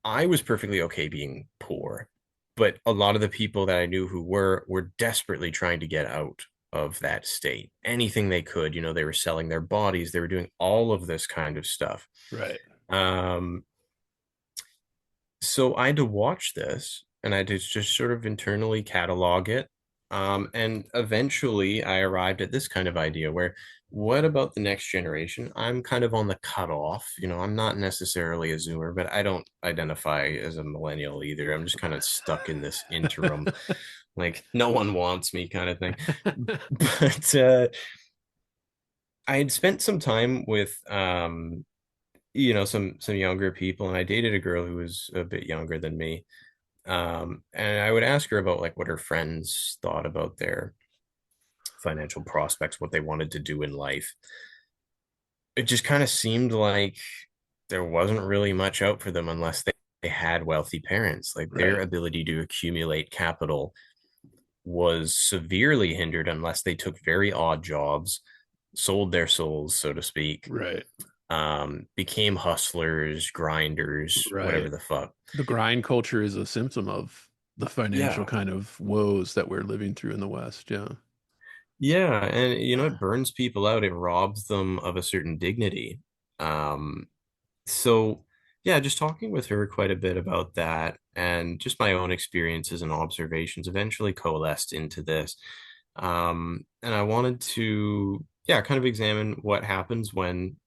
I was perfectly okay being poor, but a lot of the people that I knew who were desperately trying to get out of that state. Anything they could, they were selling their bodies, they were doing all of this kind of stuff. Right. Um, so I had to watch this and I had to just sort of internally catalog it. And eventually I arrived at this kind of idea where what about the next generation? I'm kind of on the cutoff. I'm not necessarily a Zoomer, but I don't identify as a millennial either. I'm just kind of stuck in this interim, like no one wants me kind of thing. But I had spent some time with some younger people, and I dated a girl who was a bit younger than me. And I would ask her about like what her friends thought about their financial prospects, what they wanted to do in life. It just kind of seemed like there wasn't really much out for them unless they had wealthy parents. Like their Right. ability to accumulate capital was severely hindered unless they took very odd jobs, sold their souls, so to speak, Right. became hustlers, grinders, whatever Right. the fuck. The grind culture is a symptom of the financial Yeah. kind of woes that we're living through in the West. Yeah. Yeah, and it burns people out. It robs them of a certain dignity. Um, so yeah, just talking with her quite a bit about that and just my own experiences and observations eventually coalesced into this. And I wanted to, yeah, kind of examine what happens when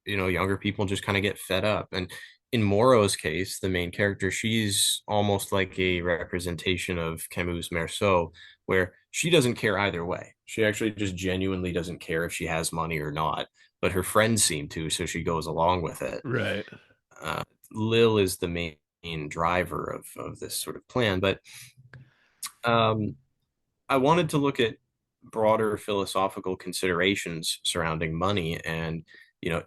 younger people just kind of get fed up. And in Moro's case, the main character, she's almost like a representation of Camus' Meursault, where she doesn't care either way. She actually just genuinely doesn't care if she has money or not, but her friends seem to, so she goes along with it. Right. uh, Lil is the main driver of this sort of plan, but um, I wanted to look at broader philosophical considerations surrounding money and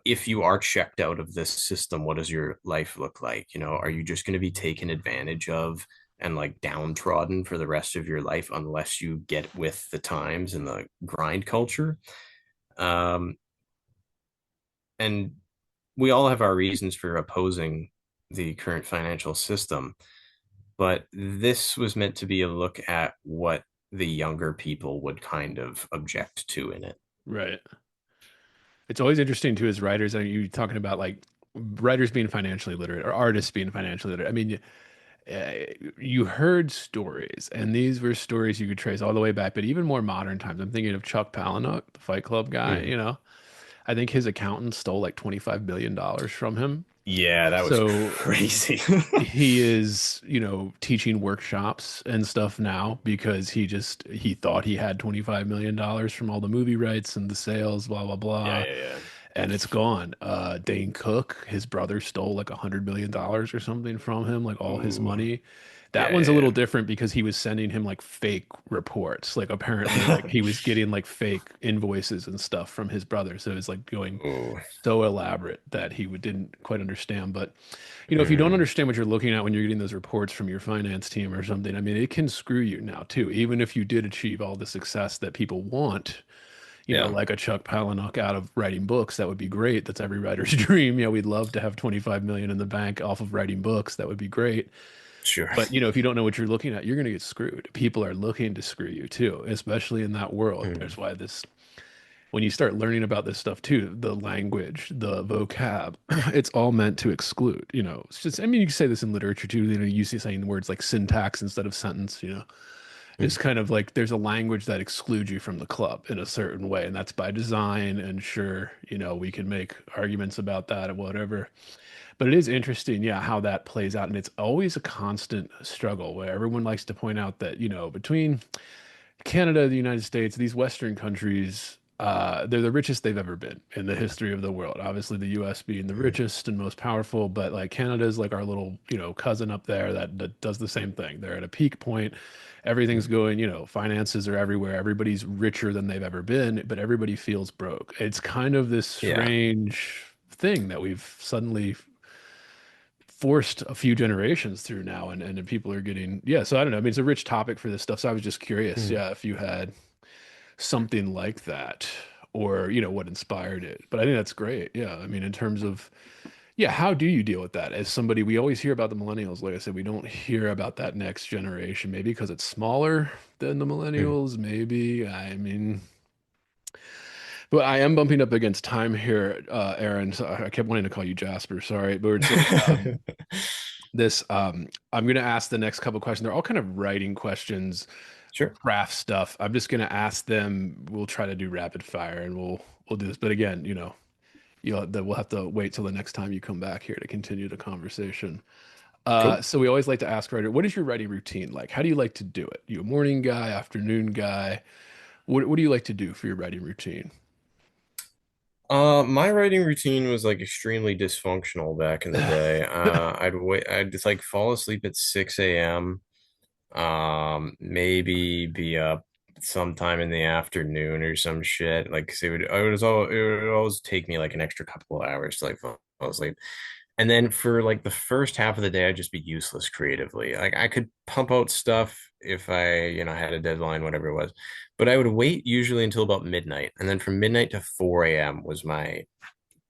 if you are checked out of this system, what does your life look like? Are you just going to be taken advantage of and like downtrodden for the rest of your life unless you get with the times and the grind culture? um and we all have our reasons for opposing the current financial system, but this was meant to be a look at what the younger people would kind of object to in it. Right. It's always interesting too as writers. Are you talking about like writers being financially literate or artists being financially literate? I mean, uh, you heard stories, and these were stories you could trace all the way back, but even more modern times. I'm thinking of Chuck Palahniuk, the Fight Club guy, Mm. I think his accountant stole like $25 billion from him. Yeah, that was So crazy. he is, teaching workshops and stuff now because he thought he had $25 million from all the movie rights and the sales, blah blah Yeah, blah, yeah, yeah. and it's gone. Dane Cook, his brother stole like $100 million or something from him, like all his Ooh. money. That Yeah, one's a yeah, little different because he was sending him like fake reports. Like apparently like yeah. he was getting like fake invoices and stuff from his brother. So it was like going Ooh. so elaborate that didn't quite understand. But if you don't Mm. understand what you're looking at when you're getting those reports from your finance team or something, I mean, it can screw you now too. Even if you did achieve all the success that people want, Yeah, like a Chuck Palahniuk out of writing books, that would be great. That's every writer's dream. We'd love to have 25 million in the bank off of writing books. That would be great. sure. But if you don't know what you're looking at, you're going to get screwed. People are looking to screw you too, especially in that world. Mm. That's why when you start learning about this stuff too, the language, the vocab, it's all meant to exclude. It's just, I mean, you can say this in literature too. You see saying words like syntax instead of sentence. It's Mm. kind of like there's a language that excludes you from the club in a certain way, and that's by design. And sure, we can make arguments about that or whatever. But it is interesting, yeah, how that plays out. And it's always a constant struggle where everyone likes to point out that, between Canada, the United States, these Western countries, they're the richest they've ever been in the history of the world. Obviously, the US being the Mm. richest and most powerful, but like Canada is like our little, cousin up there that does the same thing. They're at a peak point. Everything's Mm. going, finances are everywhere. Everybody's richer than they've ever been, but everybody feels broke. It's kind of this Yeah. strange thing that we've suddenly forced a few generations through now, and people are getting, yeah, so I don't know. I mean, it's a rich topic for this stuff, so I was just curious, Mm. yeah, if you had something like that, or what inspired it. But I think that's great, yeah. I mean, in terms of, yeah, how do you deal with that as somebody? We always hear about the millennials, like I said, we don't hear about that next generation, maybe because it's smaller than the Mm. millennials, maybe, I mean, but I am bumping up against time here, Aaron. So I kept wanting to call you Jasper, sorry, but we're doing this. I'm going to ask the next couple questions. They're all kind of writing questions, Sure. craft stuff. I'm just going to ask them. We'll try to do rapid fire, and we'll do this. But again, we'll have to wait till the next time you come back here to continue the conversation. Cool. So we always like to ask writer, what is your writing routine like? How do you like to do it? You a morning guy, afternoon guy? What do you like to do for your writing routine? My writing routine was like extremely dysfunctional back in the day. I'd just like fall asleep at 6 a.m. Maybe be up sometime in the afternoon or some shit. Like, 'cause it would always take me like an extra couple of hours to like fall asleep. And then for like the first half of the day, I'd just be useless creatively. Like I could pump out stuff if I, had a deadline, whatever it was. But I would wait usually until about midnight. And then from midnight to 4 a.m. was my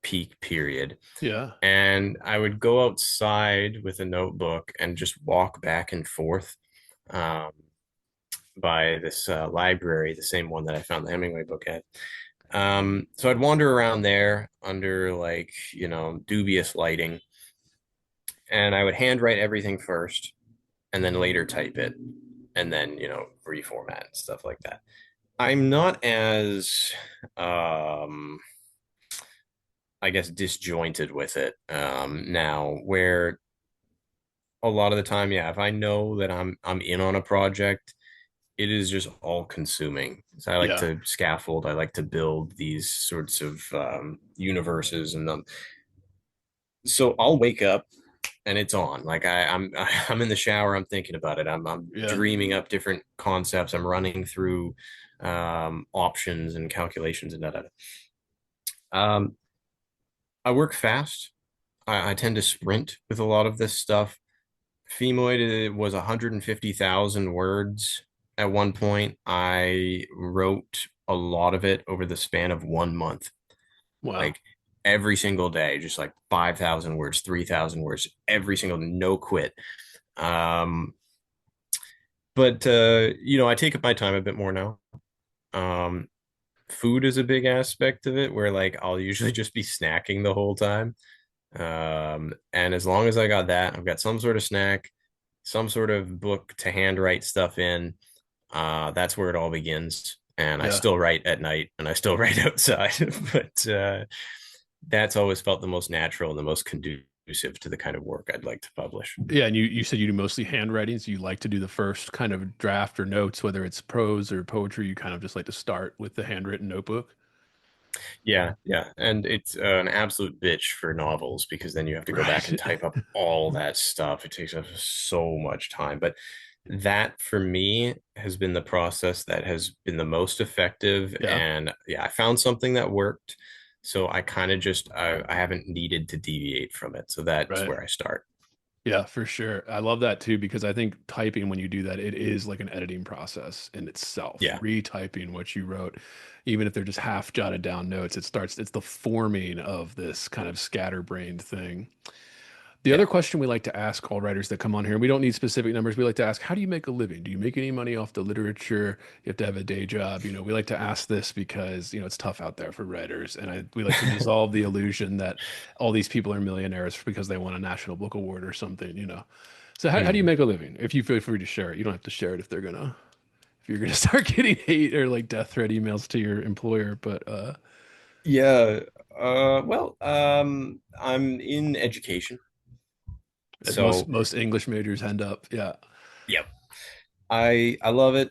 peak period. Yeah. And I would go outside with a notebook and just walk back and forth um, by this library, the same one that I found the Hemingway book at. So I'd wander around there under like, dubious lighting, and I would handwrite everything first and then later type it and then, reformat and stuff like that. I'm not as, um, I guess, disjointed with it now, where a lot of the time, yeah, if I know that I'm in on a project, it is just all consuming. So I like Yeah. to scaffold. I like to build these sorts of universes, and so I'll wake up and it's on. Like I'm in the shower. I'm thinking about it. I'm Yeah. dreaming up different concepts. I'm running through options and calculations and da da. Um, I work fast. I tend to sprint with a lot of this stuff. Femoid it was 150,000 words at one point. I wrote a lot of it over the span of 1 month, Wow. like every single day, just like 5,000 words, 3,000 words, every single, no quit. Um, but I take up my time a bit more now. Um, Food is a big aspect of it where like I'll usually just be snacking the whole time. And as long as I got that, I've got some sort of snack. some sort of book to handwrite stuff in. That's where it all begins. And I Yeah. still write at night and I still write outside, but that's always felt the most natural and the most conducive to the kind of work I'd like to publish. Yeah, and you said you do mostly handwriting, so you like to do the first kind of draft or notes, whether it's prose or poetry, you kind of just like to start with the handwritten notebook. Yeah, yeah. And it's an absolute bitch for novels because then you have to go back and Right. type up all that stuff. It takes up so much time. But that for me has been the process that has been the most effective. Yeah, And yeah, I found something that worked. So I kind of just, I haven't needed to deviate from it. So that's right. where I start. Yeah, for sure. I love that too because I think typing when you do that, it is like an editing process in itself. Yeah. Retyping what you wrote, even if they're just half jotted down notes, it's the forming of this kind of scatterbrained thing. The Yeah. other question we like to ask all writers that come on here, and we don't need specific numbers, we like to ask, how do you make a living? Do you make any money off the literature? You have to have a day job. We like to ask this because, it's tough out there for writers. And we like to dissolve the illusion that all these people are millionaires because they won a National Book Award or something. So how do you Mhm. make a living? If you feel free to share it, you don't have to share it if you're gonna start getting hate or like death threat emails to your employer. But Yeah. Well, I'm in education. as most So, most English majors end up, yeah. yep. I love it.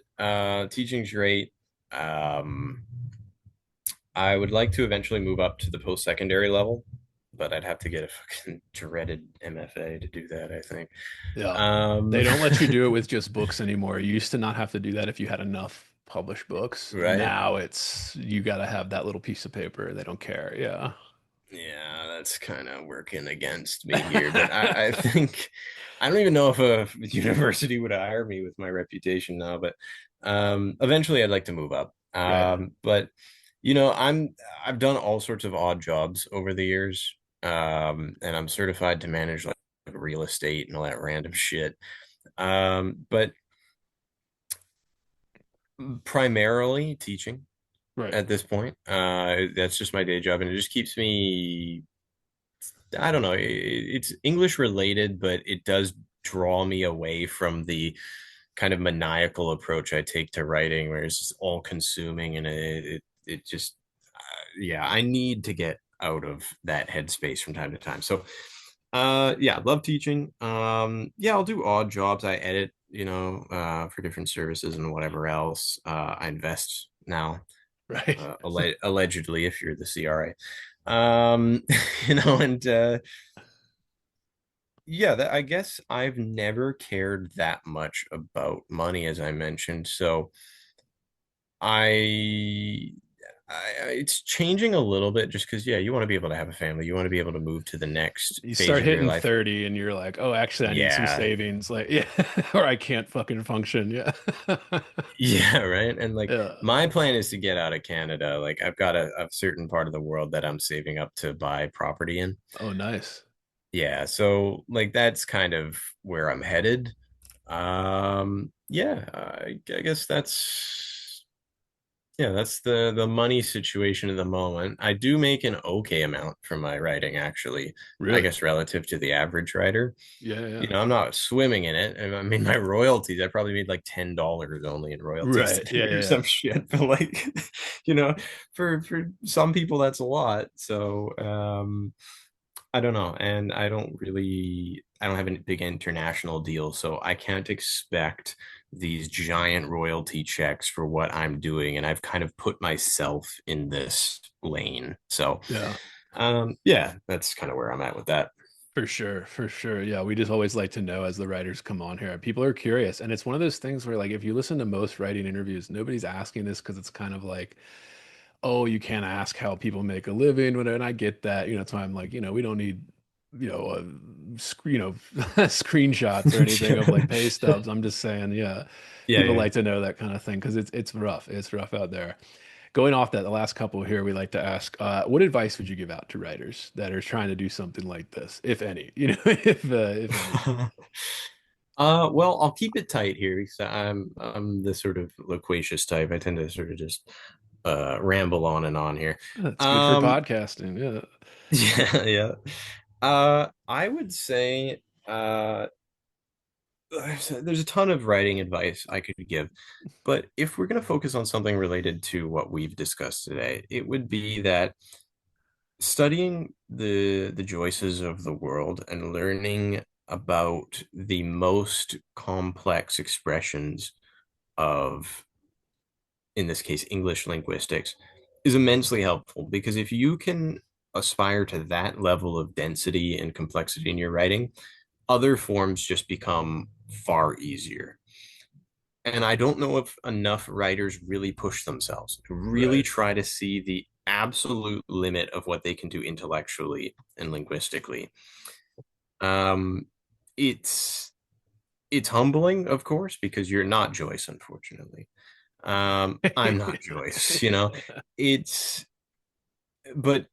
Teaching's great. Um, I would like to eventually move up to the post-secondary level, but I'd have to get a fucking dreaded MFA to do that, I think. Yeah. They Um, don't let you do it with just books anymore. You used to not have to do that if you had enough published books. right? Now it's you got to have that little piece of paper. They don't care. Yeah. Yeah, that's kind of working against me here, but I think I don't even know if a university would hire me with my reputation now, but eventually I'd like to move up. Right. But I've done all sorts of odd jobs over the years, and I'm certified to manage like real estate and all that random shit. But primarily teaching Right. at this point. That's just my day job, and it just keeps me I don't know. It's English related, but it does draw me away from the kind of maniacal approach I take to writing, where it's just all consuming and it just, yeah, I need to get out of that headspace from time to time. So, yeah, love teaching. Yeah, I'll do odd jobs. I edit, for different services and whatever else. I invest now, Right. allegedly, if you're the CRA. And yeah, I guess I've never cared that much about money, as I mentioned. So I, it's changing a little bit just because, yeah, you want to be able to have a family. You want to be able to move to the next You phase start of your hitting life. 30 and you're like, oh, actually, I need some Yeah. savings. Like, yeah, or I can't fucking function. Yeah. Yeah, right. And like Yeah. my plan is to get out of Canada. Like I've got a certain part of the world that I'm saving up to buy property in. Oh, nice. Yeah, so like that's kind of where I'm headed. Yeah, I guess that's the money situation at the moment. I do make an okay amount from my writing, actually. I Really? guess relative to the average writer. Yeah. Yeah. I'm not swimming in it. And I mean, my royalties, I probably made like $10 only in royalties Right. Yeah. today Yeah. or Yeah. some shit. But like, you know, for some people that's a lot. So I don't know. And I don't have a big international deal, so I can't expect these giant royalty checks for what I'm doing. And I've kind of put myself in this lane. So, Yeah. yeah, that's kind of where I'm at with that. For sure, for sure. Yeah, we just always like to know as the writers come on here. People are curious, and it's one of those things where, like, if you listen to most writing interviews, nobody's asking this because it's kind of like, oh, you can't ask how people make a living, whatever. And I get that, that's why I'm like, we don't need, screenshots or anything of like pay stubs. I'm just saying, yeah, Yeah, people yeah. like to know that kind of thing because it's rough. It's rough out there. Going off that, the last couple here, we like to ask, what advice would you give out to writers that are trying to do something like this, if any? If any. Well, I'll keep it tight here because I'm the sort of loquacious type. I tend to sort of just ramble on and on here. That's good for Um, podcasting. Yeah. yeah, yeah. I would say there's a ton of writing advice I could give, but if we're going to focus on something related to what we've discussed today, it would be that studying the Joyces of the world and learning about the most complex expressions of, in this case, English linguistics, is immensely helpful because if you can aspire to that level of density and complexity in your writing, other forms just become far easier. And I don't know if enough writers really push themselves to really Right. try to see the absolute limit of what they can do intellectually and linguistically. Um, it's it's humbling, of course, because you're not Joyce, unfortunately. I'm not Joyce, you know. It's but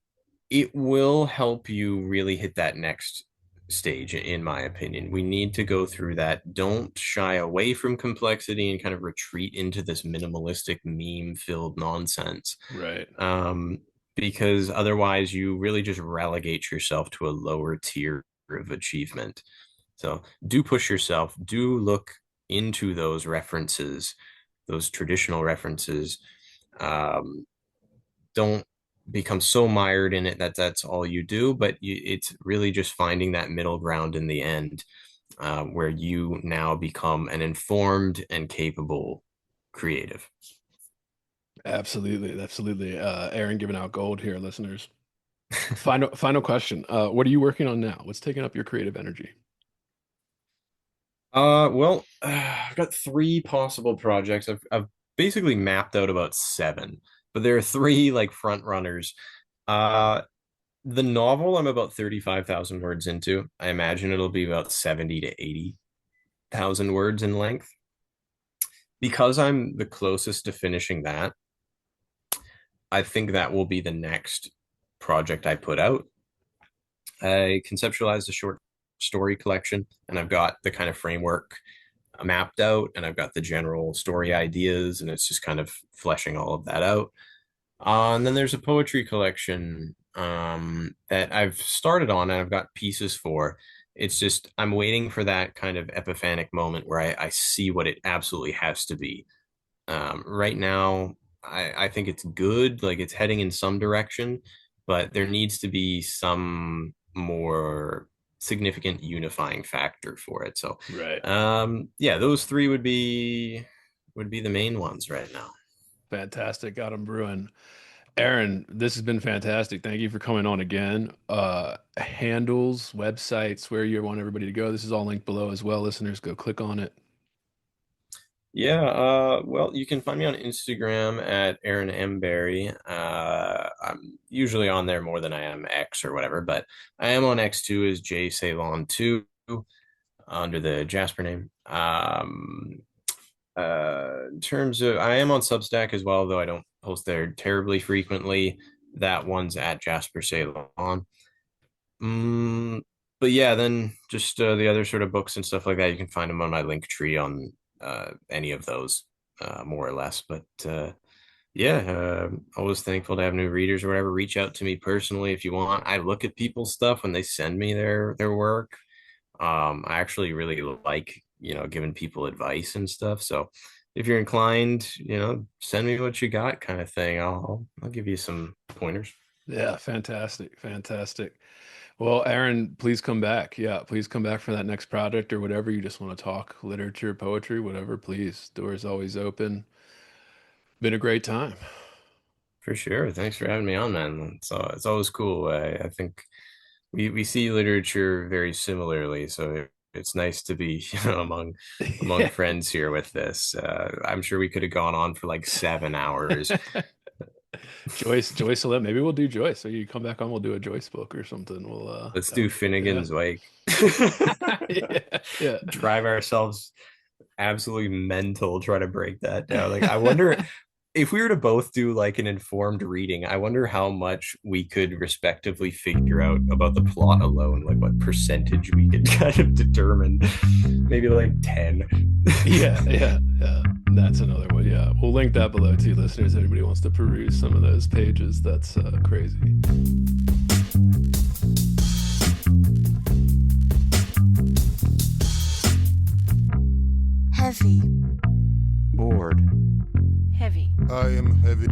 it will help you really hit that next stage, in my opinion. We need to go through that. Don't shy away from complexity and kind of retreat into this minimalistic meme-filled nonsense. Right. Um, because otherwise you really just relegate yourself to a lower tier of achievement. So do push yourself, do look into those references, those traditional references. Um, don't become so mired in it that that's all you do, but it's really just finding that middle ground in the end, where you now become an informed and capable creative. Absolutely. Absolutely. Aaron giving out gold here, listeners. Final question. What are you working on now? What's taking up your creative energy? Well, I've got three possible projects. I've basically mapped out about seven, but there are three like front runners. Uh, the novel I'm about 35,000 words into. I imagine it'll be about 70 to 80,000 words in length. Because I'm the closest to finishing that, I think that will be the next project I put out. I conceptualized a short story collection, and I've got the kind of framework mapped out, and I've got the general story ideas, and it's just kind of fleshing all of that out. And then there's a poetry collection that I've started on and I've got pieces for. It's just I'm waiting for that kind of epiphanic moment where I see what it absolutely has to be. Right now, I think it's good, like it's heading in some direction, but there needs to be some more significant unifying factor for it. So, Right. yeah, those three would be the main ones right now. Fantastic. Got him brewing. Aaron, this has been fantastic. Thank you for coming on again. Handles, websites, where you want everybody to go. This is all linked below as well. Listeners, go click on it. Yeah, well, you can find me on Instagram at Aaron M. Berry. I'm usually on there more than I am X or whatever, but I am on X too as J Ceylon 2 under the Jasper name. In terms of, I am on Substack as well, though I don't post there terribly frequently. That one's at Jasper Ceylon. Mm, but yeah, then just the other sort of books and stuff like that, you can find them on my link tree on any of those, more or less. But yeah, always thankful to have new readers or whatever. Reach out to me personally if you want. I look at people's stuff when they send me their work. I actually really like, giving people advice and stuff. So if you're inclined, send me what you got kind of thing. I'll give you some pointers. Yeah, fantastic. Fantastic. Well, Aaron, please come back. Yeah, please come back for that next project or whatever. You just want to talk literature, poetry, whatever, please. Door's always open. Been a great time. For sure. Thanks for having me on, man. It's always cool. I think we see literature very similarly, so it's nice to be, among Yeah. friends here with this. I'm sure we could have gone on for like 7 hours. Joyce will maybe we'll do Joyce. So you come back on, we'll do a Joyce book or something. Let's That do would, yeah. Finnegan's Wake. Yeah, yeah. Drive ourselves absolutely mental trying to break that down. Like, I wonder if we were to both do like an informed reading, I wonder how much we could respectively figure out about the plot alone, like what percentage we could kind of determine. Maybe like 10. Yeah, yeah, yeah. That's another one. Yeah. We'll link that below too, listeners. Anybody wants to peruse some of those pages. That's crazy. Heavy. Bored. Heavy. I am heavy.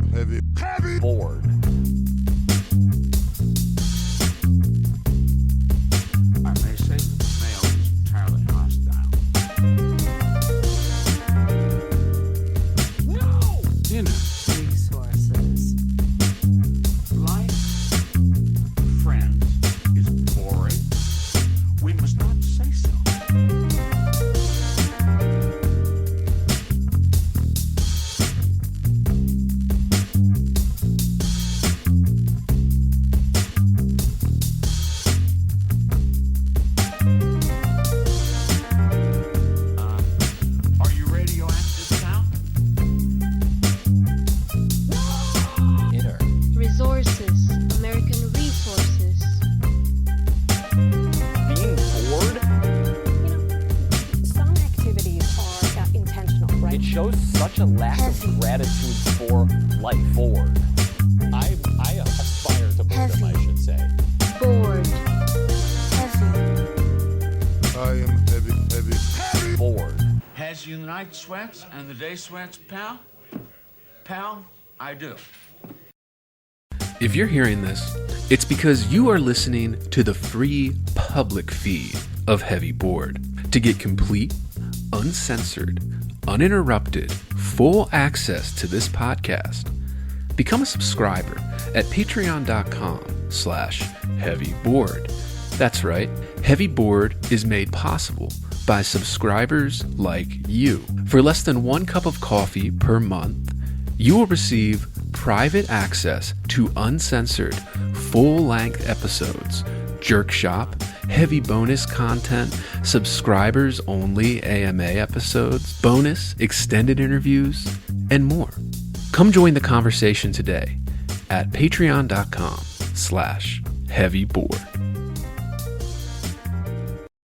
Bored. I may say the male is entirely hostile. No! Dinner. Resources. Life, friends, is boring. We must not say so. Are you radioactive now? Inner. Resources, American resources. Being bored? Some activities are intentional, right? It shows such a lack Heavy. of gratitude for life. Bored. I aspire to boredom, I Heavy. should say. Bored. Heavy. I am heavy. Bored. Has you the night sweats and the day sweats, pal? Pal, I do. If you're hearing this, it's because you are listening to the free public feed of Heavy Board. To get complete, uncensored, uninterrupted, full access to this podcast, become a subscriber at patreon.com/heavyboard. That's right, Heavy Board is made possible by subscribers like you. For less than 1 cup of coffee per month, you will receive private access to uncensored, full-length episodes, Jerk Shop, heavy bonus content, subscribers-only AMA episodes, bonus extended interviews, and more. Come join the conversation today at patreon.com/heavyboard.